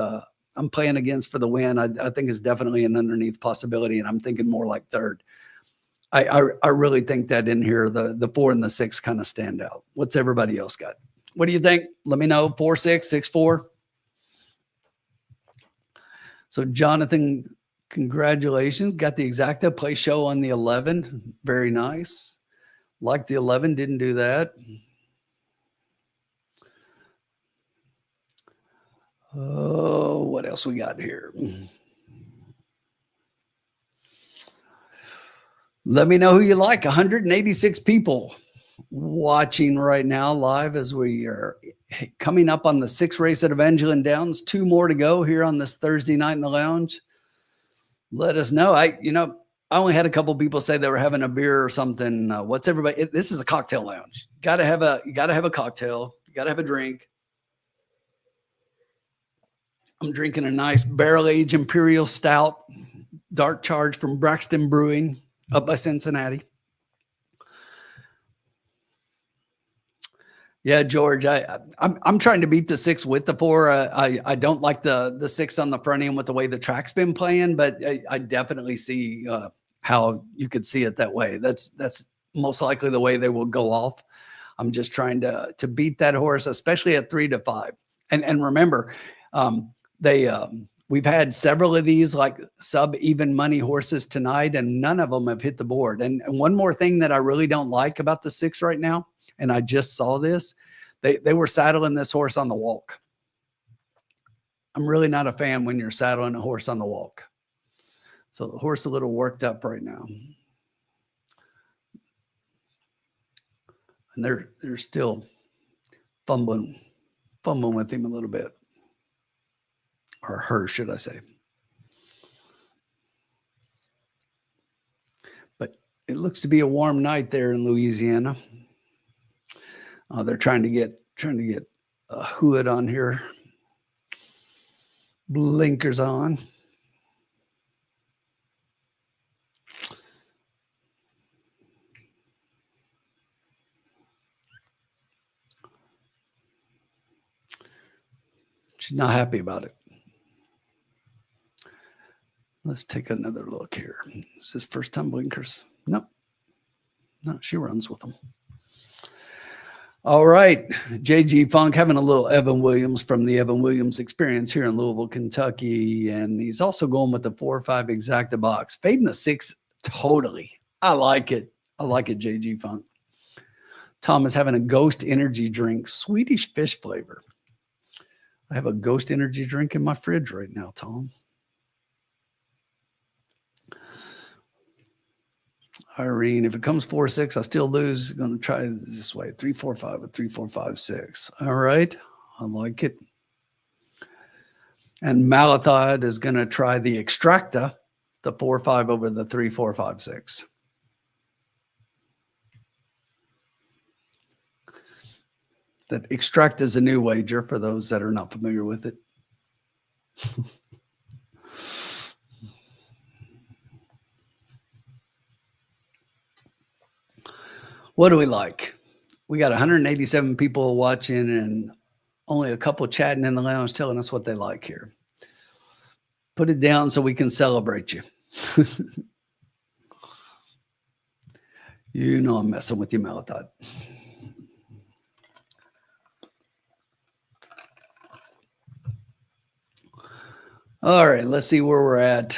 I'm playing against for the win. I think is definitely an underneath possibility, and I'm thinking more like 3rd. I really think that in here the 4 and the 6 kind of stand out. What's everybody else got? What do you think? Let me know. 4-6, 6-4. So Jonathan, congratulations. Got the exacta play show on the 11. Very nice. Like the 11, didn't do that. Oh, what else we got here? Let me know who you like. 186 people watching right now live as we are coming up on the 6th race at Evangeline Downs. 2 more to go here on this Thursday night in the lounge. Let us know. I only had a couple people say they were having a beer or something. What's everybody? This is a cocktail lounge. You gotta have a cocktail. You gotta have a drink. I'm drinking a nice barrel-aged Imperial Stout, dark charge from Braxton Brewing up by Cincinnati. Yeah, George, I'm trying to beat the 6 with the 4. I don't like the 6 on the front end with the way the track's been playing, but I definitely see how you could see it that way. That's most likely the way they will go off. I'm just trying to beat that horse, especially at 3 to 5. And remember, we've had several of these like sub even money horses tonight, and none of them have hit the board. And one more thing that I really don't like about the 6 right now, and I just saw this, they were saddling this horse on the walk. I'm really not a fan when you're saddling a horse on the walk. So the horse is a little worked up right now. And they're still fumbling with him a little bit. Or her, should I say. But it looks to be a warm night there in Louisiana. They're trying to get a hood on here. Blinkers on. She's not happy about it. Let's take another look here. Is this first time blinkers? Nope. No, she runs with them. All right. JG Funk having a little Evan Williams from the Evan Williams experience here in Louisville, Kentucky. And he's also going with the 4-5 exacta box. Fading the 6 totally. I like it. I like it, JG Funk. Tom is having a Ghost energy drink, Swedish fish flavor. I have a Ghost energy drink in my fridge right now, Tom. Irene, if it comes 4-6, I still lose. We're going to try this way. 3-4-5 with 3-4-5-6. All right. I like it. And Malathod is going to try the Extracta, the 4-5 over the 3-4-5-6. That Extract is a new wager for those that are not familiar with it. What do we like? We got 187 people watching and only a couple chatting in the lounge telling us what they like here. Put it down so we can celebrate you. You know I'm messing with you, Malathod. All right, let's see where we're at.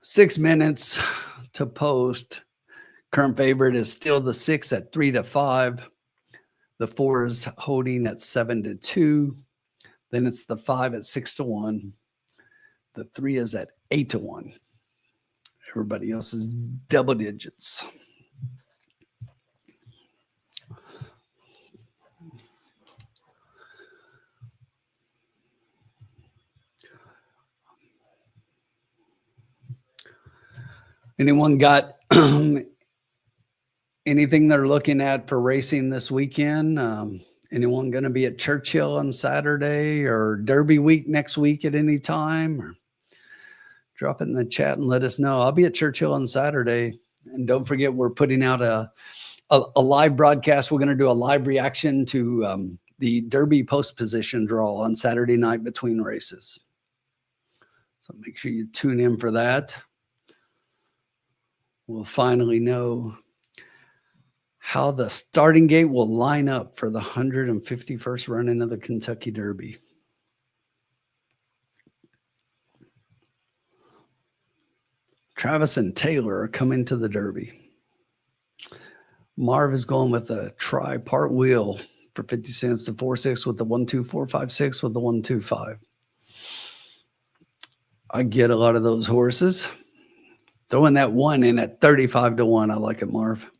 6 minutes to post. Current favorite is still the 6 at 3-5. The 4 is holding at 7-2. Then it's the 5 at 6-1. The 3 is at 8-1. Everybody else is double digits. Anyone got anything they're looking at for racing this weekend? Anyone going to be at Churchill on Saturday or Derby week next week at any time? Or drop it in the chat and let us know. I'll be at Churchill on Saturday. And don't forget, we're putting out a live broadcast. We're going to do a live reaction to the Derby post position draw on Saturday night between races. So make sure you tune in for that. We'll finally know how the starting gate will line up for the 151st run-in of the Kentucky Derby. Travis and Taylor are coming to the Derby. Marv is going with a tri-part wheel for 50 cents, the 4-6 with the 1-2-4-5-6 with the 1-2-5. I get a lot of those horses. Throwing that one in at 35-1. I like it, Marv.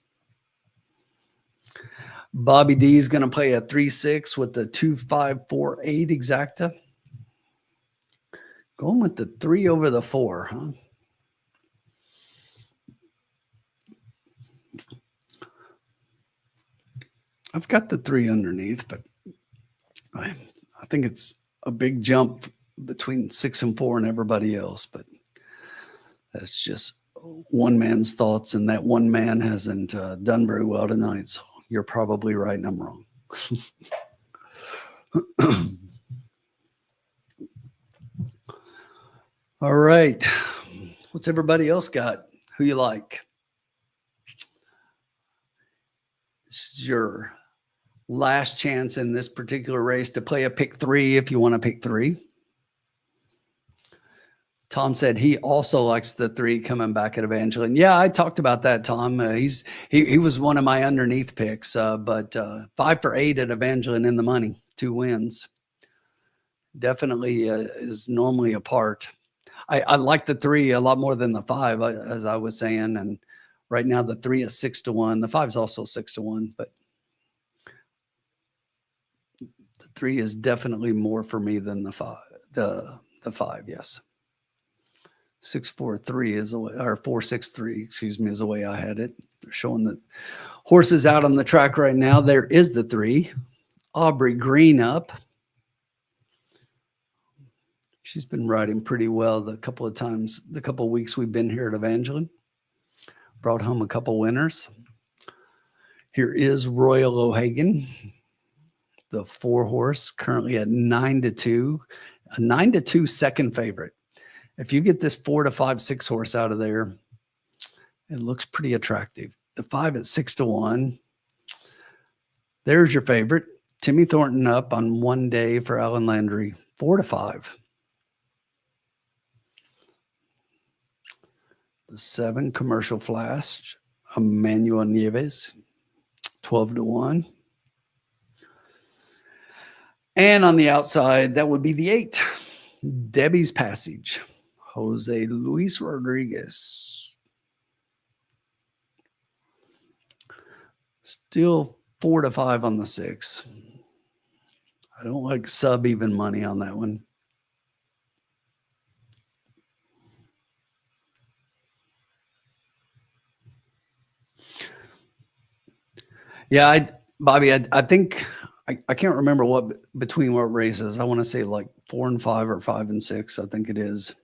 Bobby D is going to play a 3-6 with the 2-5-4-8 exacta. Going with the 3 over the 4, huh? I've got the 3 underneath, but I think it's a big jump between 6 and 4 and everybody else. But that's just one man's thoughts, and that one man hasn't done very well tonight. So you're probably right and I'm wrong. All right. What's everybody else got? Who you like? This is your last chance in this particular race to play a pick 3 if you want to pick 3. Tom said he also likes the 3 coming back at Evangeline. Yeah, I talked about that, Tom. He was one of my underneath picks, but 5 for 8 at Evangeline in the money, 2 wins. Definitely is normally a part. I like the 3 a lot more than the 5, as I was saying. And right now the 3 is 6-1. The 5 is also 6-1, but the 3 is definitely more for me than the 5. The 5, yes. 6-4-3 is a way, or 4-6-3, excuse me, is the way I had it. They're showing the horses out on the track right now. There is the 3. Aubrey Green up. She's been riding pretty well the couple of weeks we've been here at Evangeline. Brought home a couple winners. Here is Royal O'Hagan, the 4 horse, currently at 9-2, a 9-2 second favorite. If you get this 4 to 5, 6 horse out of there, it looks pretty attractive. The 5 at 6-1. There's your favorite. Timmy Thornton up on 1 day for Alan Landry, 4 to 5. The 7 Commercial Flash, Emmanuel Nieves, 12-1. And on the outside, that would be the 8, Debbie's Passage, Jose Luis Rodriguez. Still 4 to 5 on the 6. I don't like sub even money on that one. Yeah, Bobby, I think I can't remember between what races. I want to say like 4 and 5 or 5 and 6. I think it is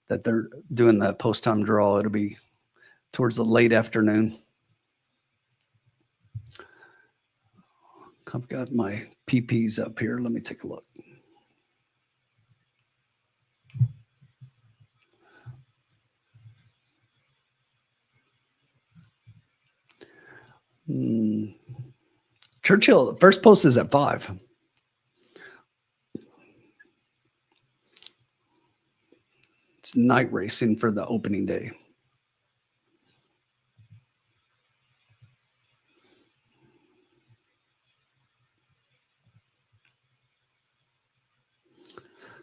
that they're doing that post-time draw. It'll be towards the late afternoon. I've got my PPs up here. Let me take a look. Churchill, first post is at 5. It's night racing for the opening day.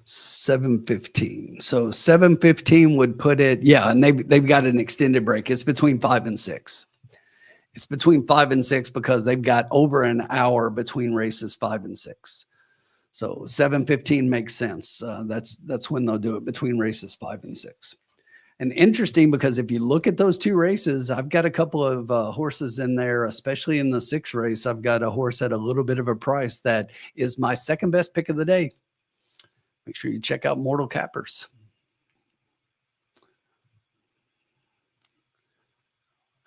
$7.15. So $7.15 would put it, yeah, and they've got an extended break. It's between 5 and 6. It's between 5 and 6 because they've got over an hour between races 5 and 6. So 7:15 makes sense. That's when they'll do it, between races 5 and 6. And interesting, because if you look at those 2 races, I've got a couple of horses in there, especially in the 6th race. I've got a horse at a little bit of a price that is my second best pick of the day. Make sure you check out Mortal Cappers.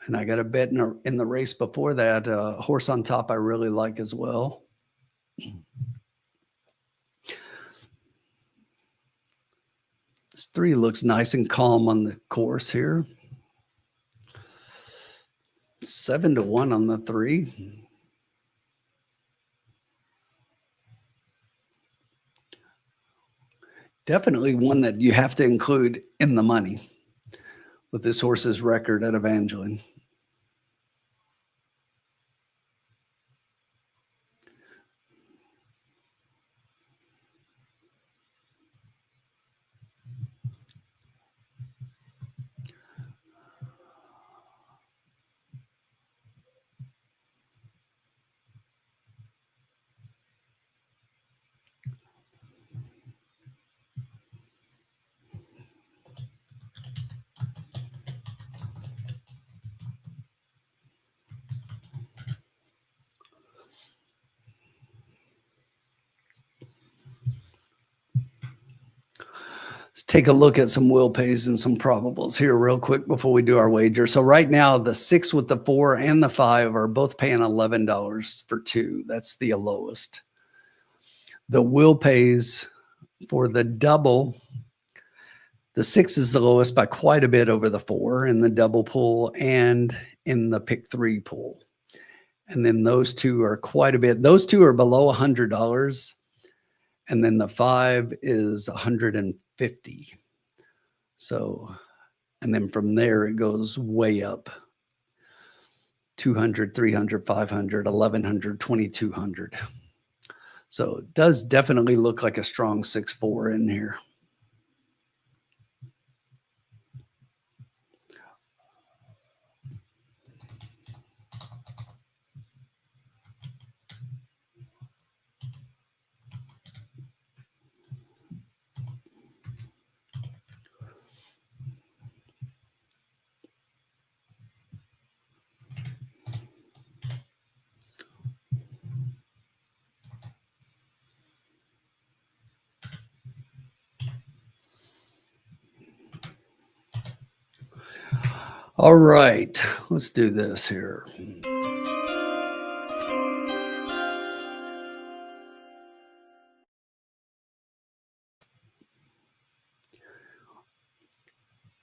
And I got a bet in the race before that, Horse on Top I really like as well. This 3 looks nice and calm on the course here. 7-1 on the 3. Definitely one that you have to include in the money with this horse's record at Evangeline. take a look at some will pays and some probables here real quick before we do our wager. So right now, the 6 with the 4 and the 5 are both paying $11 for 2. That's the lowest. The will pays for the double, the 6 is the lowest by quite a bit over the 4 in the double pool and in the pick 3 pool. And then those two are quite a bit. Those two are below $100. And then the 5 is $150. So, and then from there, it goes way up. 200, 300, 500, 1100, 2200. So it does definitely look like a strong 6-4 in here. All right, let's do this here.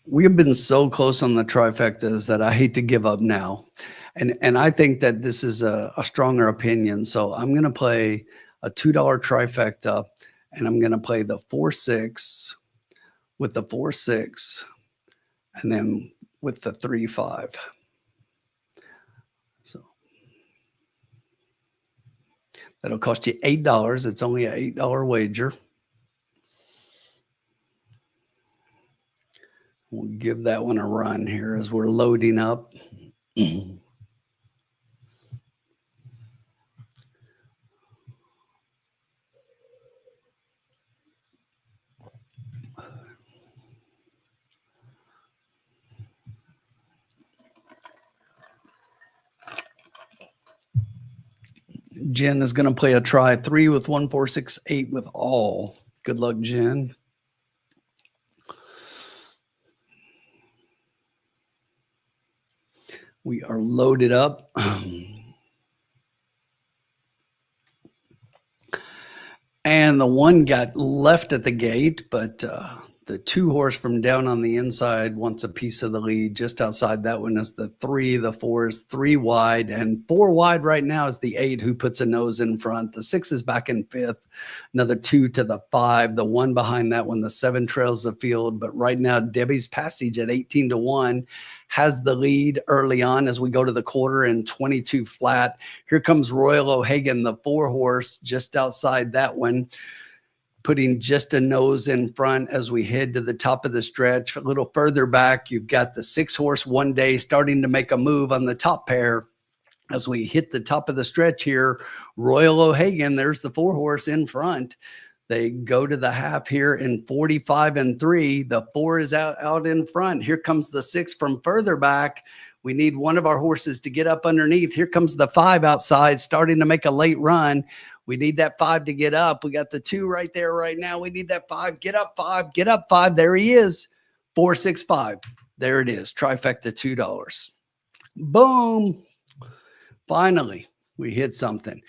We have been so close on the trifectas that I hate to give up now. And I think that this is a stronger opinion. So I'm going to play a $2 trifecta, and I'm going to play the 4-6 with the 4-6, and then with the 3-5. So that'll cost you $8. It's only an $8 wager. We'll give that one a run here as we're loading up. Jen is going to play a try 3 with 1, 4, 6, 8 with all. Good luck, Jen. We are loaded up. And the 1 got left at the gate, but the 2 horse from down on the inside wants a piece of the lead. Just outside that one is the 3. The 4 is 3 wide, and 4 wide right now is the 8 who puts a nose in front. The 6 is back in 5th. Another 2 to the 5. The 1 behind that one, the 7 trails the field. But right now, Debbie's Passage at 18-1 has the lead early on as we go to the quarter in 22 flat. Here comes Royal O'Hagan, the 4 horse, just outside that one, putting just a nose in front as we head to the top of the stretch. A little further back, you've got the 6 horse One Day starting to make a move on the top pair. As we hit the top of the stretch here, Royal O'Hagan, there's the 4 horse in front. They go to the half here in 45-3. The 4 is out in front. Here comes the 6 from further back. We need one of our horses to get up underneath. Here comes the 5 outside, starting to make a late run. We need that 5 to get up. We got the 2 right there right now. We need that 5. Get up 5. Get up 5. There he is. 4, 6, 5. There it is. Trifecta $2. Boom. Finally, we hit something.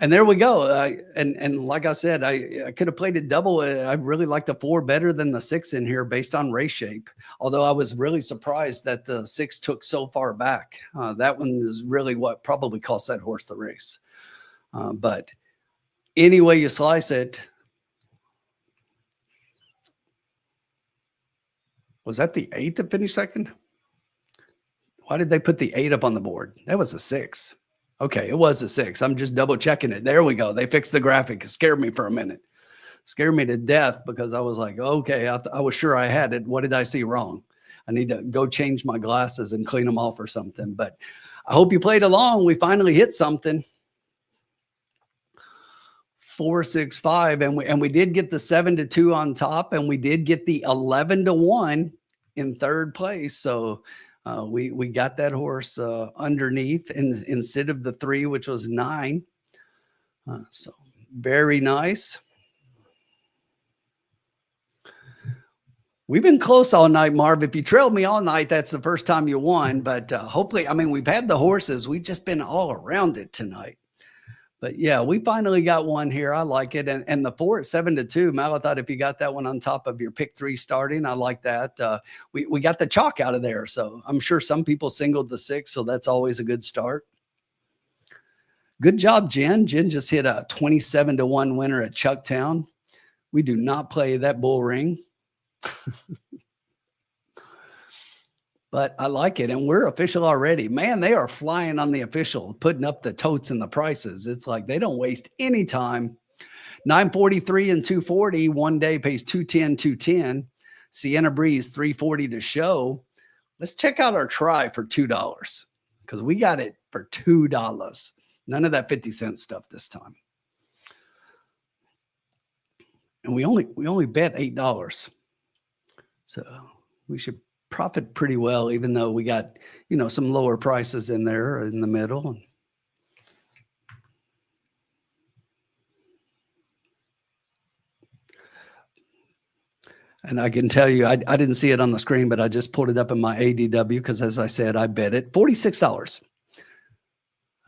And there we go. And like I said, I could have played it double. I really like the 4 better than the 6 in here based on race shape. Although I was really surprised that the 6 took so far back. That one is really what probably cost that horse the race. But any way you slice it, was that the 8 that finished second? Why did they put the 8 up on the board? That was a 6. Okay, it was a 6. I'm just double checking it. There we go. They fixed the graphic. It scared me for a minute. Scared me to death because I was like, okay, I was sure I had it. What did I see wrong? I need to go change my glasses and clean them off or something. But I hope you played along. We finally hit something. 4, 6, 5. And we did get the 7-2 on top, and we did get the 11-1 in third place. So we got that horse underneath instead of the 3, which was 9. So very nice. We've been close all night, Marv. If you trailed me all night, that's the first time you won. But hopefully, I mean, we've had the horses. We've just been all around it tonight. But yeah, we finally got one here. I like it. And the 4 at 7-2. Mal, I thought if you got that one on top of your pick 3 starting, I like that. We got the chalk out of there. So I'm sure some people singled the 6. So that's always a good start. Good job, Jen. Jen just hit a 27-1 winner at Chucktown. We do not play that bull ring. But I like it. And we're official already. Man, they are flying on the official, putting up the totes and the prices. It's like they don't waste any time. 943 and 240. One day pays 210, 210. Sienna Breeze, 340 to show. Let's check out our try for $2 because we got it for $2. None of that 50-cent stuff this time. And we only bet $8. So we should profit pretty well, even though we got, some lower prices in there in the middle. And I can tell you, I didn't see it on the screen, but I just pulled it up in my ADW because, as I said, I bet it $46.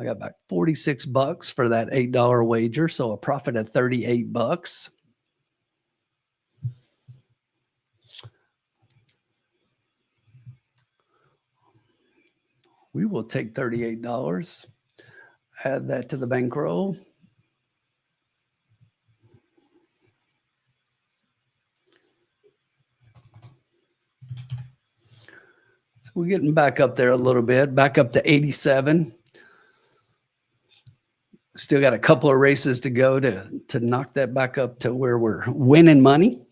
I got back $46 for that $8 wager, so a profit of $38. We will take $38, add that to the bankroll. So we're getting back up there a little bit, back up to 87. Still got a couple of races to go to knock that back up to where we're winning money.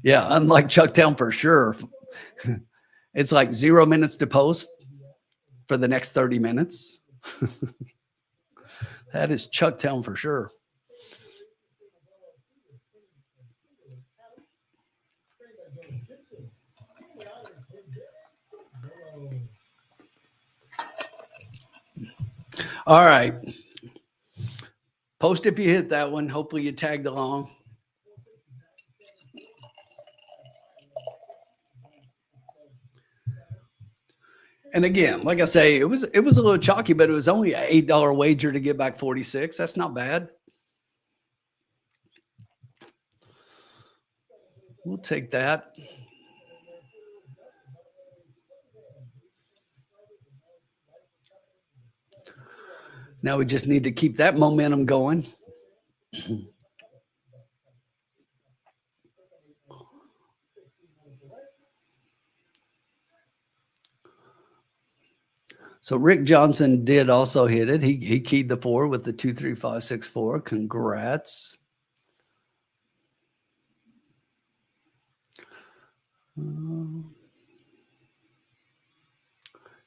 Yeah, unlike Chucktown for sure. It's like 0 minutes to post for the next 30 minutes. That is Chucktown for sure. All right. Post if you hit that one. Hopefully you tagged along. And again, like I say, it was a little chalky, but it was only an $8 wager to get back 46. That's not bad. We'll take that. Now we just need to keep that momentum going. So Rick Johnson did also hit it. He keyed the 4 with the 23564. Congrats.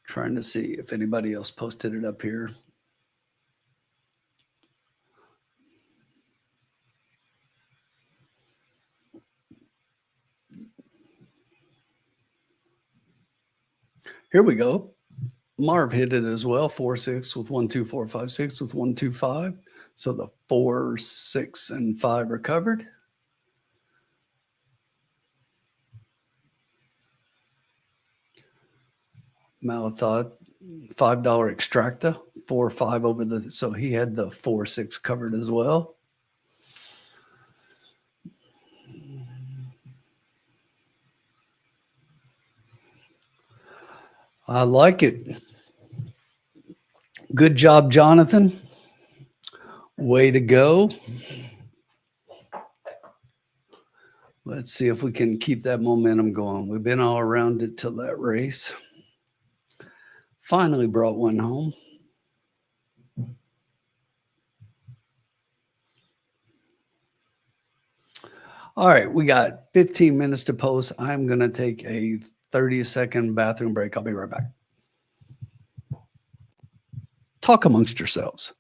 Trying to see if anybody else posted it up here. Here we go. Marv hit it as well. 4-6 with 1-2-4-5-6 with 1-2-5. So the 4, 6, and 5 are covered. Malathot, $5 extractor, 4 or 5 over the. So he had the 4, 6 covered as well. I like it. Good job, Jonathan. Way to go. Let's see if we can keep that momentum going. We've been all around it till that race. Finally brought one home. All right, we got 15 minutes to post. I'm going to take a 30-second bathroom break. I'll be right back. Talk amongst yourselves.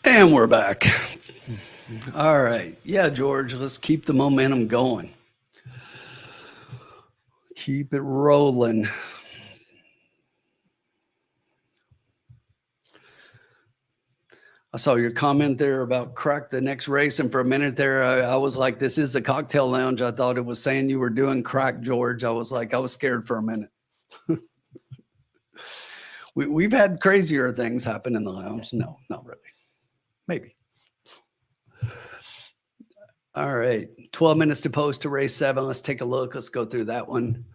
And we're back. All right. Yeah, George, let's keep the momentum going. Keep it rolling. I saw your comment there about crack the next race. And for a minute there, I was like, this is a cocktail lounge. I thought it was saying you were doing crack, George. I was scared for a minute. We've had crazier things happen in the lounge. No, not really. Maybe. All right. 12 minutes to post to race 7. Let's take a look. Let's go through that one.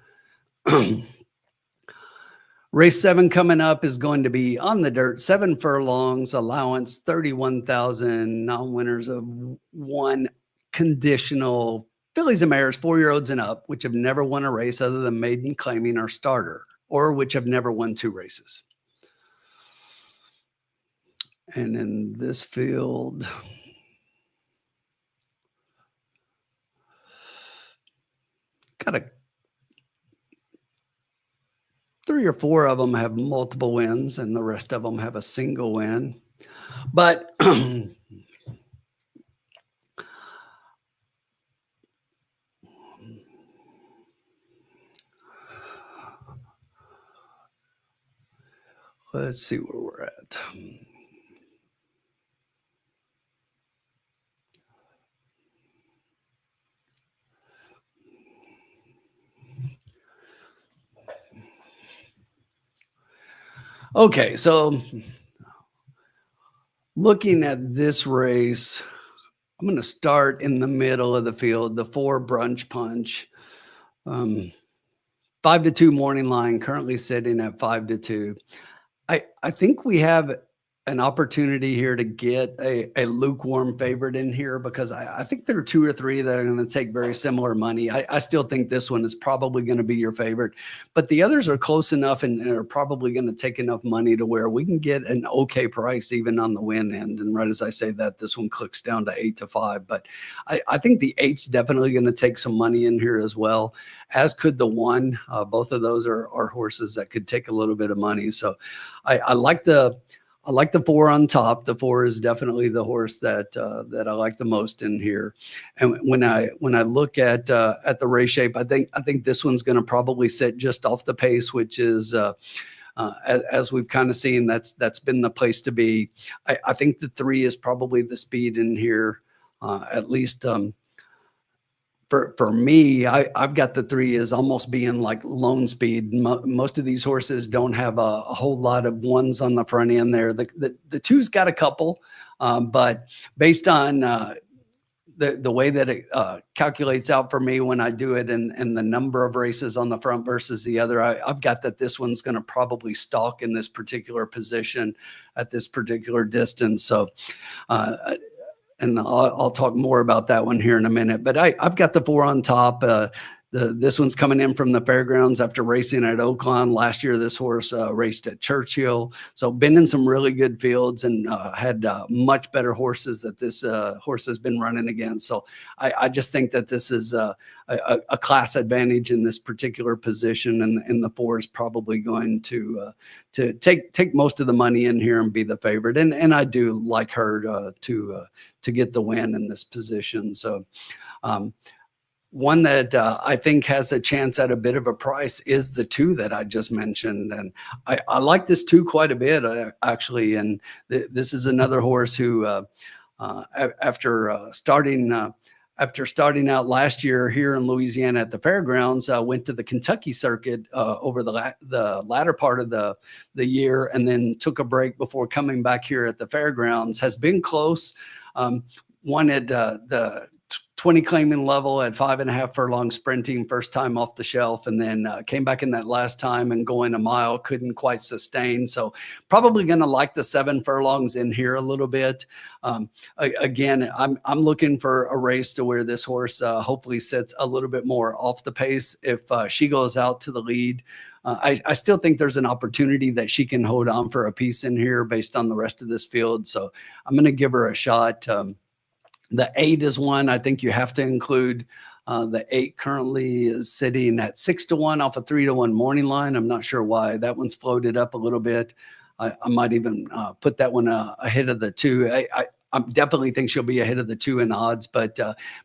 Race 7 coming up is going to be on the dirt, 7 furlongs, allowance 31,000, non-winners of 1 conditional, fillies and mares, 4-year-olds and up, which have never won a race other than maiden, claiming, or starter, or which have never won 2 races. And in this field, got a 3 or 4 of them have multiple wins, and the rest of them have a single win. But let's see where we're at. Okay, so looking at this race, I'm going to start in the middle of the field, the 4 Brunch Punch. 5-2 morning line, currently sitting at 5-2. I think we have an opportunity here to get a lukewarm favorite in here, because I think there are 2 or 3 that are going to take very similar money. I still think this one is probably going to be your favorite, but the others are close enough and are probably going to take enough money to where we can get an okay price even on the win end. And right as I say that, this one clicks down to 8-5, but I think the 8's definitely going to take some money in here as well, as could the 1. Both of those are horses that could take a little bit of money. So I like the 4 on top. The 4 is definitely the horse that I like the most in here. And when I look at the race shape, I think this one's going to probably sit just off the pace, which is as we've kind of seen, that's been the place to be. I think the 3 is probably the speed in here, at least. For me, I've got the 3 as almost being like lone speed. Most of these horses don't have a whole lot of 1s on the front end there. The 2's got a couple, but based on the way that it calculates out for me when I do it, and the number of races on the front versus the other, I've got that this one's going to probably stalk in this particular position at this particular distance. So and I'll talk more about that one here in a minute. But I've got the 4 on top. This one's coming in from the fairgrounds after racing at Oakland last year. This horse raced at Churchill, so been in some really good fields and had much better horses that this horse has been running against. So I just think that this is a class advantage in this particular position, and the 4 is probably going to take most of the money in here and be the favorite. And I do like her to get the win in this position. So. One that I think has a chance at a bit of a price is the 2 that I just mentioned. And I like this 2 quite a bit, actually. And this is another horse who, after starting out last year here in Louisiana at the fairgrounds, went to the Kentucky circuit over the latter part of the year, and then took a break before coming back here at the fairgrounds. Has been close. Wanted the 20 claiming level at 5.5 furlong sprinting, first time off the shelf, and then came back in that last time and going a mile, couldn't quite sustain. So probably going to like the 7 furlongs in here a little bit. Again, I'm looking for a race to where this horse hopefully sits a little bit more off the pace. If she goes out to the lead, I still think there's an opportunity that she can hold on for a piece in here based on the rest of this field. So I'm going to give her a shot. The 8 is one I think you have to include. The 8 currently is sitting at 6-1 off a 3-1 morning line. I'm not sure why that one's floated up a little bit. I might even put that one ahead of the 2. I definitely think she'll be ahead of the 2 in odds, but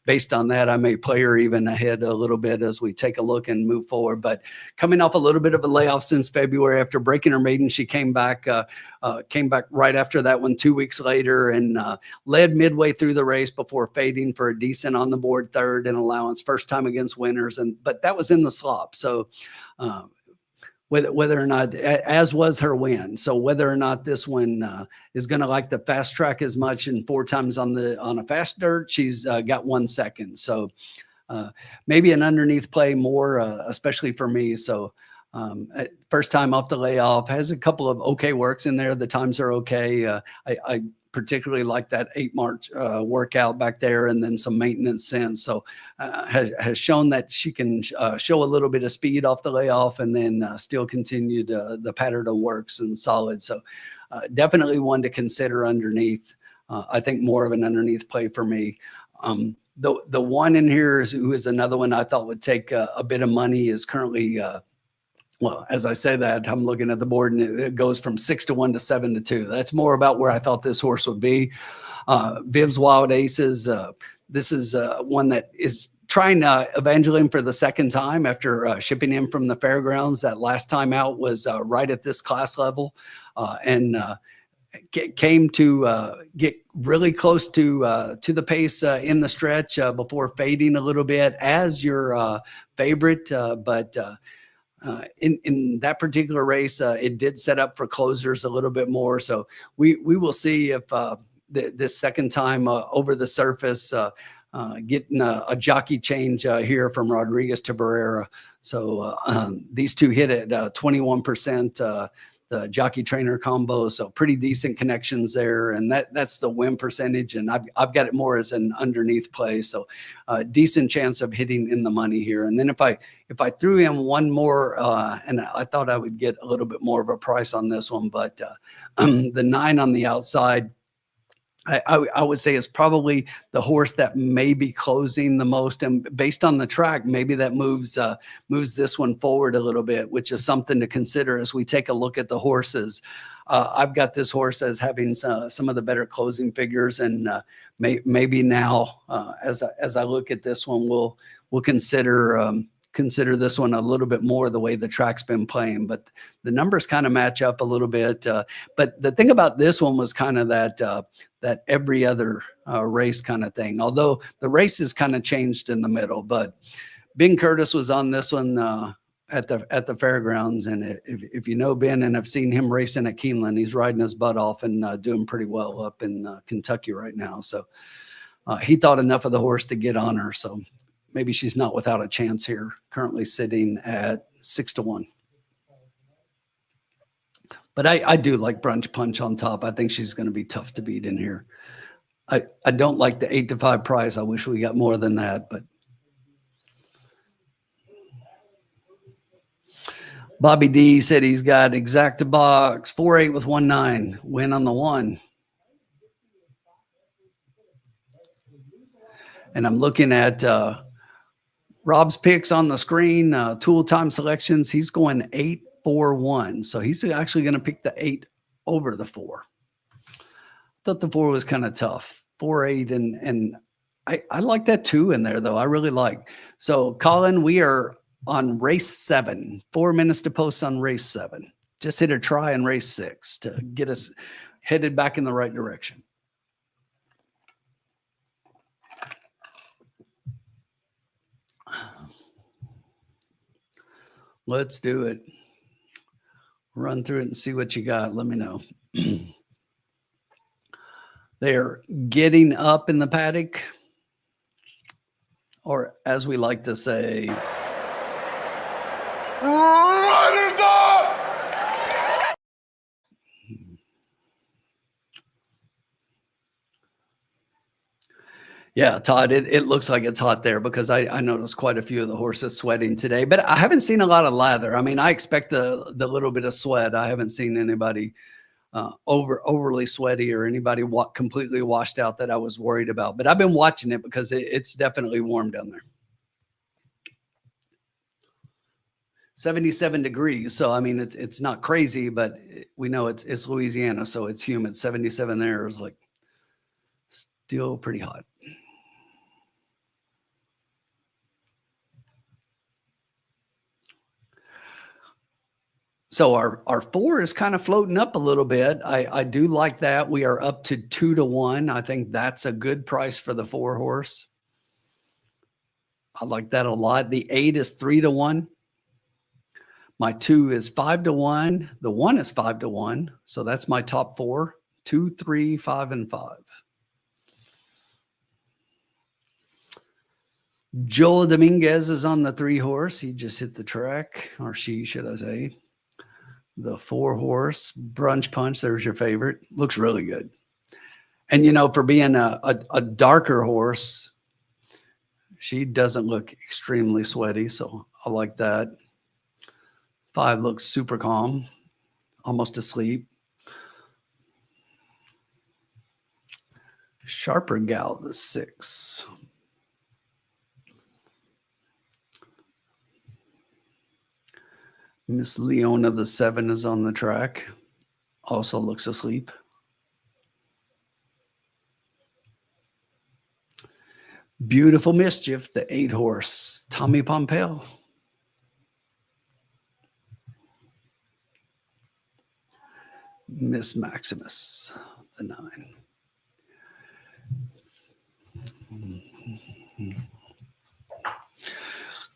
based on that, I may play her even ahead a little bit as we take a look and move forward. But coming off a little bit of a layoff since February after breaking her maiden, she came back right after that one 2 weeks later and led midway through the race before fading for a decent on the board third in allowance, first time against winners, but that was in the slop. So whether or not, as was her win. So whether or not this one is going to like the fast track as much and 4 times on a fast dirt, she's got 1 second. So maybe an underneath play more, especially for me. So first time off the layoff, has a couple of okay works in there. The times are okay. I particularly like that 8 March workout back there, and then some maintenance since. So has shown that she can show a little bit of speed off the layoff and then still continued the pattern of works and solid. So definitely one to consider underneath. I think more of an underneath play for me. The one in here who is another one I thought would take a bit of money is currently well, as I say that, I'm looking at the board and it goes from 6 to 1 to 7 to 2. That's more about where I thought this horse would be. Viv's Wild Aces. This is one that is trying Evangeline for the second time after shipping him from the fairgrounds. That last time out was right at this class level, and came to get really close to the pace in the stretch before fading a little bit as your favorite, but. In that particular race, it did set up for closers a little bit more. So we will see if this second time over the surface, getting a jockey change here from Rodriguez to Barrera. So these two hit at 21%. The jockey trainer combo, so pretty decent connections there, and that's the win percentage, and I've got it more as an underneath play, so decent chance of hitting in the money here. And then if I threw in one more, and I thought I would get a little bit more of a price on this one, but the 9 on the outside, I would say is probably the horse that may be closing the most, and based on the track, maybe that moves this one forward a little bit, which is something to consider as we take a look at the horses. I've got this horse as having some of the better closing figures, and maybe now as I look at this one, we'll consider this one a little bit more the way the track's been playing, but the numbers kind of match up a little bit. But the thing about this one was kind of that every other race kind of thing, although the races kind of changed in the middle. But Ben Curtis was on this one at the fairgrounds, and if you know Ben and have seen him racing at Keeneland, he's riding his butt off and doing pretty well up in Kentucky right now. So he thought enough of the horse to get on her. So maybe she's not without a chance here, currently sitting at 6 to 1. But I do like Brunch Punch on top. I think she's going to be tough to beat in here. I don't like the 8 to 5 price. I wish we got more than that, but Bobby D said he's got Exacta Box 4-8 with 1-9 win on the 1. And I'm looking at Rob's picks on the screen, tool time selections. He's going 8-4-1. So he's actually going to pick the 8 over the 4. Thought the 4 was kind of tough. 4-8. And I like that 2 in there, though. I really like. So, Colin, we are on race 7. 4 minutes to post on race 7. Just hit a try in race 6 to get us headed back in the right direction. Let's do it. Run through it and see what you got. Let me know. They're getting up in the paddock, or as we like to say, riders up! Yeah, Todd, it looks like it's hot there because I noticed quite a few of the horses sweating today, but I haven't seen a lot of lather. I mean, I expect the little bit of sweat. I haven't seen anybody overly sweaty or anybody completely washed out that I was worried about, but I've been watching it because it's definitely warm down there. 77 degrees. So, I mean, it's not crazy, but we know it's Louisiana, so it's humid. 77 there is like still pretty hot. So our 4 is kind of floating up a little bit. I do like that. We are up to 2-1. I think that's a good price for the 4 horse. I like that a lot. The 8 is 3-1. My 2 is 5-1. The 1 is 5-1. So that's my top 4. 2, 3, 5, and 5. Joel Dominguez is on the 3 horse. He just hit the track, or she, should I say. The 4 horse, Brunch Punch. There's your favorite. Looks really good. And, for being a darker horse, she doesn't look extremely sweaty. So I like that. 5 looks super calm, almost asleep. Sharper Gal, the 6. Miss Leona, the 7, is on the track. Also looks asleep. Beautiful Mischief, the 8 horse, Tommy Pompeo. Miss Maximus, the 9.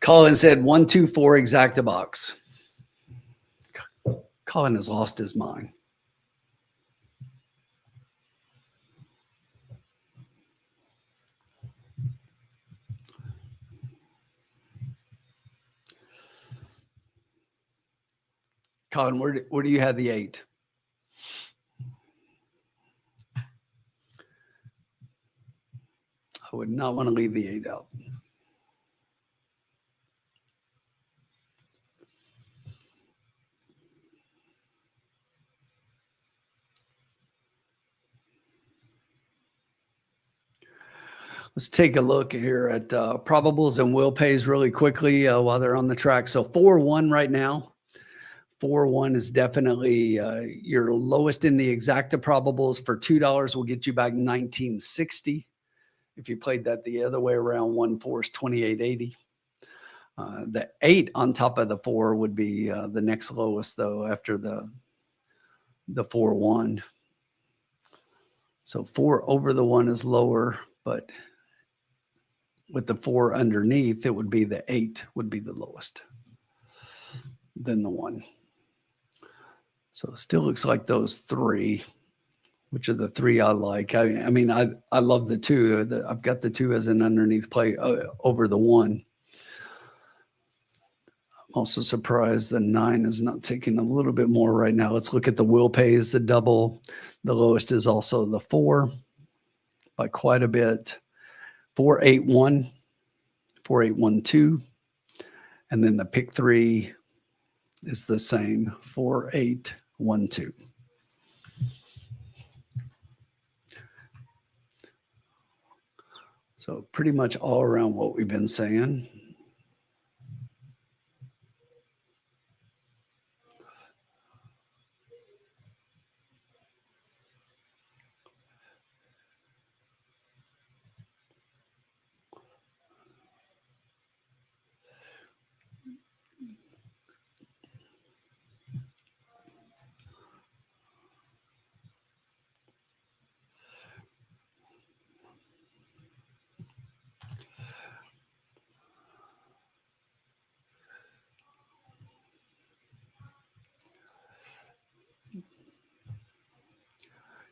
Colin said 1, 2, 4 exacta box. Colin has lost his mind. Colin, where do you have the 8? I would not want to leave the 8 out. Let's take a look here at probables and will pays really quickly while they're on the track. So 4-1 right now. 4-1 is definitely your lowest in the exacta probables. For $2 will get you back 1960. If you played that the other way around, 1-4 is 2880. The 8 on top of the 4 would be the next lowest, though, after the 4-1. So 4 over the 1 is lower, but with the 4 underneath, it would be the 8 would be the lowest than the 1. So it still looks like those 3, which are the 3 I like. I mean, I love the 2. I've got the 2 as an underneath play over the 1. I'm also surprised the 9 is not taking a little bit more right now. Let's look at the will pays, the double. The lowest is also the 4 by quite a bit. 4-8-1, 4-8-1-2. And then the pick 3 is the same, 4-8-1-2. So pretty much all around what we've been saying.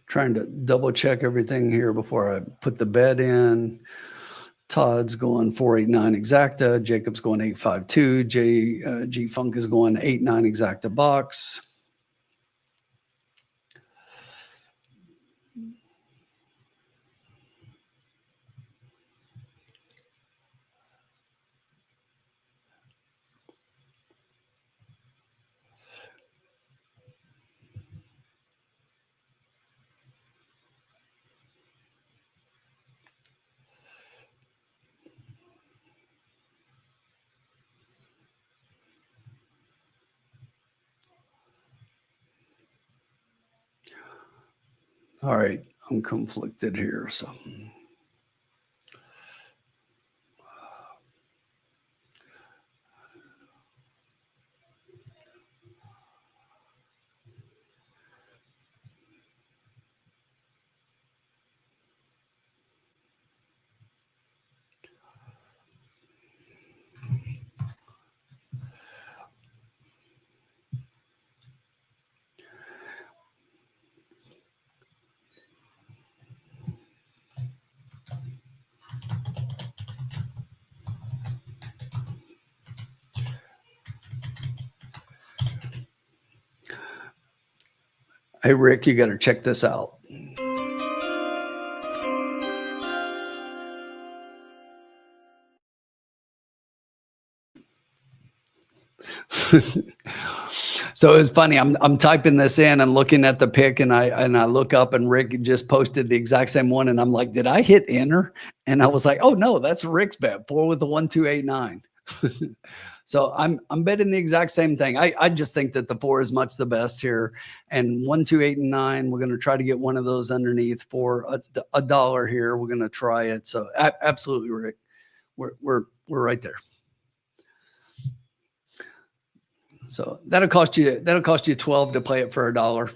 Trying to double check everything here before I put the bet in. Todd's going 4-8-9 exacta. Jacob's going 8-5-2. G Funk is going 8-9 exacta box. All right, I'm conflicted here, so. Hey, Rick, you got to check this out. So it was funny. I'm typing this in and looking at the pick, and I look up, and Rick just posted the exact same one, and I'm like, did I hit enter? And I was like, oh no, that's Rick's bet, 4 with the 1, 2, 8, 9. So I'm betting the exact same thing. I just think that the 4 is much the best here, and 1, 2, 8, and 9. We're going to try to get one of those underneath for a dollar here. We're going to try it. So absolutely, Rick, we're right there. So that'll cost you 12 to play it for a dollar.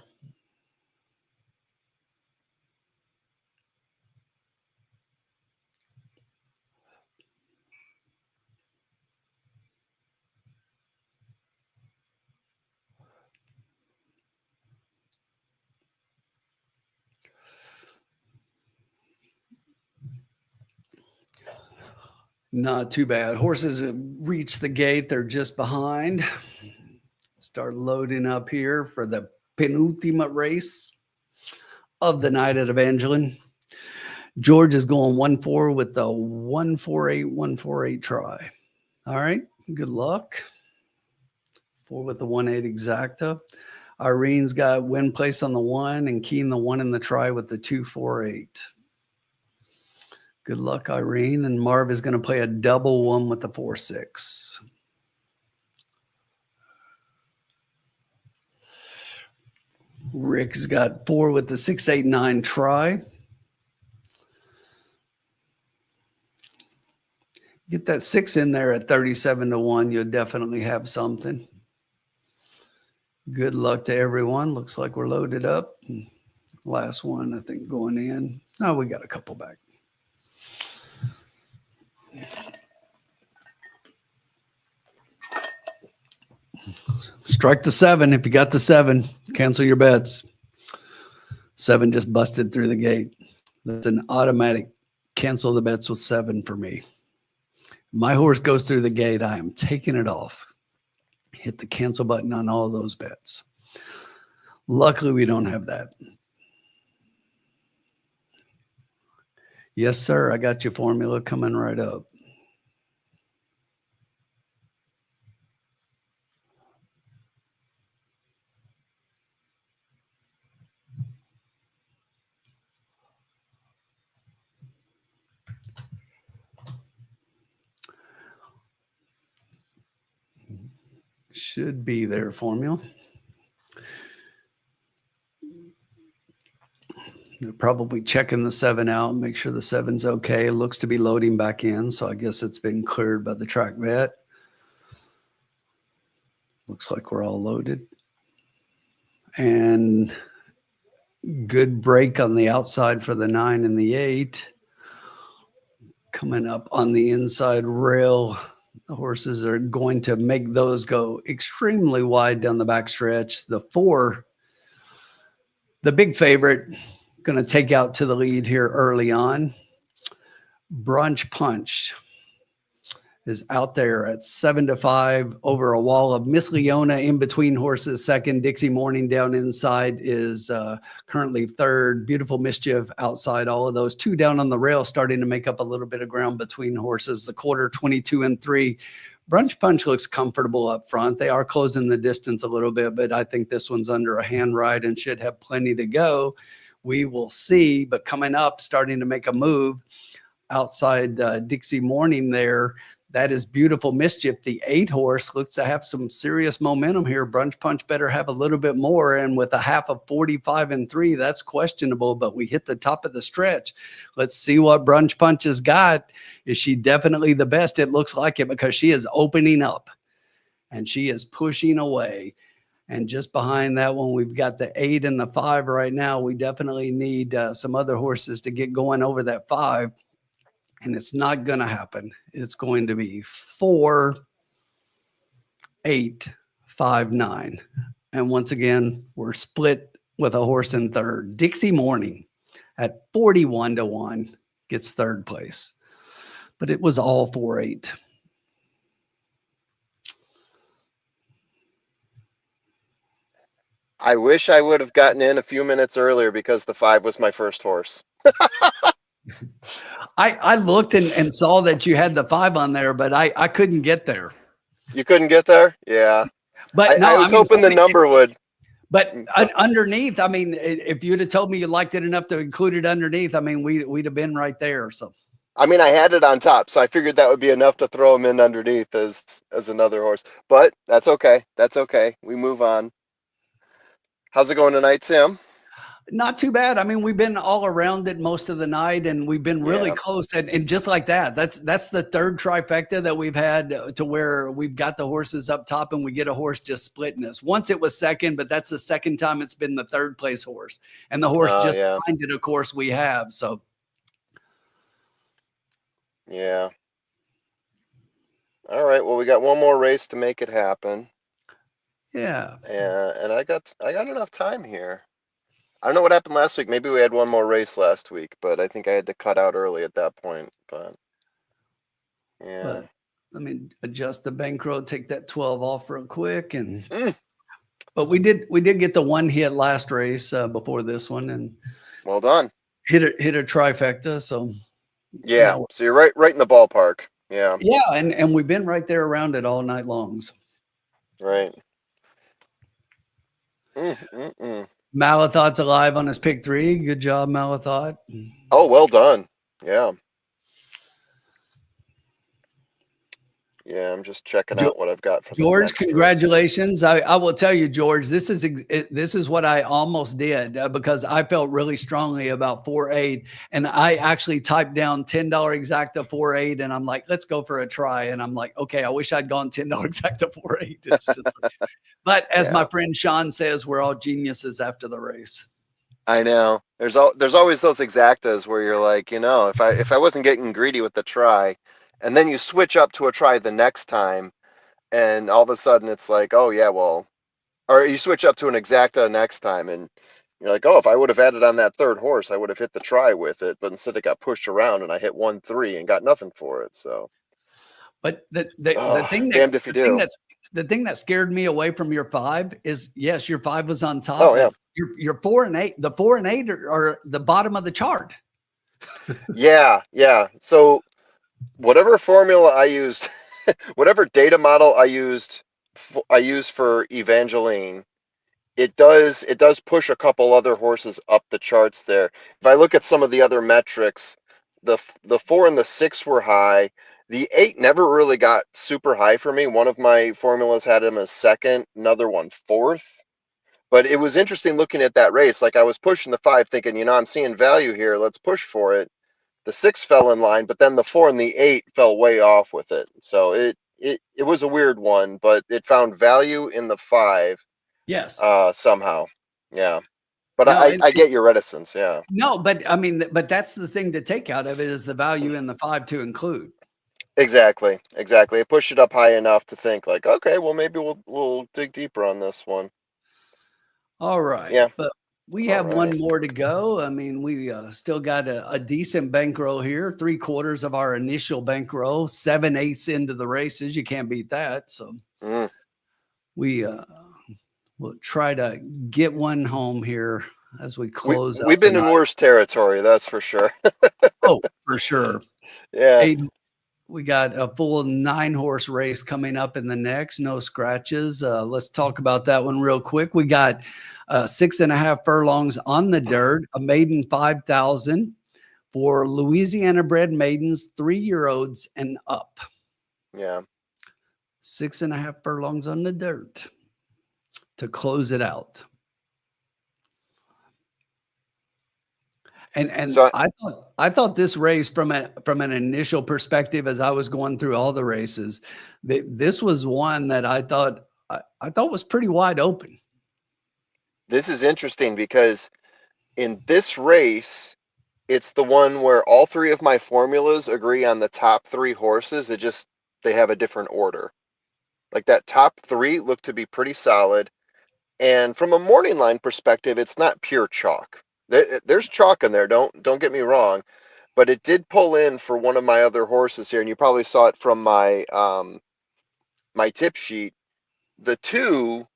Not too bad. Horses have reached the gate. They're just behind. Start loading up here for the penultimate race of the night at Evangeline. George is going 1-4 with the 1-4-8 try. All right, good luck. 4 with the 1-8 exacta. Irene's got win place on the 1 and Keen the 1 in the try with the 2-4-8. Good luck, Irene. And Marv is going to play a double 1 with the 4-6. Rick's got 4 with the 6-8-9 try. Get that 6 in there at 37-1. You'll definitely have something. Good luck to everyone. Looks like we're loaded up. Last one, I think, going in. Oh, we got a couple back. Strike the 7. If you got the 7, cancel your bets. 7 just busted through the gate. That's an automatic cancel the bets with 7 for me. My horse goes through the gate, I am taking it off. Hit the cancel button on all those bets. Luckily, we don't have that. Yes, sir. I got your formula coming right up. Should be there, formula. They're probably checking the 7 out, make sure the 7's okay. It looks to be loading back in, so I guess it's been cleared by the track vet. Looks like we're all loaded. And good break on the outside for the 9 and the 8. Coming up on the inside rail. The horses are going to make those go extremely wide down the backstretch. The 4, the big favorite, going to take out to the lead here early on. Brunch Punch is out there at 7-5 over a wall of Miss Leona in between horses. Second, Dixie Morning down inside is currently third. Beautiful Mischief outside. All of those 2 down on the rail, starting to make up a little bit of ground between horses. The quarter 22 and 3. Brunch Punch looks comfortable up front. They are closing the distance a little bit, but I think this one's under a hand ride and should have plenty to go. We will see, but coming up, starting to make a move outside Dixie Morning there. That is Beautiful Mischief. The 8 horse looks to have some serious momentum here. Brunch Punch better have a little bit more. And with a half of 45-3, that's questionable, but we hit the top of the stretch. Let's see what Brunch Punch has got. Is she definitely the best? It looks like it, because she is opening up and she is pushing away. And just behind that one, we've got the 8 and the 5 right now. We definitely need some other horses to get going over that 5. And it's not going to happen. It's going to be 4, 8, 5, 9. And once again, we're split with a horse in third. Dixie Morning at 41-1 gets third place. But it was all 4, 8. I wish I would have gotten in a few minutes earlier, because the 5 was my first horse. I looked and saw that you had the 5 on there, but I couldn't get there. You couldn't get there? Yeah. But no, I was hoping the number would. But underneath, I mean, if you'd have told me you liked it enough to include it underneath, I mean, we'd have been right there. So, I mean, I had it on top, so I figured that would be enough to throw him in underneath as another horse. But that's okay. That's okay. We move on. How's it going tonight, Sam? not too bad. I mean, we've been all around it most of the night, and we've been really close. And just like that, that's the third trifecta that we've had, to where we've got the horses up top and we get a horse just splitting us. Once it was second, but that's the second time it's been the third place horse. And the horse just behind it, of course, we have. So. Yeah. All right. Well, we got one more race to make it happen. Yeah. And I got enough time here. I don't know what happened last week. Maybe we had one more race last week, but I think I had to cut out early at that point. But yeah. But let me adjust the bankroll, take that 12 off real quick, and but we did get the one hit last race before this one, and well done. Hit a trifecta. So yeah, so you're right in the ballpark. Yeah. Yeah, and we've been right there around it all night long. So. Right. Malathod's alive on his pick 3. Good job, Malathod. Oh, well done. Yeah. Yeah, I'm just checking out what I've got for George. Congratulations! I will tell you, George, this is what I almost did because I felt really strongly about 4-8, and I actually typed down $10 exacta 4-8, and I'm like, let's go for a try. And I'm like, okay, I wish I'd gone $10 exacta 4-8. It's just, but as my friend Sean says, we're all geniuses after the race. I know. There's always those exactas where you're like, if I wasn't getting greedy with the try. And then you switch up to a try the next time, and all of a sudden it's like, oh, yeah, well, or you switch up to an exacta next time, and you're like, oh, if I would have added on that third horse, I would have hit the try with it. But instead it got pushed around, and I hit 1-3 and got nothing for it. So, but the thing damned if you do. The thing that scared me away from your 5 is, yes, your 5 was on top. Oh, yeah. Your 4 and 8, the 4 and 8 are the bottom of the chart. Yeah. So, whatever formula I used, whatever data model I use for Evangeline, it does push a couple other horses up the charts there. If I look at some of the other metrics, the 4 and the 6 were high. The 8 never really got super high for me. One of my formulas had him as second, another one fourth. But it was interesting looking at that race. Like, I was pushing the 5 thinking, I'm seeing value here. Let's push for it. The 6 fell in line, but then the 4 and the 8 fell way off with it. So it was a weird one, but it found value in the 5. Yes. Somehow. Yeah. But no, I get your reticence. Yeah. No, but I mean, but that's the thing to take out of it is the value in the 5 to include. Exactly. It pushed it up high enough to think like, okay, well, maybe we'll dig deeper on this one. All right. Yeah. But we have one more to go. I mean, we still got a decent bankroll here. 3/4 of our initial bankroll, 7/8 into the races. You can't beat that. So we'll try to get one home here as we close out. We've been in worse territory, that's for sure. Oh, for sure. Yeah. We got a full 9-horse race coming up in the next. No scratches. Let's talk about that one real quick. We got 6.5 furlongs on the dirt, a maiden 5,000 for Louisiana bred maidens, 3-year-olds and up. Yeah. 6.5 furlongs on the dirt to close it out. And So I thought this race from an initial perspective, as I was going through all the races, this was one that I thought was pretty wide open. this is interesting because in this race, it's the one where all three of my formulas agree on the top three horses. They have a different order. Like that top three look to be pretty solid. And from a morning line perspective, it's not pure chalk. There's chalk in there. Don't get me wrong, but it did pull in for one of my other horses here, and you probably saw it from my tip sheet. The two,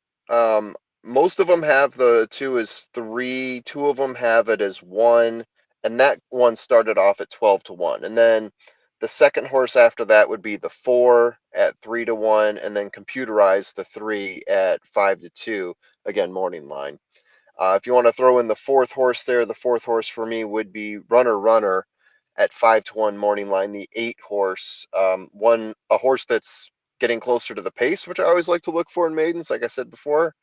most of them have the two as three. Two of them have it as one, and that one started off at 12-1. And then the second horse after that would be the four at 3-1, and then computerize the three at 5-2. Again, morning line. If you want to throw in the fourth horse there, the fourth horse for me would be Runner at 5-1 morning line. The 8 horse, a horse that's getting closer to the pace, which I always like to look for in maidens, like I said before.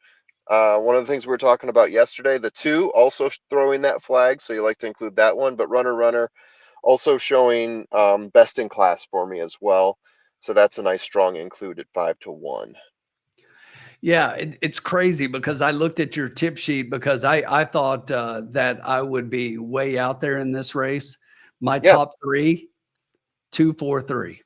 One of the things we were talking about yesterday, the 2 also throwing that flag, so you like to include that one. But Runner also showing best in class for me as well. So that's a nice strong include at 5-1. Yeah, it's crazy because I looked at your tip sheet because I thought that I would be way out there in this race. My Yeah. top 3, 2, 4, 3.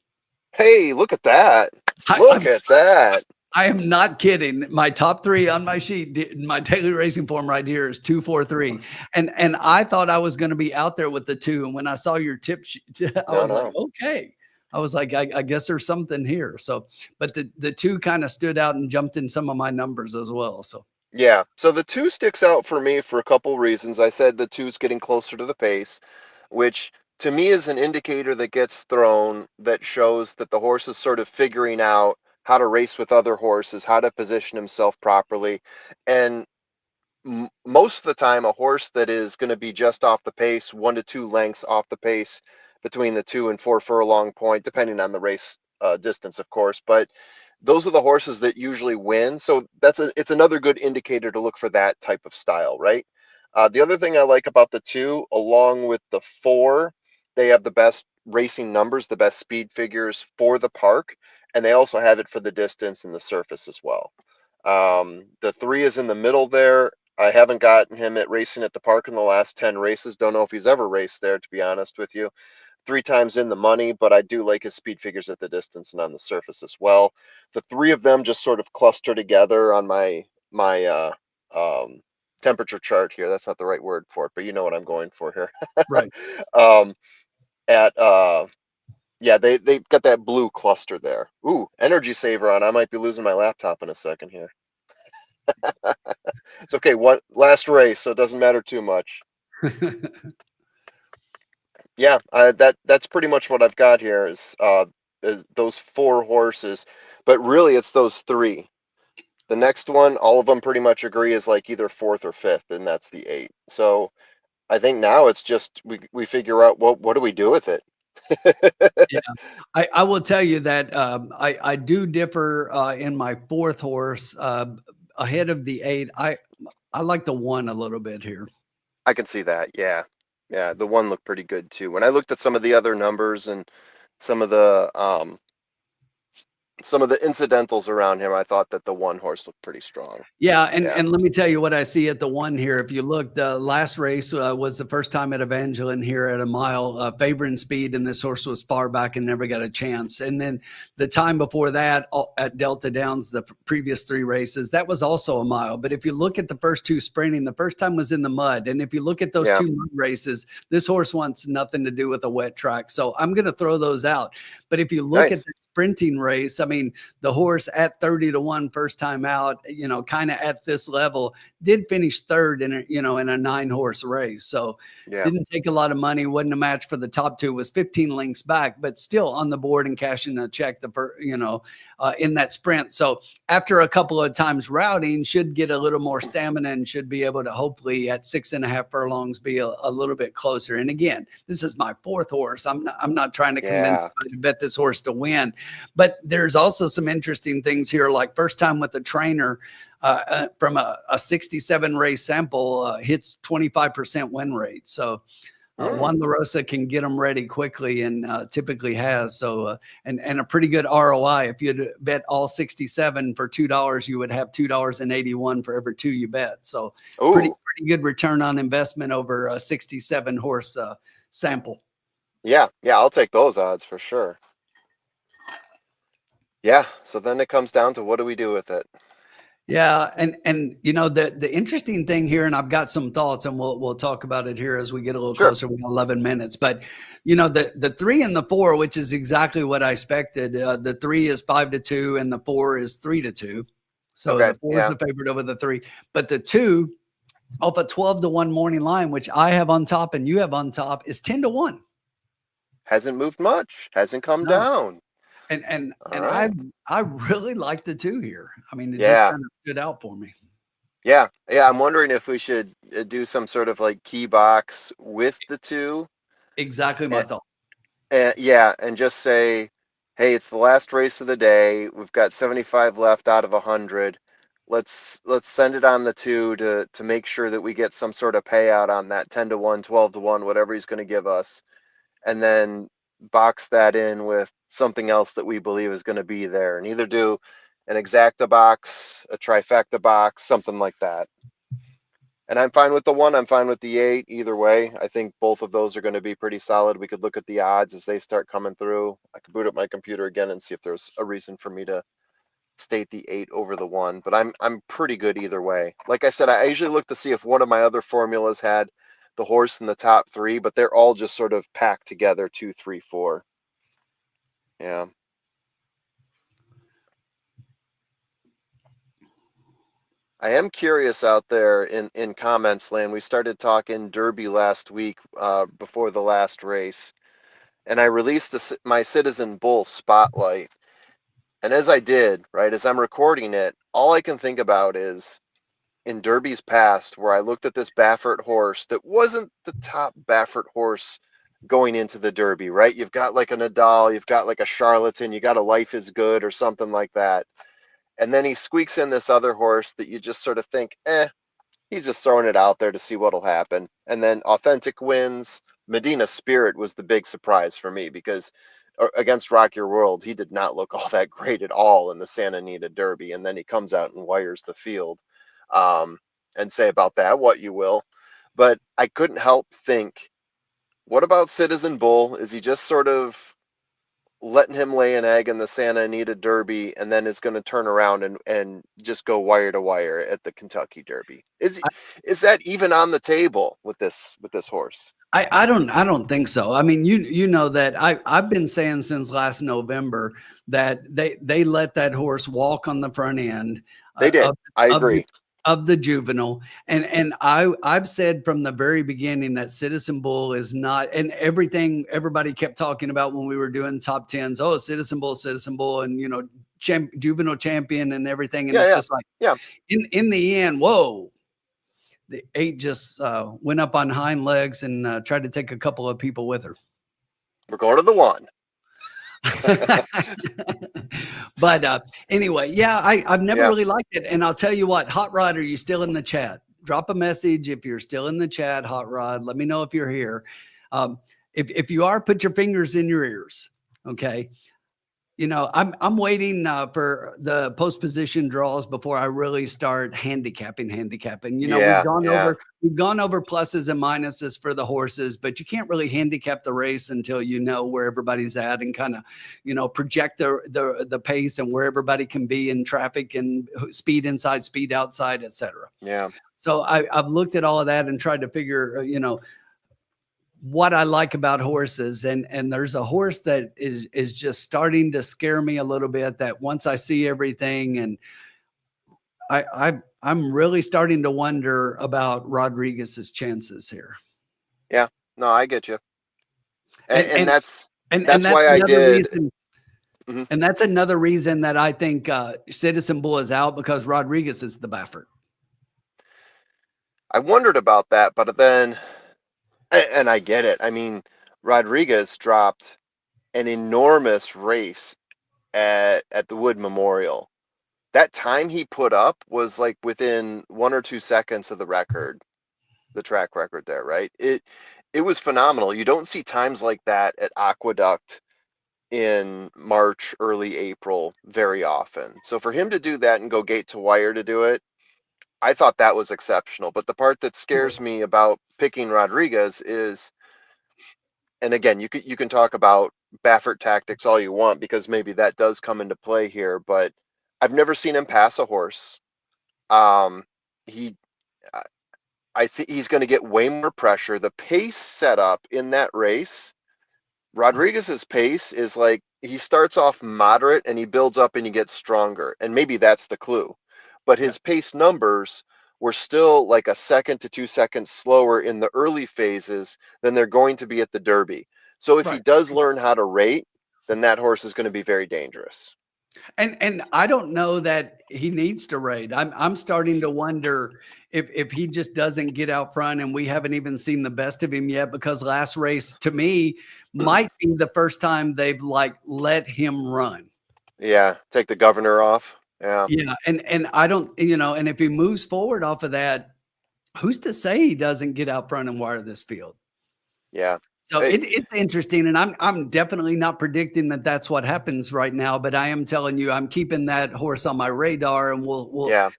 Hey, look at that. I, Look I'm at that. I am not kidding. My top 3 on my sheet, my daily racing form right here is 2, 4, 3. And I thought I was going to be out there with the 2. And when I saw your tip sheet, I was like, No. okay. I was like, I guess there's something here. So, but the 2 kind of stood out and jumped in some of my numbers as well. So, Yeah. So the 2 sticks out for me for a couple reasons. I said the 2's getting closer to the pace, which to me is an indicator that gets thrown that shows that the horse is sort of figuring out how to race with other horses, how to position himself properly. And most of the time, a horse that is going to be just off the pace, 1 to 2 lengths off the pace between the 2 and 4 furlong point, depending on the race distance, of course. But those are the horses that usually win. So it's another good indicator to look for that type of style, right? The other thing I like about the 2, along with the 4, they have the best racing numbers, the best speed figures for the park, and they also have it for the distance and the surface as well. The 3 is in the middle there. I haven't gotten him at racing at the park in the last 10 races. Don't know if he's ever raced there, to be honest with you. 3 times in the money, but I do like his speed figures at the distance and on the surface as well. The 3 of them just sort of cluster together on my temperature chart here. That's not the right word for it, but you know what I'm going for here. right. um, at yeah, they've got that blue cluster there. Ooh, energy saver on. I might be losing my laptop in a second here. It's okay. One last race, so it doesn't matter too much. Yeah, that's pretty much what I've got here is those 4 horses, but really it's those 3. The next one, all of them pretty much agree is like either 4th or 5th, and that's the 8. So I think now it's just we figure out what do we do with it. Yeah, I will tell you that I do differ in my 4th horse ahead of the 8. I like the 1 a little bit here. I can see that. Yeah. Yeah, the 1 looked pretty good too. When I looked at some of the other numbers and some of the um some of the incidentals around him, I thought that the 1 horse looked pretty strong. Yeah, and Yeah. and let me tell you what I see at the 1 here. If you look, the last race was the first time at Evangeline here at a mile, favoring speed, and this horse was far back and never got a chance. And then the time before that at Delta Downs, the previous 3 races, that was also a mile. But if you look at the first 2 sprinting, the first time was in the mud. And if you look at those Yeah. 2 mud races, this horse wants nothing to do with a wet track. So I'm going to throw those out. But if you look at Nice. the sprinting race, I mean, the horse at 30-1 first time out, kind of at this level, did finish 3rd in a 9-horse race. So Yeah. didn't take a lot of money. Wasn't a match for the top 2. Was 15 lengths back, but still on the board and cashing a check in that sprint. So after a couple of times routing, should get a little more stamina and should be able to hopefully at 6.5 furlongs be a little bit closer. And again, this is my 4th horse. I'm not trying to convince Yeah. somebody to bet this horse to win. But there's also some interesting things here, like first time with a trainer from a 67 race sample hits 25% win rate. So Juan LaRosa can get them ready quickly and typically has. So, and a pretty good ROI. If you'd bet all 67 for $2, you would have $2.81 for every two you bet. So pretty good return on investment over a 67 horse sample. Yeah, I'll take those odds for sure. Yeah, so then it comes down to what do we do with it? Yeah, and you know the interesting thing here, and I've got some thoughts, and we'll talk about it here as we get a little closer. We got 11 minutes, but you know the 3 and the 4, which is exactly what I expected. The 3 is 5-2, and the 4 is 3-2. So the 4 is the favorite over the 3, but the 2 off a 12-1 morning line, which I have on top and you have on top, is 10-1. Hasn't moved much. Hasn't come down. And I really like the 2 here. I mean, it just kind of stood out for me. Yeah. I'm wondering if we should do some sort of like key box with the 2. Exactly my thought. And just say, hey, it's the last race of the day. We've got 75 left out of 100. Let's send it on the 2 to make sure that we get some sort of payout on that 10-1, 12-1, whatever he's going to give us, and then box that in with something else that we believe is going to be there, and either do an exacta box, a trifecta box, something like that. And I'm fine with the 1, I'm fine with the 8, either way. I think both of those are going to be pretty solid. We could look at the odds as they start coming through. I could boot up my computer again and see if there's a reason for me to state the 8 over the 1, but I'm pretty good either way. Like I said, I usually look to see if one of my other formulas had the horse in the top 3, but they're all just sort of packed together, 2, 3, 4. Yeah. I am curious out there in comments land. We started talking Derby last week before the last race, and I released my Citizen Bull Spotlight. And as I did, right, as I'm recording it, all I can think about is in Derby's past, where I looked at this Baffert horse that wasn't the top Baffert horse going into the Derby, right? You've got like a Nadal, you've got like a Charlatan, you got a Life is Good or something like that. And then he squeaks in this other horse that you just sort of think, he's just throwing it out there to see what'll happen. And then Authentic wins. Medina Spirit was the big surprise for me because against Rock Your World, he did not look all that great at all in the Santa Anita Derby. And then he comes out and wires the field. And say about that what you will. But I couldn't help think, what about Citizen Bull? Is he just sort of letting him lay an egg in the Santa Anita Derby and then is going to turn around and just go wire to wire at the Kentucky Derby? Is that even on the table with this horse? I don't think so. I mean, you know that I've been saying since last November that they let that horse walk on the front end. They did. I agree. Of the juvenile, and I've said from the very beginning that Citizen Bull is not, and everybody kept talking about when we were doing top 10s. Oh, Citizen Bull, and you know, juvenile champion and everything. And it's just like, in the end, whoa. The 8 just went up on hind legs and tried to take a couple of people with her. We're going to the 1. But anyway, yeah, I've never really liked it. And I'll tell you what, Hot Rod, are you still in the chat? Drop a message if you're still in the chat, Hot Rod. Let me know if you're here. If you are, put your fingers in your ears. Okay. You know, I'm waiting for the post position draws before I really start handicapping. You know, we've gone over pluses and minuses for the horses, but you can't really handicap the race until you know where everybody's at and kind of, you know, project the pace and where everybody can be in traffic and speed inside, speed outside, etc. Yeah. So I've looked at all of that and tried to figure, you know, what I like about horses, and there's a horse that is just starting to scare me a little bit, that once I see everything, and I'm really starting to wonder about Rodriguez's chances here. Yeah, no, I get you. And that's why I did. And that's another reason that I think Citizen Bull is out, because Rodriguez is the Baffert. I wondered about that, but then, and I get it. I mean, Rodriguez dropped an enormous race at the Wood Memorial. That time he put up was like within 1 or 2 seconds of the record, the track record there, right? It was phenomenal. You don't see times like that at Aqueduct in March, early April very often. So for him to do that and go gate to wire to do it, I thought that was exceptional. But the part that scares me about picking Rodriguez is, and again, you can talk about Baffert tactics all you want, because maybe that does come into play here, but I've never seen him pass a horse. He I think he's going to get way more pressure. The pace setup in that race, Rodriguez's pace is like he starts off moderate and he builds up and he gets stronger. And maybe that's the clue. But his pace numbers were still like a 2 to 2 seconds slower in the early phases than they're going to be at the Derby. So if he Right. does learn how to rate, then that horse is going to be very dangerous. And I don't know that he needs to raid. I'm starting to wonder if he just doesn't get out front, and we haven't even seen the best of him yet, because last race to me might be the first time they've like let him run. Yeah, take the governor off. Yeah. Yeah, and I don't, and if he moves forward off of that, who's to say he doesn't get out front and wire this field? Yeah. So Hey, it's interesting, and I'm definitely not predicting that that's what happens right now, but I am telling you, I'm keeping that horse on my radar, and we'll yeah.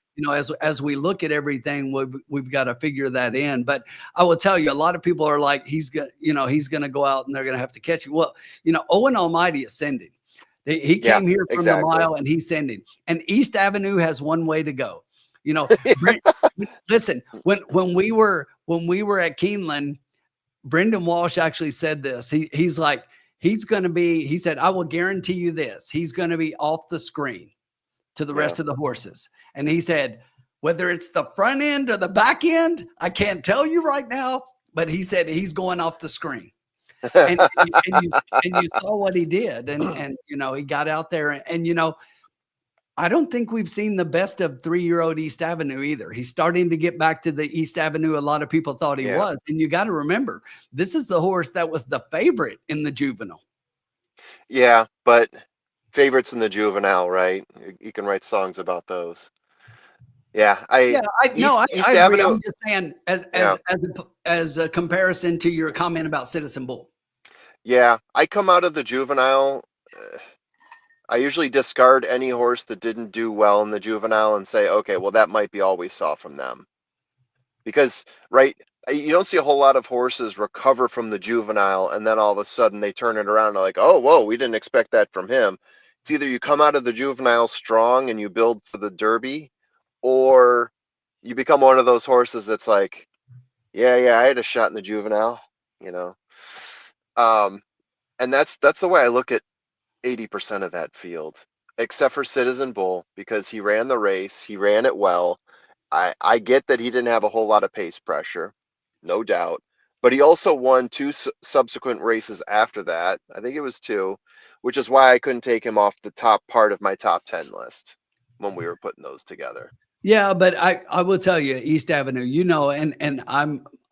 as we look at everything, we've got to figure that in. But I will tell you, a lot of people are like, he's gonna go out and they're gonna have to catch him. Well, Owen Almighty is sending. He Yeah, came here from the exactly. mile, and he's sending. And East Avenue has one way to go. Brent, listen, when we were at Keeneland, Brendan Walsh actually said this. He's like, he said, I will guarantee you this. He's going to be off the screen to the rest of the horses. And he said, whether it's the front end or the back end, I can't tell you right now, but he said he's going off the screen. And you saw what he did. And he got out there and I don't think we've seen the best of 3-year-old East Avenue either. He's starting to get back to the East Avenue a lot of people thought he Yeah. was. And you got to remember, this is the horse that was the favorite in the juvenile. Yeah, but favorites in the juvenile, right? You can write songs about those. Yeah, Yeah, I East agree. Avenue. I'm just saying Yeah, as a comparison to your comment about Citizen Bull. yeah. I come out of the juvenile. I usually discard any horse that didn't do well in the juvenile and say, okay, well, that might be all we saw from them. Because, right, you don't see a whole lot of horses recover from the juvenile and then all of a sudden they turn it around and like, oh, whoa, we didn't expect that from him. It's either you come out of the juvenile strong and you build for the Derby, or you become one of those horses that's like, yeah, I had a shot in the juvenile, you know. And that's the way I look at 80% of that field, except for Citizen Bull, because he ran the race, he ran it well. I get that he didn't have a whole lot of pace pressure, no doubt, but he also won two subsequent races after that. I think it was two, which is why I couldn't take him off the top part of my top 10 list when we were putting those together. Yeah, but I will tell you, East Avenue, and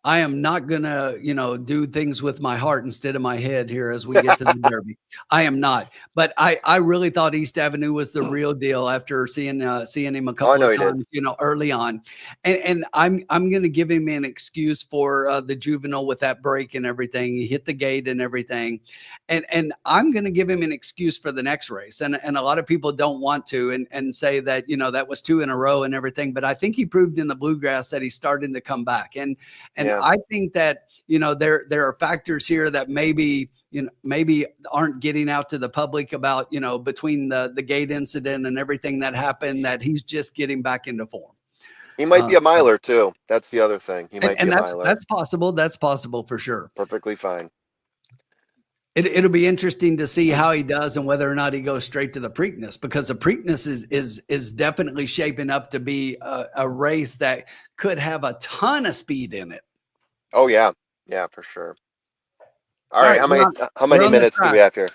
I am not gonna, do things with my heart instead of my head here as we get to the Derby. I am not, but I really thought East Avenue was the real deal after seeing him a Oh, I couple know of he did. times, early on, and I'm gonna give him an excuse for the juvenile with that break and everything. He hit the gate and everything, and I'm gonna give him an excuse for the next race. And a lot of people don't want to and say that that was 2 in a row and everything, but I think he proved in the Bluegrass that he's starting to come back. And Yeah. I think that there are factors here that maybe aren't getting out to the public about between the gate incident and everything that happened, that he's just getting back into form. He might be a So, miler too. That's the other thing. He might be and a miler. that's possible. That's possible for sure. Perfectly fine. It'll be interesting to see how he does and whether or not he goes straight to the Preakness, because the Preakness is definitely shaping up to be a race that could have a ton of speed in it. Oh yeah, yeah, for sure. All right, how we're many on the minutes do we track. have here?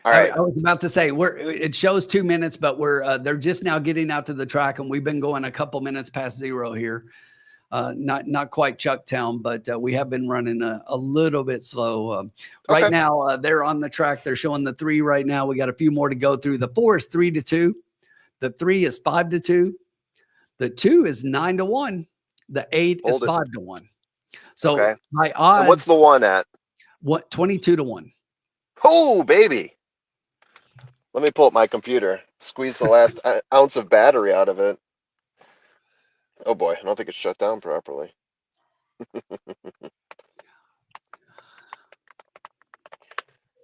All right. I was about to say it shows 2 minutes, but they're just now getting out to the track, and we've been going a couple minutes past 0 here. not quite Chucktown, but we have been running a little bit slow. Right Okay. now, they're on the track. They're showing the 3 right now. We got a few more to go through. The 4 is 3-2. The 3 is 5-2. The 2 is 9-1. The 8 is Hold it. 5-1. So Okay. my And what's odds, the one at? 22-1. Oh, baby. Let me pull up my computer. Squeeze the last ounce of battery out of it. Oh boy, I don't think it's shut down properly.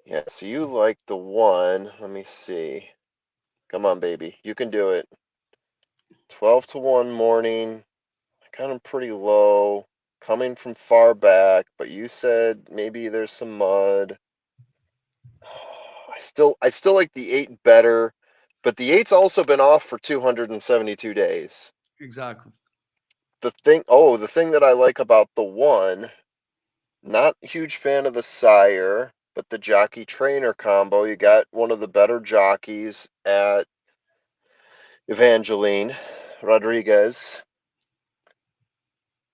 Yeah, so you like the 1. Let me see. Come on, baby. You can do it. 12-1 morning. Kind of pretty low. Coming from far back, but you said maybe there's some mud. I still like the 8 better, but the 8's also been off for 272 days. Exactly. The thing that I like about the 1, not a huge fan of the sire, but the jockey trainer combo. You got one of the better jockeys at Evangeline, Rodriguez.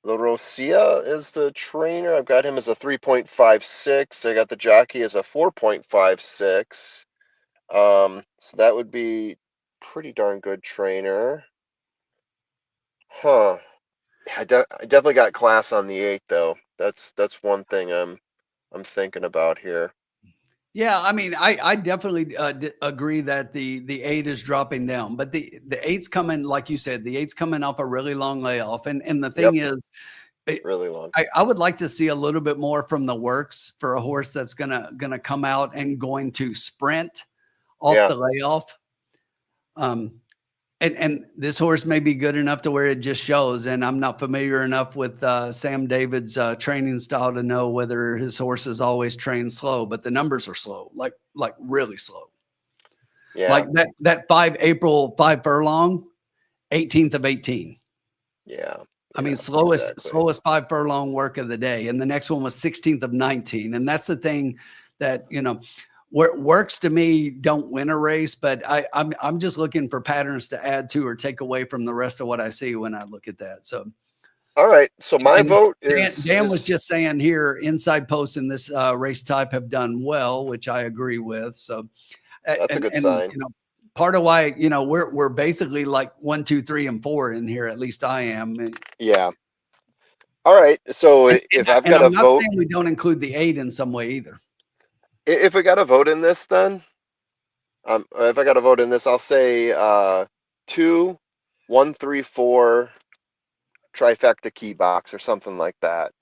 La Rosia is the trainer. I've got him as a 3.56. I got the jockey as a 4.56. So that would be pretty darn good trainer. Huh. I definitely got class on the 8 though. That's one thing I'm thinking about here. Yeah, I mean, I definitely agree that the 8 is dropping down, but the eight's coming, like you said, the 8's coming off a really long layoff, and the Yep, thing is, really long. I would like to see a little bit more from the works for a horse that's gonna come out and going to sprint off Yeah. the layoff. Um, and this horse may be good enough to where it just shows. And I'm not familiar enough with Sam David's training style to know whether his horses always train slow, but the numbers are slow, like really slow. Yeah. Like that 5 furlong, 18th of 18. Yeah. I mean, Yeah, exactly. slowest 5 furlong work of the day. And the next one was 16th of 19. And that's the thing that, works to me don't win a race, but I'm just looking for patterns to add to or take away from the rest of what I see when I look at that. So, All right. So my and vote Dan was is just saying here, inside posts in this race type have done well, which I agree with. So, that's a and good and sign. part of why we're basically like 1, 2, 3, and 4 in here. At least I am. Yeah. All right. So if I've And got a I'm not vote, saying we don't include the 8 in some way either. if I got a vote in this, then if I got a vote in this, I'll say 2, 1, 3, 4 trifecta key box or something like that,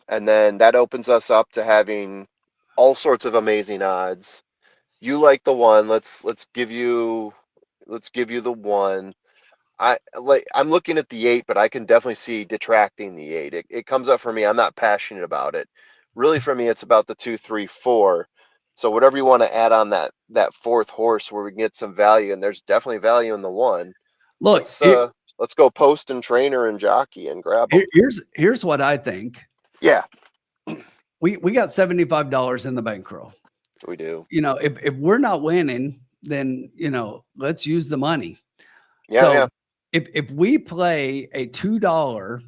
and then that opens us up to having all sorts of amazing odds. You like the 1? Let's give you the 1. I'm looking at the 8, but I can definitely see detracting the 8. It comes up for me. I'm not passionate about it. Really, for me, it's about the 2, 3, 4. So whatever you want to add on that 4th horse where we can get some value, and there's definitely value in the 1. Look, Let's go post and trainer and jockey and grab them. here's what I think. Yeah, We got $75 in the bankroll. we do. If we're not winning, then let's use the money. Yeah, So yeah. if we play a $2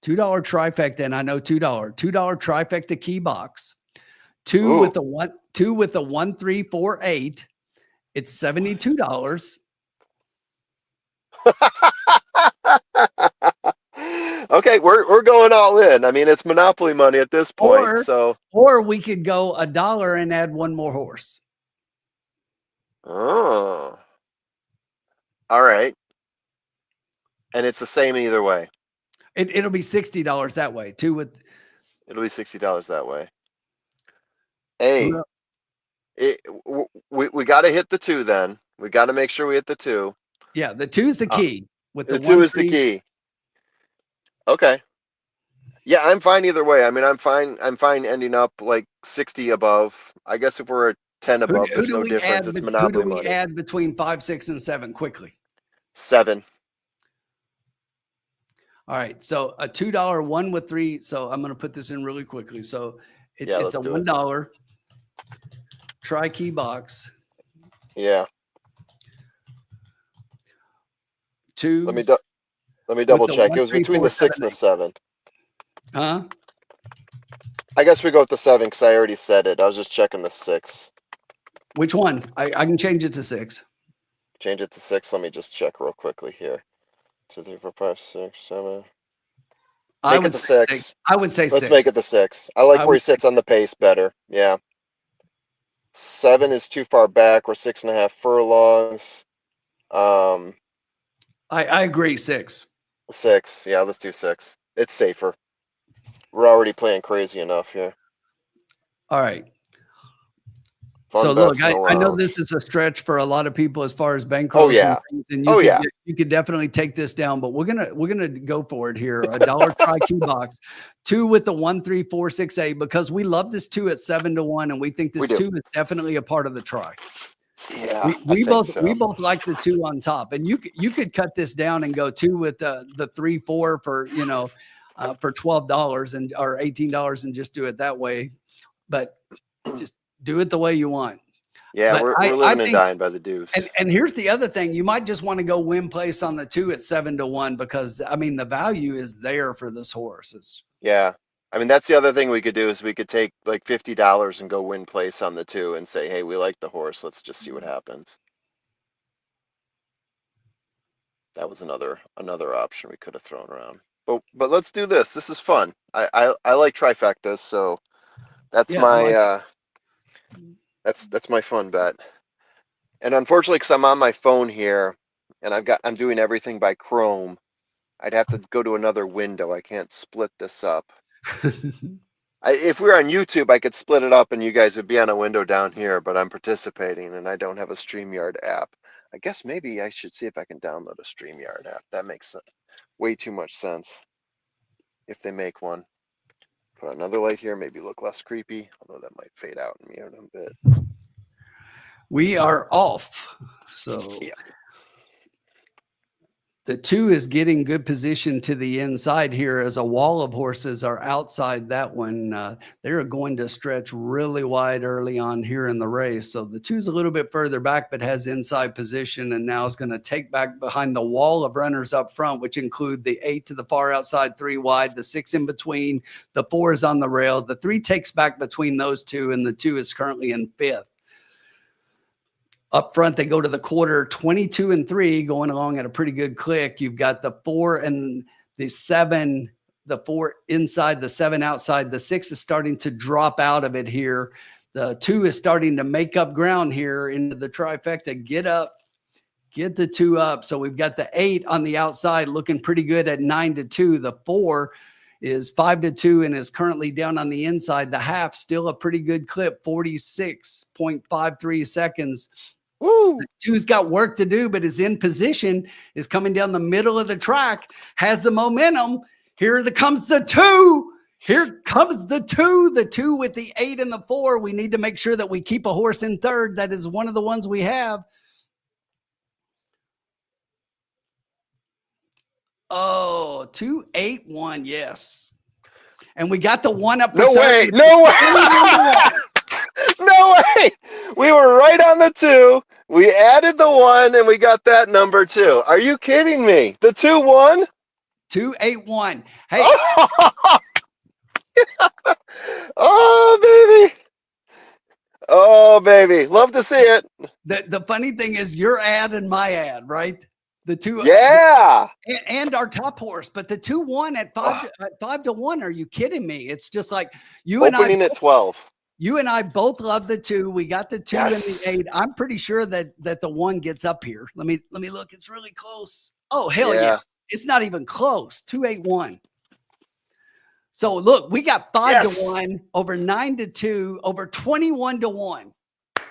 trifecta, and I know $2 trifecta key box, two Ooh. with a 1, 3, 4, 8, it's $72. Okay, we're going all in. I mean, it's monopoly money at this point. Or So, or we could go $1 and add one more horse. oh, all right. And it's the same either way. It'll be $60 that way. Two with It'll be $60 that way. Hey, we got to hit the 2 then. We got to make sure we hit the 2. yeah, the two's the key with the The 2 1, is the 3. key. Okay. Yeah, I'm fine either way. I mean, I'm fine. I'm fine ending up like 60 above. I guess if we're a 10 Who, above, who there's do no we difference. add? It's Who do monopoly we money. add between 5, 6, and 7 quickly? 7. All right, so a $2 1 with 3. So I'm going to put this in really quickly. So Yeah, it's let's a do it. $1 tri key box. Yeah. 2. Let me with double the check. one, It was three, between four, the seven, 6 and the eight. 7. Huh? I guess we go with the 7 because I already said it. I was just checking the 6. Which one? I can change it to 6. Change it to 6. Let me just check real quickly here. 2, 3, 4, 5, 6, 7. I Make it would the say 6. 6. I would say Let's 6. make it the 6. I like I where he would. sits on the pace better. Yeah. 7 is too far back. We're 6.5 furlongs. I agree. 6. 6. Yeah, let's do 6. It's safer. We're already playing crazy enough here. All right. So Fun look, bets, no I know this outs. is a stretch for a lot of people as far as Oh bankrolls and yeah. things, and Oh yeah. you could definitely take this down, but we're gonna go for it here. A dollar try key box, 2 with the 1, 3, 4, 6, 8, because we love this 2 at 7-1, and we think We this do. 2 is definitely a part of the try. Yeah, I think We so. both like the 2 on top, and you could cut this down and go 2 with the 3, 4 for for $12 and or $18 and just do it that way, but just do it the way you want. Yeah, But we're I living and think dying by the deuce. and here's the other thing. You might just want to go win place on the 2 at 7-1 because I mean the value is there for this horse. Yeah. I mean, that's the other thing we could do is we could take like $50 and go win place on the 2 and say, hey, we like the horse. Let's just see what happens. That was another option we could have thrown around. But let's do this. This is fun. I like trifectas, so that's Yeah, I like it. my that's my fun bet. And unfortunately, because I'm on my phone here and I'm doing everything by Chrome, I'd have to go to another window. I can't split this up. If we were on YouTube, I could split it up and you guys would be on a window down here, but I'm participating and I don't have a StreamYard app. I guess maybe I should see if I can download a StreamYard app. That makes way too much sense if they make one. Put another light here, maybe look less creepy, although that might fade out in me in a bit. We are off. So Yeah. the 2 is getting good position to the inside here as a wall of horses are outside that one. They're going to stretch really wide early on here in the race. So the 2 is a little bit further back, but has inside position and now is going to take back behind the wall of runners up front, which include the 8 to the far outside, 3 wide, the 6 in between, the 4 is on the rail. The 3 takes back between those 2, and the 2 is currently in 5th. Up front, they go to the quarter 22 and 3, going along at a pretty good click. You've got the 4 and the 7, the 4 inside, the 7 outside. The 6 is starting to drop out of it here. The 2 is starting to make up ground here into the trifecta. Get up, get the 2 up. So we've got the 8 on the outside looking pretty good at 9-2. The 4 is 5-2 and is currently down on the inside. The half still a pretty good clip, 46.53 seconds. Woo! 2's got work to do, but is in position, is coming down the middle of the track, has the momentum. Here comes the 2. Here comes the 2. The 2 with the 8 and the 4. We need to make sure that we keep a horse in third. That is one of the ones we have. Oh, 2-8-1. Yes. And we got the 1 up for No third. way! No way! No way! We were right on the 2. We added the 1 and we got that number too. Are you kidding me? The 2 won? 2-8-1. Hey. Oh, baby. Oh, baby. Love to see it. The funny thing is your ad and my ad, right? The 2 Yeah. and our top horse, but the 2 won at 5-1. Are you kidding me? It's just like Opening at 12. You and I both love the 2. We got the 2 and the 8. I'm pretty sure that the 1 gets up here. Let me look. It's really close. Oh, hell yeah. It's not even close. 2-8-1. So look, we got 5-1 over 9-2 over 21-1.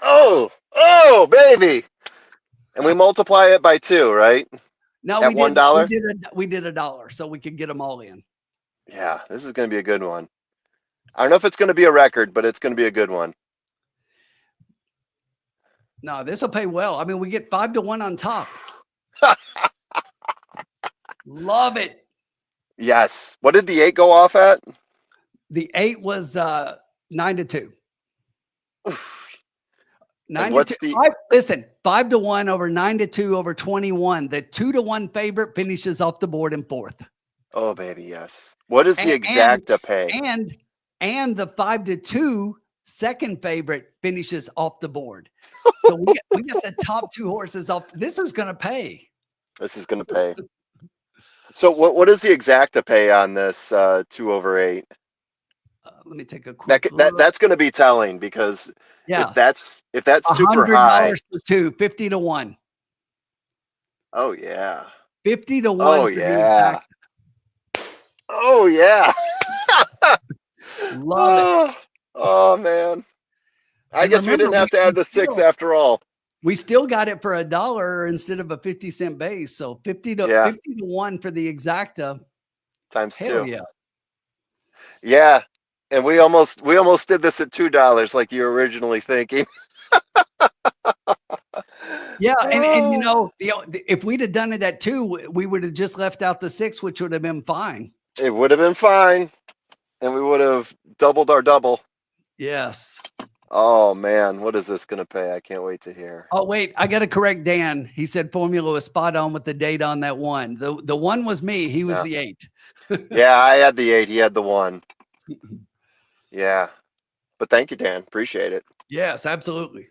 Oh, baby. And we multiply it by 2, right? No, at $1. We did $1 so we could get them all in. Yeah, this is going to be a good one. I don't know if it's going to be a record, but it's going to be a good one. No, this will pay well. I mean, we get 5-1 on top. Love it. Yes. What did the 8 go off at? The 8 was 9-2. And 9 to 2. Listen, 5-1 over 9-2 over 21. The 2-1 favorite finishes off the board in fourth. Oh, baby, yes. What is the exacta pay? And the 5-2 second favorite finishes off the board. So we got the top two horses off. This is going to pay. This is going to pay. So what is the exacta pay on this 2 over 8? Let me take a quick look. That's going to be telling, because if that's super high, for 2, 50-1. Oh yeah. 50-1. Oh yeah. Oh yeah. Love it. Oh man. I guess we didn't have to add the 6 after all. We still got it for $1 instead of a 50-cent base. So 50-1 for the exacta. Times Hell 2. Yeah. Yeah. And we almost did this at $2 like you were originally thinking. Yeah, and you know, if we'd have done it at 2, we would have just left out the 6, which would have been fine. It would have been fine, and we would have doubled our double. Yes. Oh man, what is this going to pay? I can't wait to hear. Oh wait, I got to correct Dan. He said formula was spot on with the date on that 1. The 1 was me. He was the 8. Yeah, I had the 8. He had the 1. Yeah, but thank you, Dan. Appreciate it. Yes, absolutely.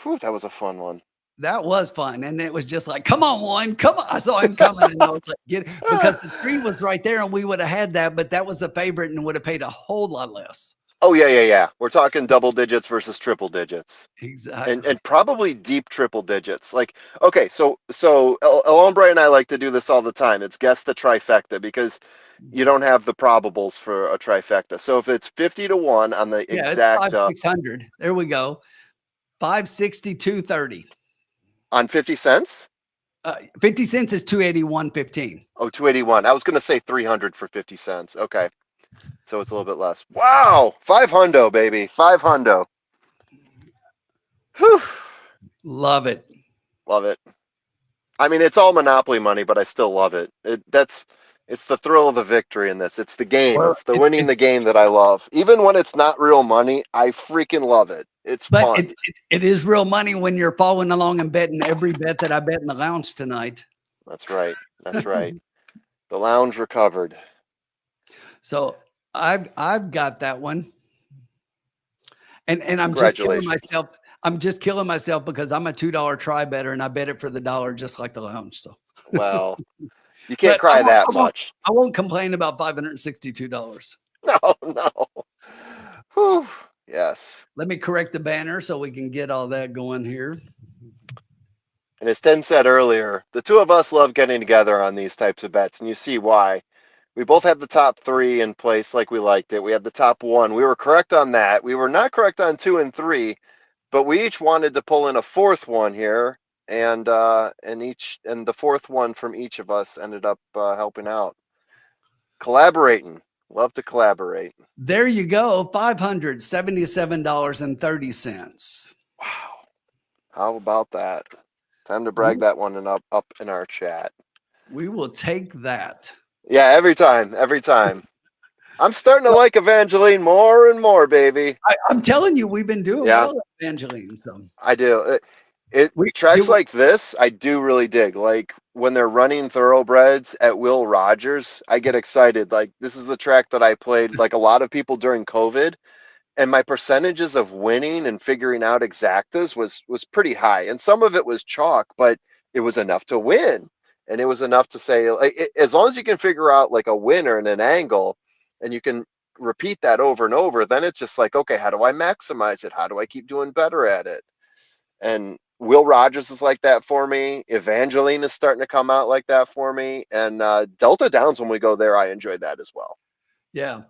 Whew, that was a fun one. That was fun, and it was just like, come on, 1, come on. I saw him coming, and I was like, because the 3 was right there, and we would have had that, but that was a favorite and would have paid a whole lot less. Oh yeah. We're talking double digits versus triple digits. Exactly. And probably deep triple digits. Like, okay, so El Hombre and I like to do this all the time. It's guess the trifecta, because you don't have the probables for a trifecta. So if it's 50-1 on the exact, it's 600. There we go. 562.30 on 50 cents. 50 cents is 281.15. Oh, 281. I was going to say 300 for 50 cents. Okay. So it's a little bit less. Wow. 500, baby. 500. Whew. Love it. Love it. I mean, it's all Monopoly money, but I still love it. It's the thrill of the victory in this. It's the game. It's the winning the game that I love. Even when it's not real money, I freaking love it. It's fun. It is real money when you're following along and betting every bet that I bet in the lounge tonight. That's right. That's right. The lounge recovered. So I've got that one. And I'm just killing myself. I'm just killing myself because I'm a $2 try better, and I bet it for the $1 just like the lounge. So well, you can't cry that much. I won't complain about $562. No. Whew. Yes. Let me correct the banner so we can get all that going here. And as Tim said earlier, the two of us love getting together on these types of bets, and you see why. We both had the top 3 in place like we liked it. We had the top 1. We were correct on that. We were not correct on 2 and 3, but we each wanted to pull in a 4th one here, and the 4th one from each of us ended up helping out. Collaborating. Love to collaborate. There you go. $577.30. Wow. How about that? Time to brag that one up in our chat. We will take that. Yeah, every time. I'm starting to like Evangeline more and more, baby. I'm telling you, we've been doing well with Evangeline. So I do. Tracks like this, I do really dig. Like when they're running thoroughbreds at Will Rogers, I get excited. Like this is the track that I played like a lot of people during COVID, and my percentages of winning and figuring out exactas was pretty high. And some of it was chalk, but it was enough to win. And it was enough to say, like, as long as you can figure out like a winner and an angle, and you can repeat that over and over, then it's just like, okay, how do I maximize it? How do I keep doing better at it? And Will Rogers is like that for me. Evangeline is starting to come out like that for me. And Delta Downs, when we go there, I enjoyed that as well. Yeah.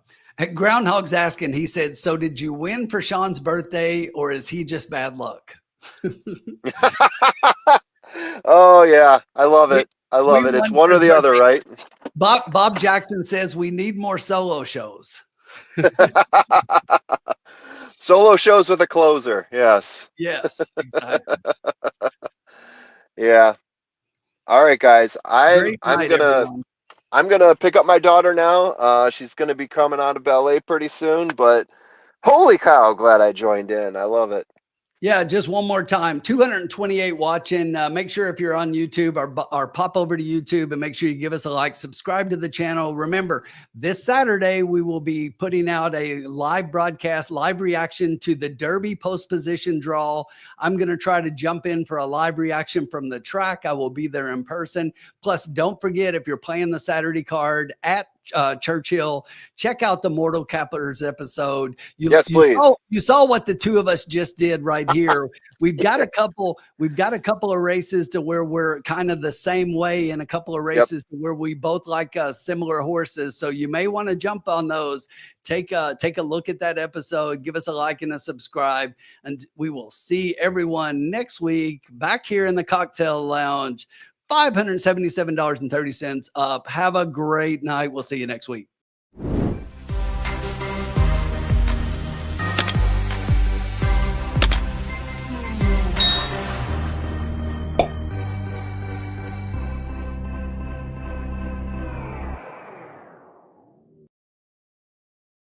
Groundhog's asking, he said, so did you win for Sean's birthday, or is he just bad luck? Oh, yeah. I love it. It's one or the other, right? Bob Jackson says we need more solo shows. Solo shows with a closer. Yes. Yes. Exactly. Yeah. All right, guys. I'm gonna pick up my daughter now. She's gonna be coming out of ballet pretty soon, but holy cow, glad I joined in. I love it. Yeah, just one more time. 228 watching. Make sure if you're on YouTube or pop over to YouTube and make sure you give us a like, subscribe to the channel. Remember, this Saturday, we will be putting out a live broadcast, live reaction to the Derby post position draw. I'm going to try to jump in for a live reaction from the track. I will be there in person. Plus, don't forget, if you're playing the Saturday card at Churchill, check out the Mortal Cappers episode. Yes, please. You saw what the two of us just did right here. We've got a couple of races to where we're kind of the same way, and a couple of races to where we both like similar horses. So you may want to jump on those. Take a look at that episode. Give us a like and a subscribe, and we will see everyone next week back here in the Cocktail Lounge. $577.30 up. Have a great night. We'll see you next week.